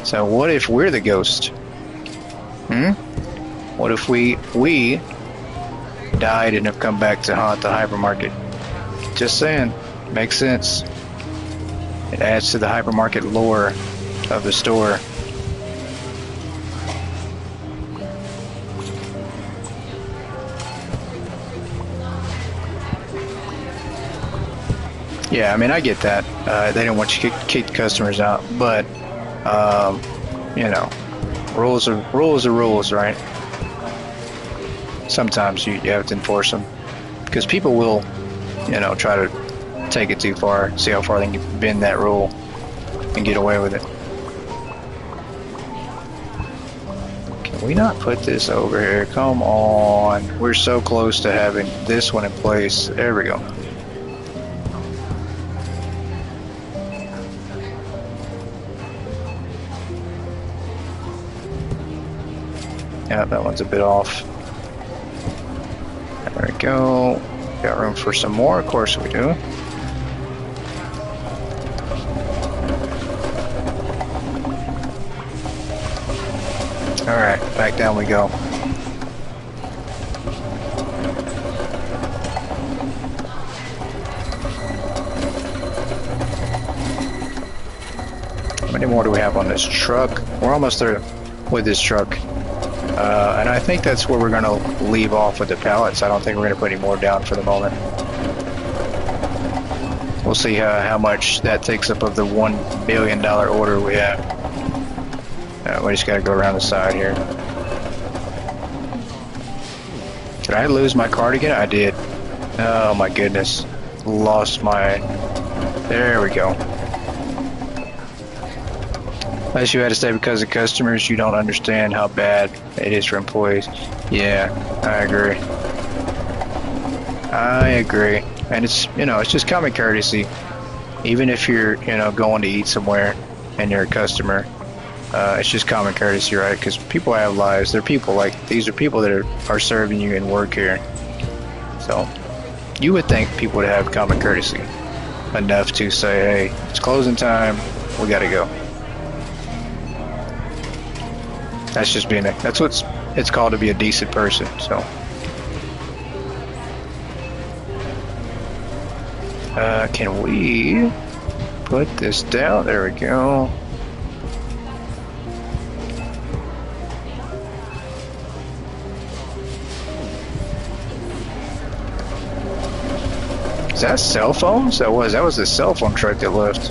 So what if we're the ghost? What if we died and have come back to haunt the hypermarket? Just saying. Makes sense. It adds to the hypermarket lore of the store. Yeah, I mean, I get that. They don't want you to kick customers out, but, you know, rules are rules, right? sometimes you have to enforce them because people will, you know, try to take it too far, see how far they can bend that rule and get away with it. Can we not put this over here? Come on. We're so close to having this one in place. There we go. Yeah, that one's a bit off. There we go. Got room for some more? Of course we do. Alright, back down we go. How many more do we have on this truck? We're almost there with this truck. And I think that's where we're going to leave off with the pallets. I don't think we're going to put any more down for the moment. We'll see how much that takes up of the $1 billion order we have. We just got to go around the side here. Did I lose my card again? I did. Oh my goodness. Lost my... There we go. Unless you had to say because of customers, you don't understand how bad it is for employees. Yeah, I agree. I agree. And it's, you know, it's just common courtesy. Even if you're, you know, going to eat somewhere and you're a customer, it's just common courtesy, right? Because people have lives. They're people. Like, these are people that are serving you and work here. So, you would think people would have common courtesy enough to say, hey, it's closing time, we gotta go. That's just being a, that's what it's called to be a decent person, so. Can we put this down? There we go. Is that cell phones? That was the cell phone truck that left.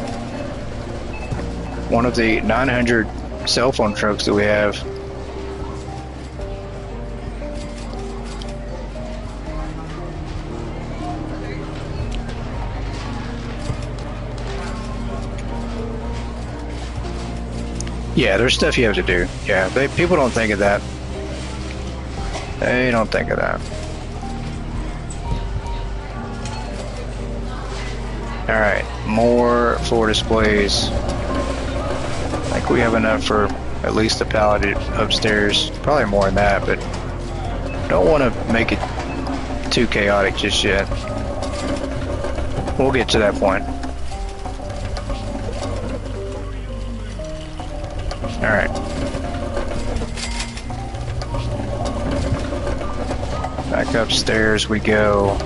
One of the 900 cell phone trucks that we have. Yeah, there's stuff you have to do. Yeah, people don't think of that. They don't think of that. Alright, more floor displays. I think we have enough for at least a pallet upstairs. Probably more than that, but don't want to make it too chaotic just yet. We'll get to that point. Alright. Back upstairs we go.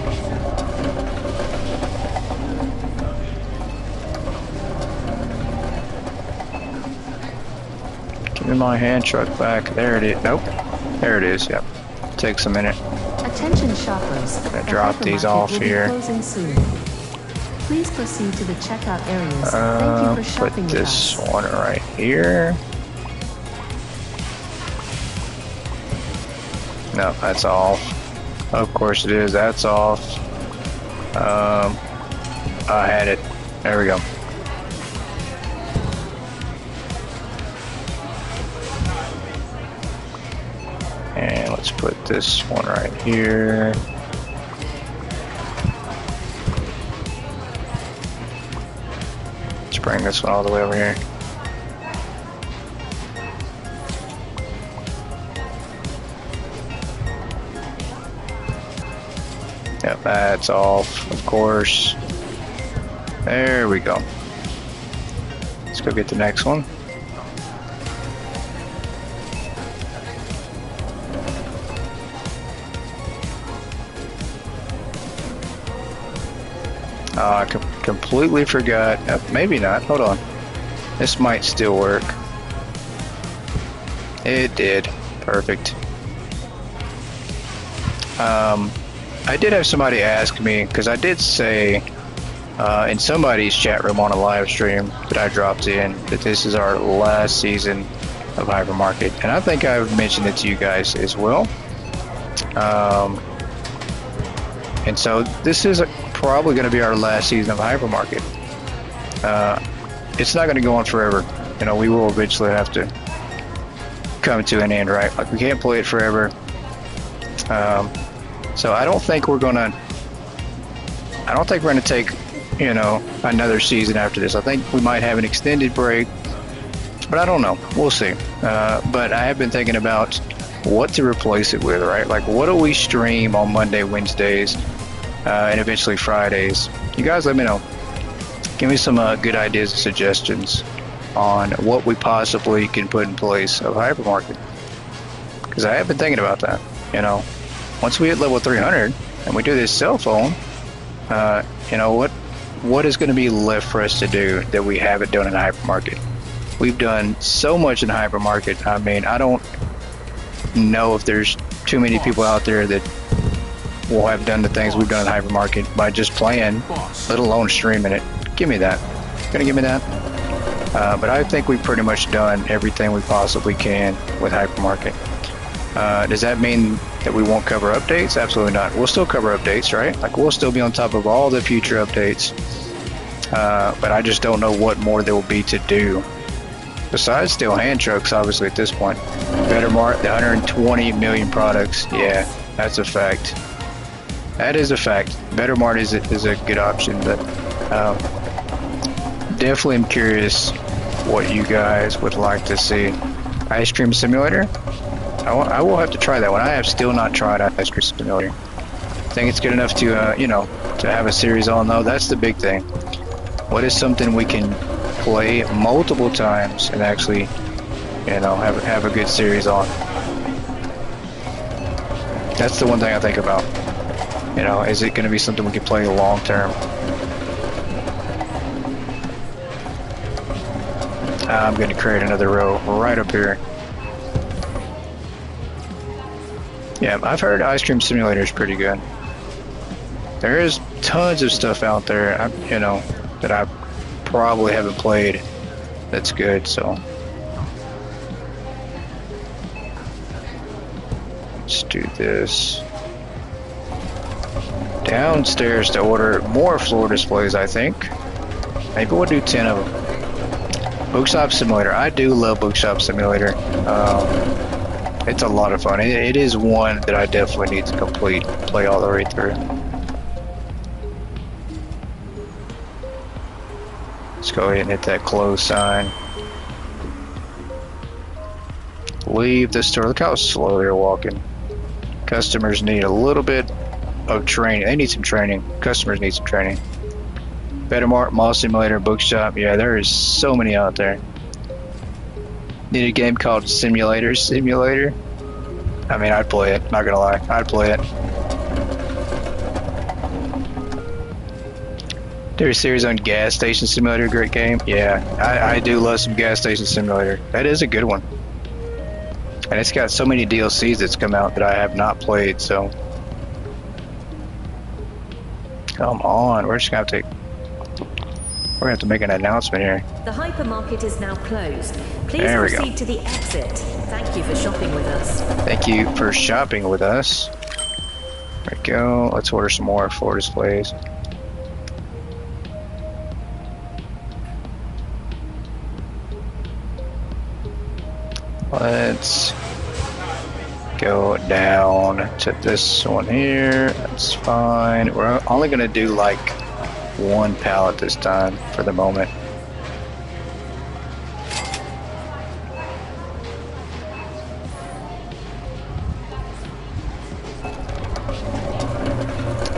Give me my hand truck back. There it is. Nope. There it is. Yep. Takes a minute. Attention shoppers. I'm gonna drop these off here. Closing soon. Please proceed to the checkout areas. Thank you for shopping put this one right here. No, that's off. Of course it is. That's off. I had it. There we go. And let's put this one right here. Let's bring this one all the way over here. Yep, that's off, of course. There we go. Let's go get the next one. I completely forgot. Maybe not. Hold on. This might still work. It did. Perfect. I did have somebody ask me, because I did say in somebody's chat room on a live stream that I dropped in that this is our last season of Hypermarket, and I think I've mentioned it to you guys as well. And so this is probably going to be our last season of Hypermarket. It's not going to go on forever. You know, we will eventually have to come to an end, right? Like, we can't play it forever. So I don't think we're going to take, you know, another season after this. I think we might have an extended break, but I don't know. We'll see. But I have been thinking about what to replace it with, right? Like, what do we stream on Monday, Wednesdays, and eventually Fridays? You guys let me know. Give me some good ideas and suggestions on what we possibly can put in place of Hypermarket. Because I have been thinking about that, you know. Once we hit level 300 and we do this cell phone, you know, what is going to be left for us to do that we haven't done in Hypermarket? We've done so much in Hypermarket. I mean, I don't know if there's too many people out there that will have done the things we've done in Hypermarket by just playing, let alone streaming it. Give me that. Gonna give me that? But I think we've pretty much done everything we possibly can with Hypermarket. Does that mean that we won't cover updates? Absolutely not. We'll still cover updates, right? Like, we'll still be on top of all the future updates. But I just don't know what more there will be to do. Besides still hand trucks, obviously, at this point. Bettermart, the 120 million products. Yeah, that's a fact. That is a fact. Bettermart is a good option, but definitely am curious what you guys would like to see. Ice Cream Simulator? I will have to try that one. I have still not tried Ice Cream Simulator. I think it's good enough to, you know, to have a series on, though. That's the big thing. What is something we can play multiple times and actually, you know, have a good series on? That's the one thing I think about. You know, is it going to be something we can play long term? I'm going to create another row right up here. Yeah, I've heard Ice Cream Simulator is pretty good. There is tons of stuff out there, you know, that I probably haven't played that's good, so. Let's do this. Downstairs to order more floor displays, I think. Maybe we'll do 10 of them. Bookshop Simulator. I do love Bookshop Simulator. It's a lot of fun. It is one that I definitely need to complete, play all the way through. Let's go ahead and hit that close sign. Leave the store. Look how slow they're walking. Customers need a little bit of training. They need some training. Customers need some training. Bettermart, Mall Simulator, Bookshop. Yeah, there is so many out there. Need a game called Simulator. I mean, I'd play it. Not gonna lie, I'd play it. There's a series on Gas Station Simulator. Great game. Yeah, I do love some Gas Station Simulator. That is a good one. And it's got so many DLCs that's come out that I have not played. So, come on, we're just gonna have to. We're gonna have to make an announcement here. The hypermarket is now closed. Please proceed to the exit. Thank you for shopping with us. Thank you for shopping with us. There we go. Let's order some more floor displays. Let's go down to this one here. That's fine. We're only gonna do like one pallet this time for the moment.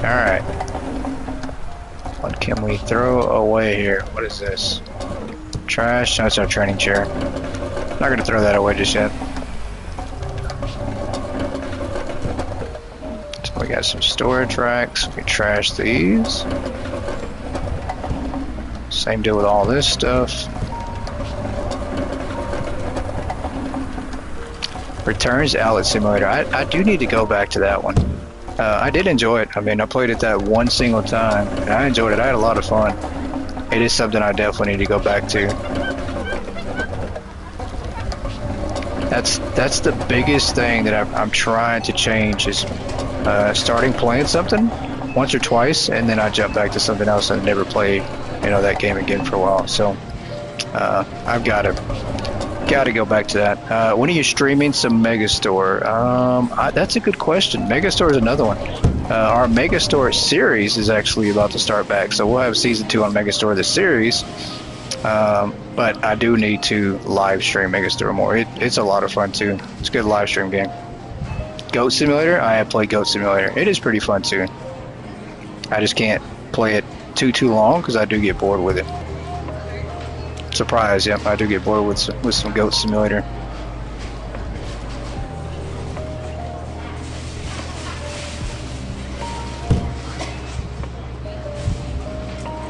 Alright. What can we throw away here? What is this? Trash? That's our training chair. Not gonna throw that away just yet. So we got some storage racks. We can trash these. Same deal with all this stuff. Returns Outlet Simulator. I do need to go back to that one. I did enjoy it. I mean, I played it that one single time, and I enjoyed it. I had a lot of fun. It is something I definitely need to go back to. That's the biggest thing that I'm trying to change is starting playing something once or twice, and then I jump back to something else and never play, you know, that game again for a while. So I've got to go back to that. When are you streaming some Megastore? That's a good question. Megastore is another one. Our Megastore series is actually about to start back, so we'll have season 2 on Megastore the series. But I do need to live stream Megastore more. It's a lot of fun too. It's a good live stream game. Goat Simulator? I have played Goat Simulator. It is pretty fun too. I just can't play it too long because I do get bored with it. Surprise, yep, I do get bored with some Goat Simulator.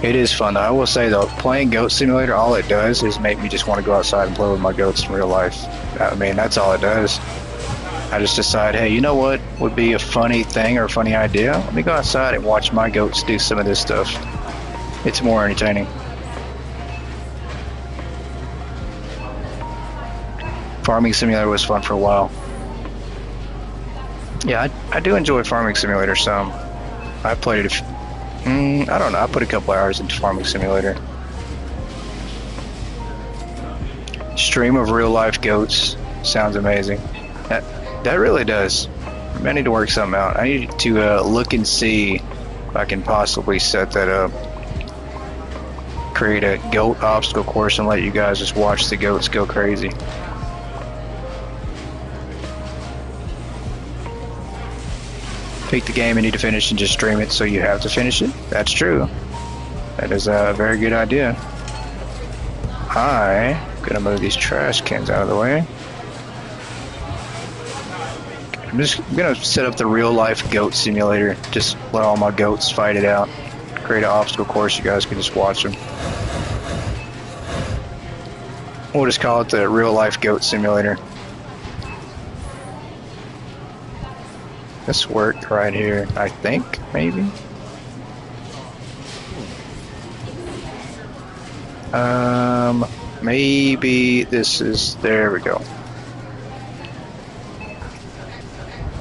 It is fun though. I will say though, playing Goat Simulator, all it does is make me just want to go outside and play with my goats in real life. I mean, that's all it does. I just decide, hey, you know what would be a funny thing or a funny idea? Let me go outside and watch my goats do some of this stuff. It's more entertaining. Farming Simulator was fun for a while. Yeah, I do enjoy Farming Simulator some. I played it I don't know, I put a couple hours into Farming Simulator. Stream of real life goats sounds amazing. That really does. I need to work something out. I need to look and see if I can possibly set that up. Create a goat obstacle course and let you guys just watch the goats go crazy. Pick the game you need to finish and just stream it so you have to finish it. That's true. That is a very good idea. I'm gonna move these trash cans out of the way. I'm just gonna set up the real life goat simulator. Just let all my goats fight it out. Create an obstacle course, you guys can just watch them. We'll just call it the real life goat simulator. This worked right here, I think, maybe. Maybe this is, there we go.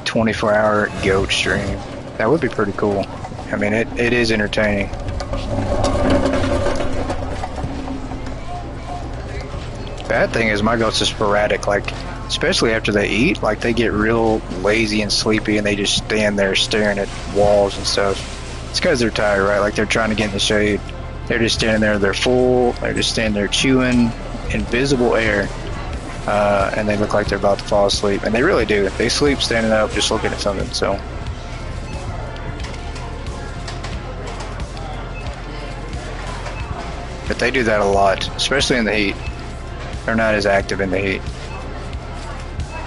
24-hour goat stream. That would be pretty cool. I mean, it is entertaining. Bad thing is my goats are sporadic, like, especially after they eat, like they get real lazy and sleepy and they just stand there staring at walls and stuff. It's because they're tired, right? Like they're trying to get in the shade. They're just standing there, they're full, they're just standing there chewing invisible air, and they look like they're about to fall asleep. And they really do. They sleep standing up just looking at something, so. But they do that a lot, especially in the heat. They're not as active in the heat.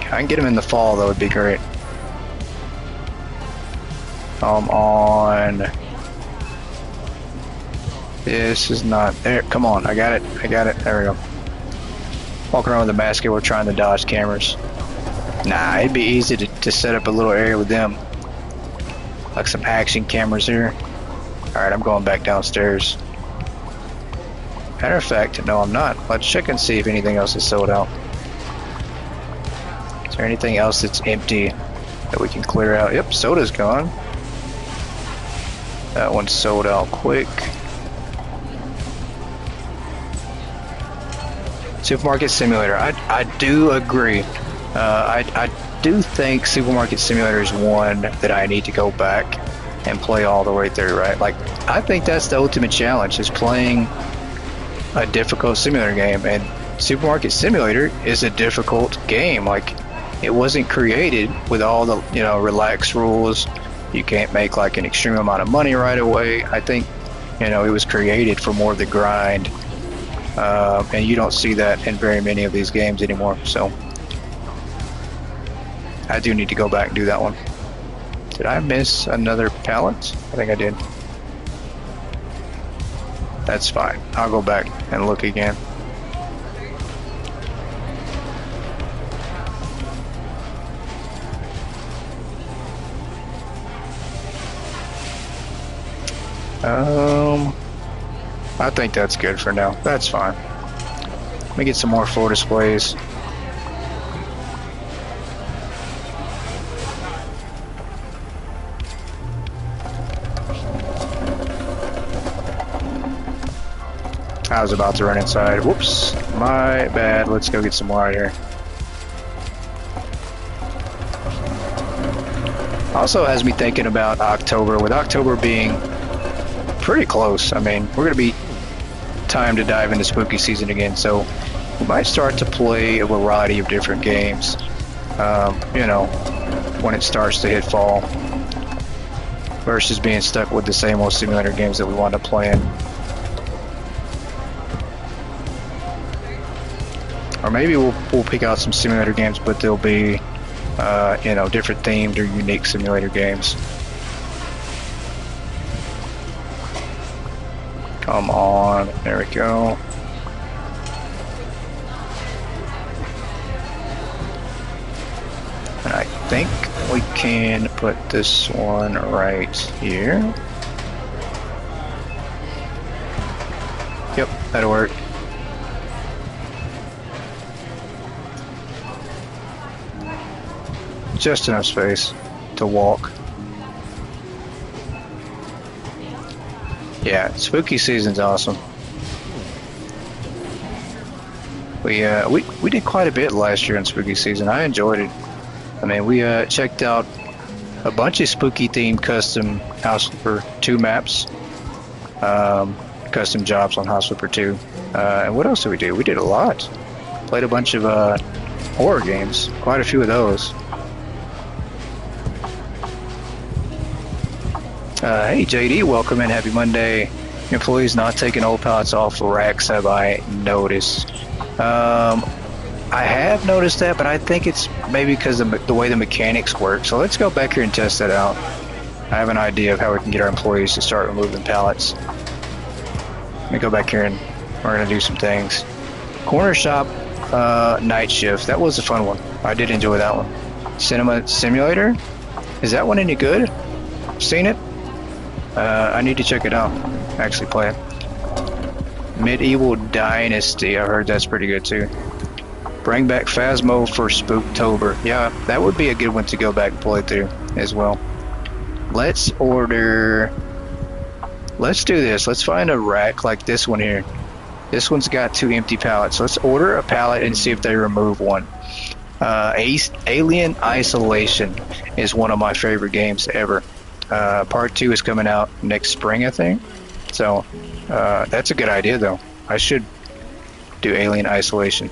I can get them in the fall, though, would be great. Come on. This is not there. Come on, I got it. I got it. There we go. Walking around with a basket, we're trying to dodge cameras. Nah, it'd be easy to set up a little area with them. Like some action cameras here. Alright, I'm going back downstairs. Matter of fact, no, I'm not. Let's check and see if anything else is sold out. Is there anything else that's empty that we can clear out? Yep, soda's gone. That one's sold out quick. Supermarket Simulator. I do agree. I do think Supermarket Simulator is one that I need to go back and play all the way through, right? Like, I think that's the ultimate challenge, is playing a difficult simulator game. And Supermarket Simulator is a difficult game. Like, it wasn't created with all the, you know, relaxed rules. You can't make like an extreme amount of money right away. I think, you know, it was created for more of the grind. And you don't see that in very many of these games anymore. So I do need to go back and do that one. Did I miss another pallet? I think I did. That's fine. I'll go back and look again. I think that's good for now. That's fine. Let me get some more floor displays. I was about to run inside. Whoops, my bad. Let's go get some water here. Also has me thinking about October, with October being pretty close. I mean, we're going to be time to dive into spooky season again, so we might start to play a variety of different games, you know, when it starts to hit fall, versus being stuck with the same old simulator games that we wound up playing. Or maybe we'll pick out some simulator games, but they'll be you know, different themed or unique simulator games. Come on, there we go. And I think we can put this one right here. Yep, that'll work. Just enough space to walk. Yeah, spooky season's awesome. We did quite a bit last year in spooky season. I enjoyed it. I mean, we checked out a bunch of spooky themed custom House Flipper 2 maps, custom jobs on House Flipper 2. And what else did we do? We did a lot. Played a bunch of horror games, quite a few of those. Hey JD, welcome in, happy Monday. Employees not taking old pallets off the racks, have I noticed? I have noticed that, but I think it's maybe because of the way the mechanics work. So let's go back here and test that out. I have an idea of how we can get our employees to start removing pallets. Let me go back here and we're going to do some things. Corner shop night shift, that was a fun one. I did enjoy that one. Cinema Simulator, is that one any good? Seen it? I need to check it out. Actually play it. Medieval Dynasty, I heard that's pretty good too. Bring back Phasmo for Spooktober. Yeah, that would be a good one to go back and play through as well. Let's order... Let's do this. Let's find a rack like this one here. This one's got 2 empty pallets. Let's order a pallet and see if they remove one. Alien Isolation is one of my favorite games ever. Part 2 is coming out next spring, I think. So that's a good idea, though. I should do Alien Isolation.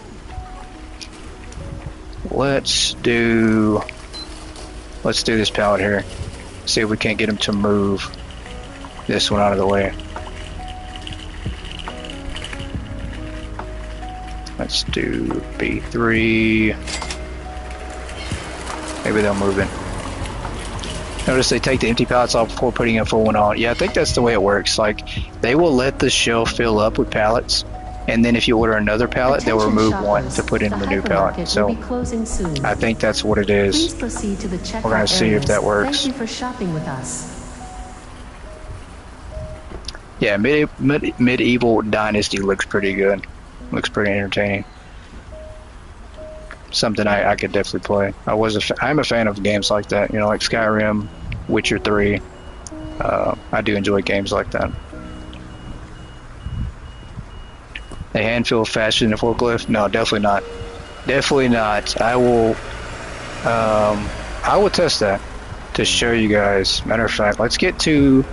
Let's do this pallet here. See if we can't get them to move this one out of the way. Let's do B3. Maybe they'll move in. Notice they take the empty pallets off before putting a full one on. Yeah, I think that's the way it works. Like, they will let the shelf fill up with pallets, and then if you order another pallet, they'll remove one to put in the new pallet. So I think that's what it is. Please proceed to the checkout We're going to see if that works. Thank you for shopping with us. Yeah, Medieval Dynasty looks pretty good. Looks pretty entertaining. Something I could definitely play. I'm a fan of games like that, you know, like Skyrim, Witcher 3. I do enjoy games like that. A hand feel faster than a forklift? No, definitely not. Definitely not. I will test that to show you guys. Matter of fact, let's get to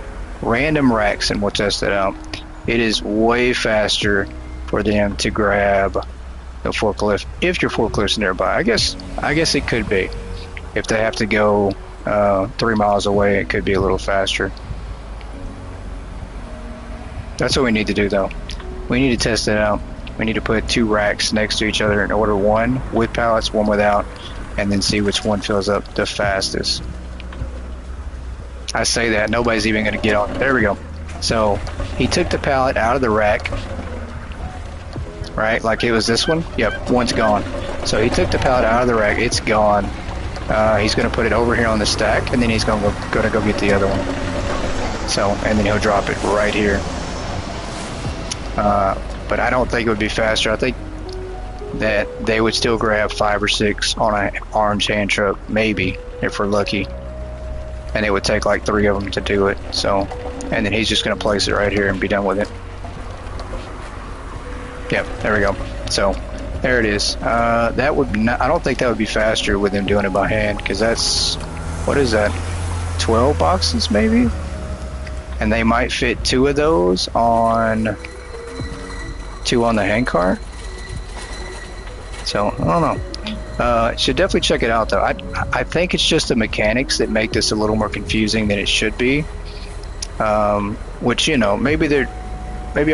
random racks and we'll test it out. It is way faster for them to grab the forklift if your forklift's nearby. I guess it could be. If they have to go 3 miles away, it could be a little faster. That's what we need to do, though. We need to test it out. We need to put 2 racks next to each other and order one with pallets, one without, and then see which one fills up the fastest. I say that, nobody's even going to get on. There we go. So he took the pallet out of the rack, right? Like it was this one? Yep, one's gone. So he took the pallet out of the rack, it's gone. He's going to put it over here on the stack, and then he's going to go get the other one. So, and then he'll drop it right here. But I don't think it would be faster. I think that they would still grab 5 or 6 on an orange hand truck, maybe, if we're lucky. And it would take like 3 of them to do it. So, and then he's just going to place it right here and be done with it. Yep, there we go. So there it is. That would not, I don't think that would be faster with them doing it by hand, because that's, what is that, 12 boxes maybe? And they might fit 2 of those on 2 on the hand car. So I don't know. Should definitely check it out though. I think it's just the mechanics that make this a little more confusing than it should be. Which, you know, maybe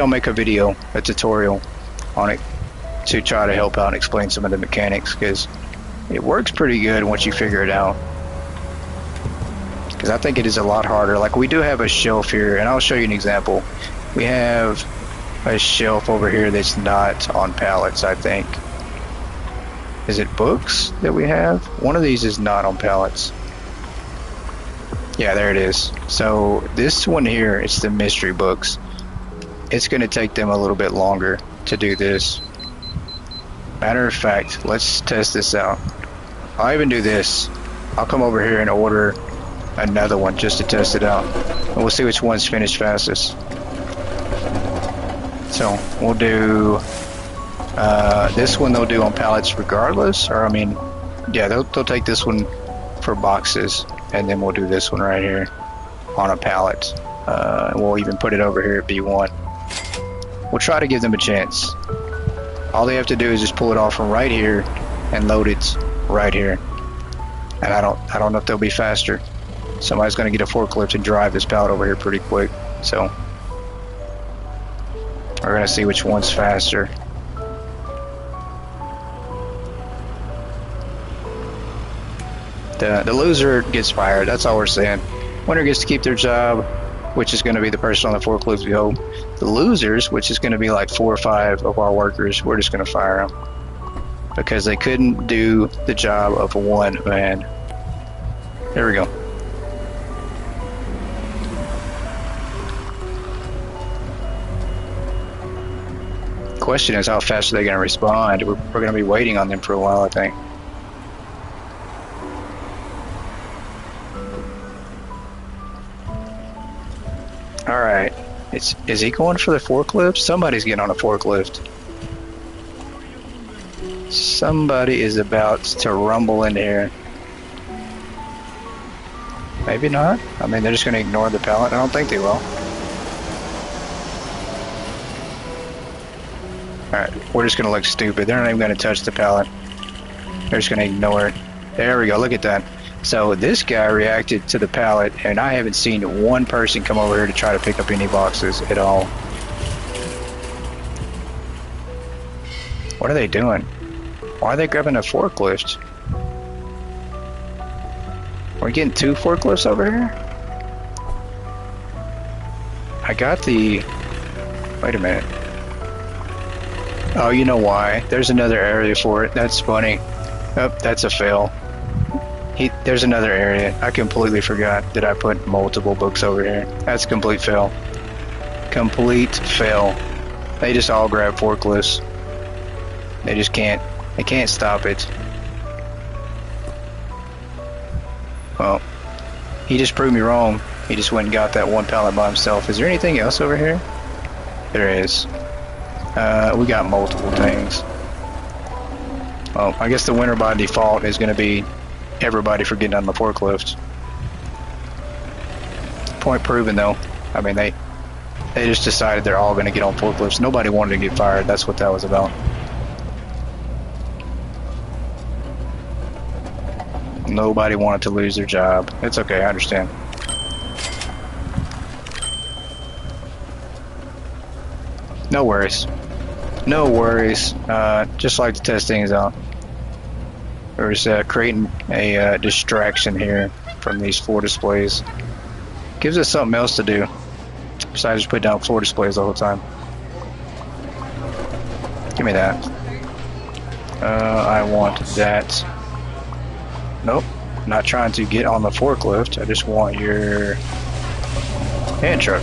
I'll make a video, a tutorial on it to try to help out and explain some of the mechanics, because it works pretty good once you figure it out. Because I think it is a lot harder. Like, we do have a shelf here, and I'll show you an example. We have a shelf over here that's not on pallets, I think. Is it books that we have? One of these is not on pallets. Yeah, there it is. So this one here, it's the mystery books. It's going to take them a little bit longer to do this. Matter of fact, let's test this out. I'll even do this. I'll come over here and order another one just to test it out. And we'll see which one's finished fastest. So we'll do this one. They'll do on pallets regardless, or I mean, yeah, they'll take this one for boxes, and then we'll do this one right here on a pallet. We'll even put it over here at B1. We'll try to give them a chance. All they have to do is just pull it off from right here and load it right here. And I don't know if they'll be faster. Somebody's going to get a forklift and drive this pallet over here pretty quick. So we're going to see which one's faster. The loser gets fired. That's all we're saying. Winner gets to keep their job, which is going to be the person on the forklift, we hope. The losers, which is going to be like 4 or 5 of our workers, we're just going to fire them because they couldn't do the job of one man. There we go. Question is, how fast are they going to respond? We're going to be waiting on them for a while, I think. All right, is he going for the forklift? Somebody's getting on a forklift. Somebody is about to rumble in here. Maybe not. I mean, they're just going to ignore the pallet. I don't think they will. Alright, we're just going to look stupid. They're not even going to touch the pallet. They're just going to ignore it. There we go, look at that. So this guy reacted to the pallet, and I haven't seen one person come over here to try to pick up any boxes at all. What are they doing? Why are they grabbing a forklift? We're getting 2 forklifts over here? I got the... Wait a minute. Oh, you know why. There's another area for it. That's funny. Oh, that's a fail. There's another area. I completely forgot that I put multiple books over here. That's a complete fail. Complete fail. They just all grab forklifts. They just can't. They can't stop it. Well, he just proved me wrong. He just went and got that one pallet by himself. Is there anything else over here? There is. We got multiple things. Well, I guess the winner by default is going to be everybody for getting on the forklift. Point proven, though. I mean, they just decided they're all going to get on forklifts. Nobody wanted to get fired. That's what that was about. Nobody wanted to lose their job. It's okay, I understand. No worries. No worries. Just like to test things out. We're just creating a distraction here from these floor displays. Gives us something else to do besides just put down floor displays all the time. Give me that. I want that. Nope. Not trying to get on the forklift. I just want your hand truck.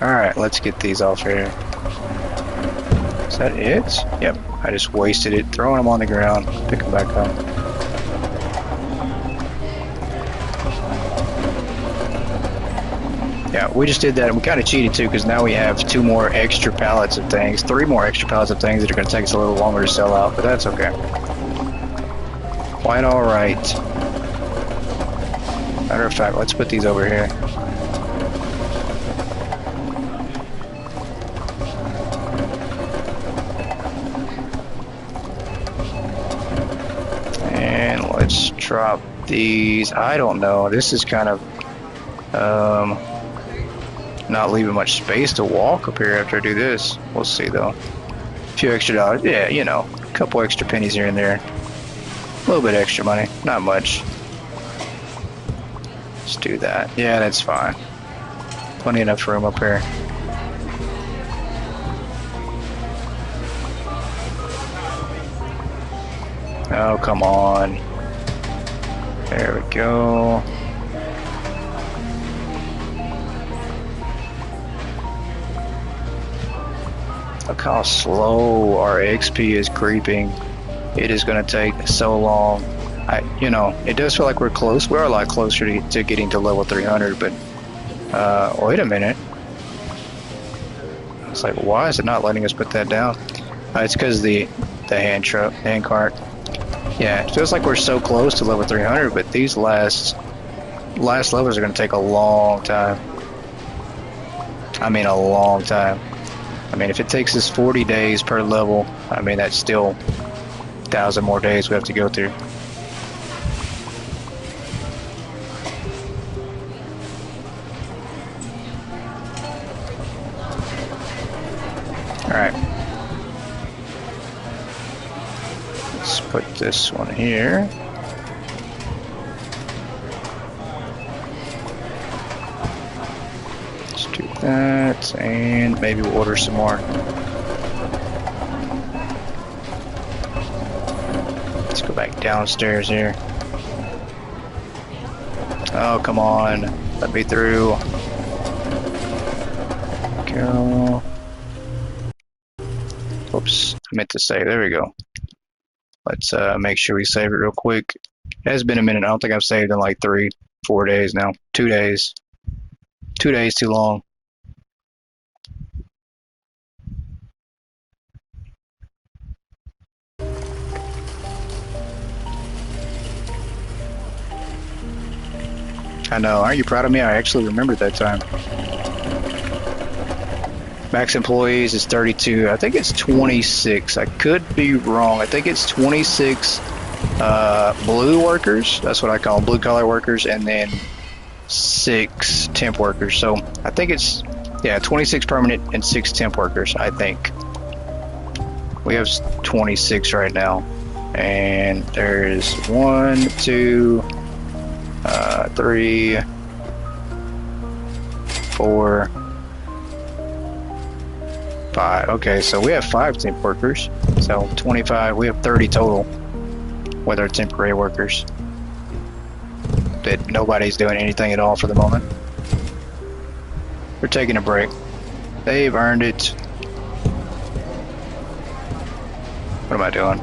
Alright, let's get these off here. Is that it? Yep, I just wasted it. Throwing them on the ground, pick them back up. Yeah, we just did that, and we kind of cheated too, because now we have 2 more extra pallets of things, 3 more extra pallets of things that are going to take us a little longer to sell out, but that's okay. Quite alright. Matter of fact, let's put these over here. And let's drop these. I don't know, this is kind of not leaving much space to walk up here after I do this. We'll see though. A few extra dollars, yeah, you know, a couple extra pennies here and there. A little bit extra money, not much. Let's do that. Yeah, that's fine. Plenty enough room up here. Oh, come on. There we go. Look how slow our XP is creeping. It is going to take so long. You know, it does feel like we're close. We're a lot closer to getting to level 300, but wait a minute. It's like, why is it not letting us put that down? It's because the hand cart. Yeah, it feels like we're so close to level 300, but these last levels are going to take a long time. I mean, a long time. I mean, if it takes us 40 days per level, I mean, that's still 1,000 more days we have to go through. Alright. Let's put this one here. Let's do that, and maybe we'll order some more. Let's go back downstairs here. Oh, come on. Let me through. Go. Oops, I meant to save. There we go. Let's make sure we save it real quick. It has been a minute. I don't think I've saved in like 3-4 days now. 2 days. 2 days too long. I know. Aren't you proud of me? I actually remembered that time. Max employees is 32. I think it's 26. I could be wrong. I think it's 26 blue workers. That's what I call them, blue collar workers, and then 6 temp workers. So I think it's, yeah, 26 permanent and 6 temp workers, I think. We have 26 right now. And there's 1, 2, 3, 4, 5. Okay, so we have 5 temp workers. So 25, we have 30 total with our temporary workers. That nobody's doing anything at all for the moment. We're taking a break. They've earned it. What am I doing?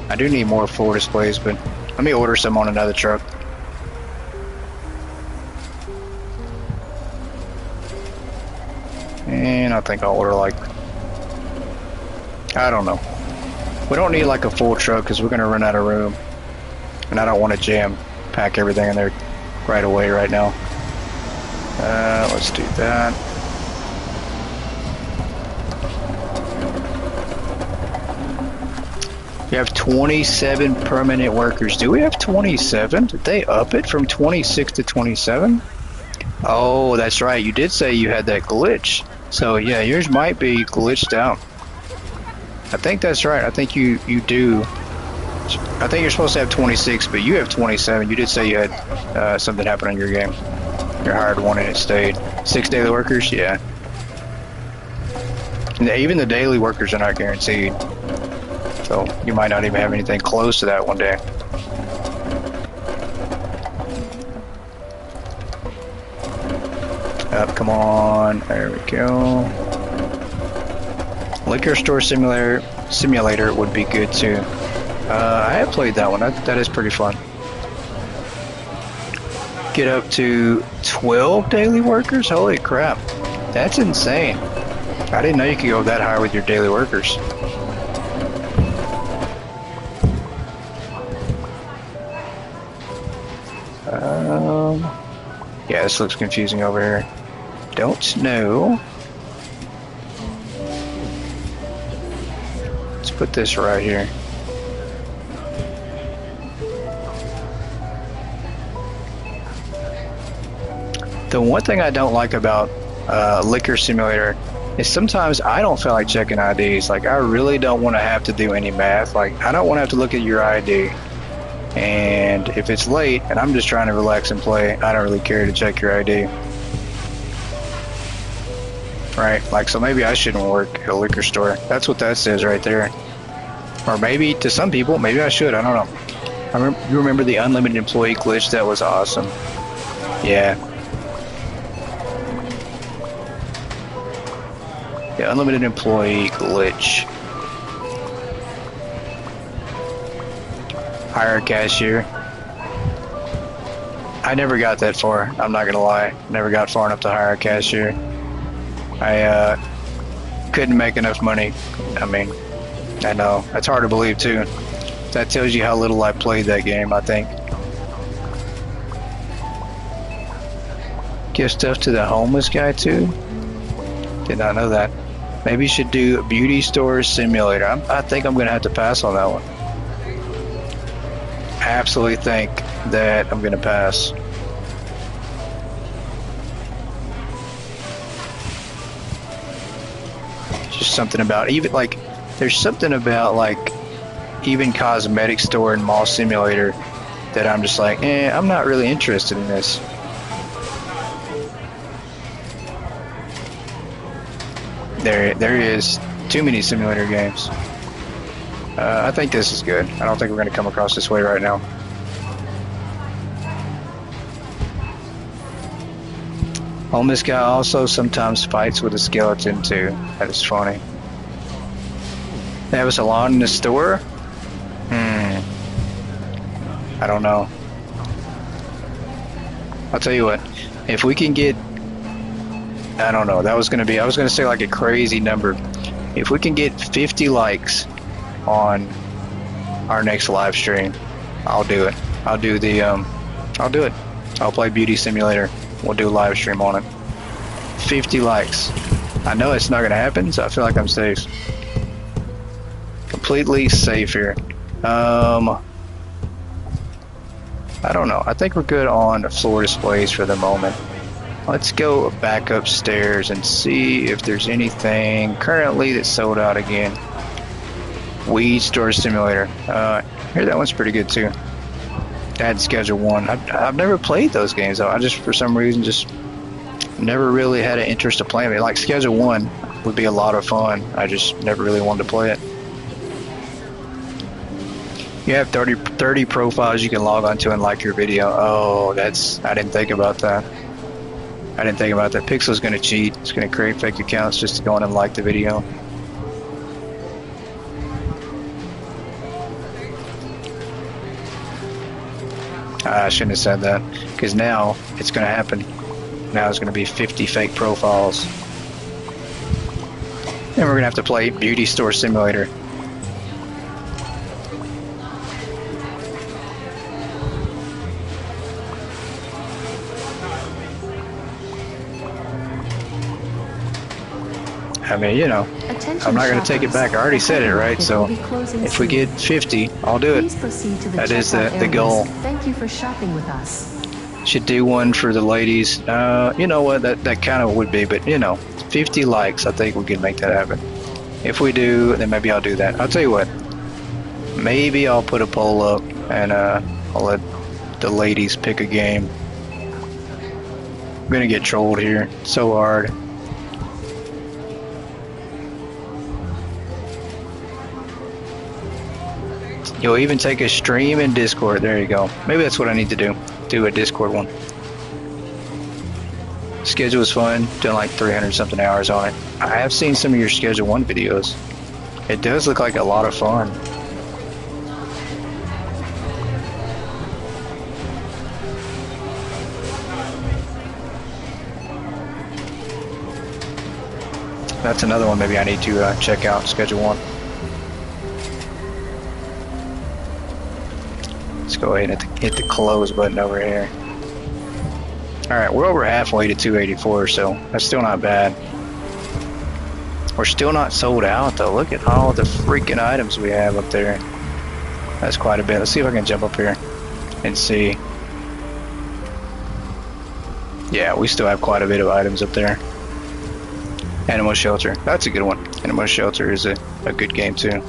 I do need more floor displays, but let me order some on another truck. And I think I'll order like, I don't know. We don't need like a full truck because we're going to run out of room. And I don't want to pack everything in there right away right now. Let's do that. We have 27 permanent workers. Do we have 27? Did they up it from 26 to 27? Oh, that's right. You did say you had that glitch. So yeah, yours might be glitched out. I think that's right. I think you do. I think you're supposed to have 26, but you have 27. You did say you had something happen in your game. You hired one and it stayed. 6 daily workers? Yeah. And even the daily workers are not guaranteed. So you might not even have anything close to that one day. Up, come on. There we go. Liquor Store Simulator would be good too. I have played that one. That is pretty fun. get up to 12 daily workers? Holy crap. That's insane. I didn't know you could go that high with your daily workers. Yeah, this looks confusing over here. Don't know. Let's put this right here. The one thing I don't like about Liquor Simulator is sometimes I don't feel like checking IDs. Like, I really don't want to have to do any math. Like, I don't want to have to look at your ID. And if it's late and I'm just trying to relax and play, I don't really care to check your ID. Right? Like, so maybe I shouldn't work at a liquor store. That's what that says right there. Or maybe to some people, maybe I should. I don't know. You remember the unlimited employee glitch? That was awesome. Yeah. The unlimited employee glitch. Hire a cashier. I never got that far. I'm not gonna lie. Never got far enough to hire a cashier. I couldn't make enough money. I mean, I know. That's hard to believe too. That tells you how little I played that game, I think. Give stuff to the homeless guy too? Did not know that. Maybe you should do Beauty Store Simulator. I think I'm gonna have to pass on that one. I absolutely think that I'm gonna pass. Just something about even like there's something about like even cosmetic store and mall simulator that I'm just like, I'm not really interested in this. There is too many simulator games. I think this is good. I don't think we're going to come across this way right now. Homeless guy also sometimes fights with a skeleton too. That is funny. They have a salon in the store? I don't know. I'll tell you what. If we can get... I don't know. That was going to be... I was going to say like a crazy number. If we can get 50 likes on our next live stream, I'll do it. I'll do the I'll do it. I'll play Beauty Simulator. We'll do a live stream on it. 50 likes. I know it's not gonna happen, so I feel like I'm safe. Completely safe here. I don't know. I think we're good on floor displays for the moment. Let's go back upstairs and see if there's anything currently that's sold out again. Weed Store Simulator. Here, that one's pretty good too. Add Schedule 1. I've never played those games though. I just, for some reason, just never really had an interest to play them. Like Schedule 1 would be a lot of fun. I just never really wanted to play it. You have 30 profiles you can log onto and like your video. Oh, I didn't think about that. I didn't think about that. Pixel's going to cheat. It's going to create fake accounts just to go in and like the video. I shouldn't have said that, because now it's going to happen. Now it's going to be 50 fake profiles. And we're going to have to play Beauty Store Simulator. I mean, you know, I'm not going to take it back. I already said it, right? So if we get 50, I'll do it. That is the goal. Thank you for shopping with us. Should do one for the ladies. You know what? That kind of would be, but you know, 50 likes. I think we can make that happen. If we do, then maybe I'll do that. I'll tell you what. Maybe I'll put a poll up and I'll let the ladies pick a game. I'm gonna get trolled here so hard. You'll even take a stream in Discord. There you go. Maybe that's what I need to do. Do a Discord one. Schedule was fun. Done like 300 something hours on it. I have seen some of your Schedule 1 videos. It does look like a lot of fun. That's another one maybe I need to check out, schedule one. Let's go ahead and hit the close button over here. Alright, we're over halfway to 284, so that's still not bad. We're still not sold out though. Look at all the freaking items we have up there. That's quite a bit. Let's see if I can jump up here and see. Yeah, we still have quite a bit of items up there. Animal Shelter. That's a good one. Animal Shelter is a good game too.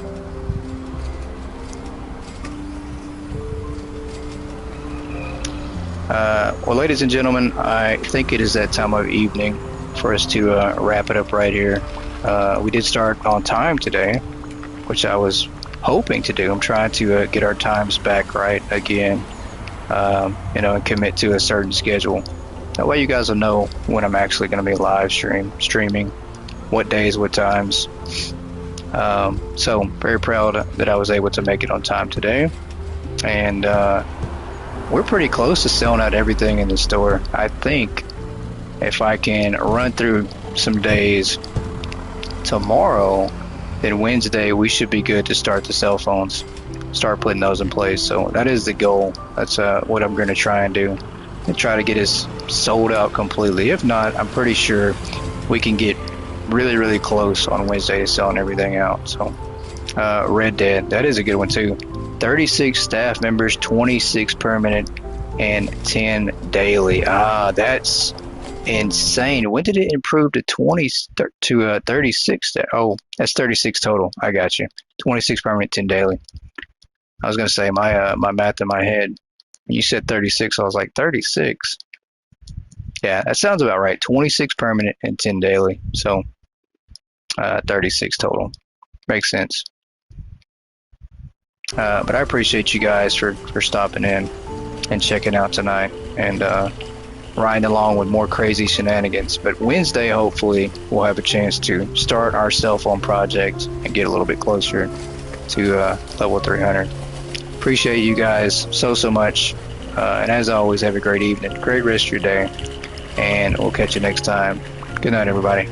Well, ladies and gentlemen, I think it is that time of evening for us to wrap it up right here. We did start on time today, which I was hoping to do. I'm trying to get our times back right again, and commit to a certain schedule. That way you guys will know when I'm actually going to be live streaming, what days, what times. So very proud that I was able to make it on time today. And we're pretty close to selling out everything in the store. I think if I can run through some days tomorrow, then Wednesday we should be good to start the cell phones, start putting those in place. So that is the goal. That's what I'm going to try and do, and try to get us sold out completely. If not, I'm pretty sure we can get really close on Wednesday to selling everything out. So Red Dead, that is a good one too. 36 staff members, 26 permanent, and 10 daily. That's insane. When did it improve to 36? Oh, that's 36 total. I got you. 26 permanent, 10 daily. I was gonna say my math in my head. When you said 36, I was like 36. Yeah, that sounds about right. 26 permanent and 10 daily. So 36 total. Makes sense. But I appreciate you guys for stopping in and checking out tonight and riding along with more crazy shenanigans. But Wednesday, hopefully, we'll have a chance to start our cell phone project and get a little bit closer to level 300. Appreciate you guys so much. And as always, have a great evening, great rest of your day, and we'll catch you next time. Good night, everybody.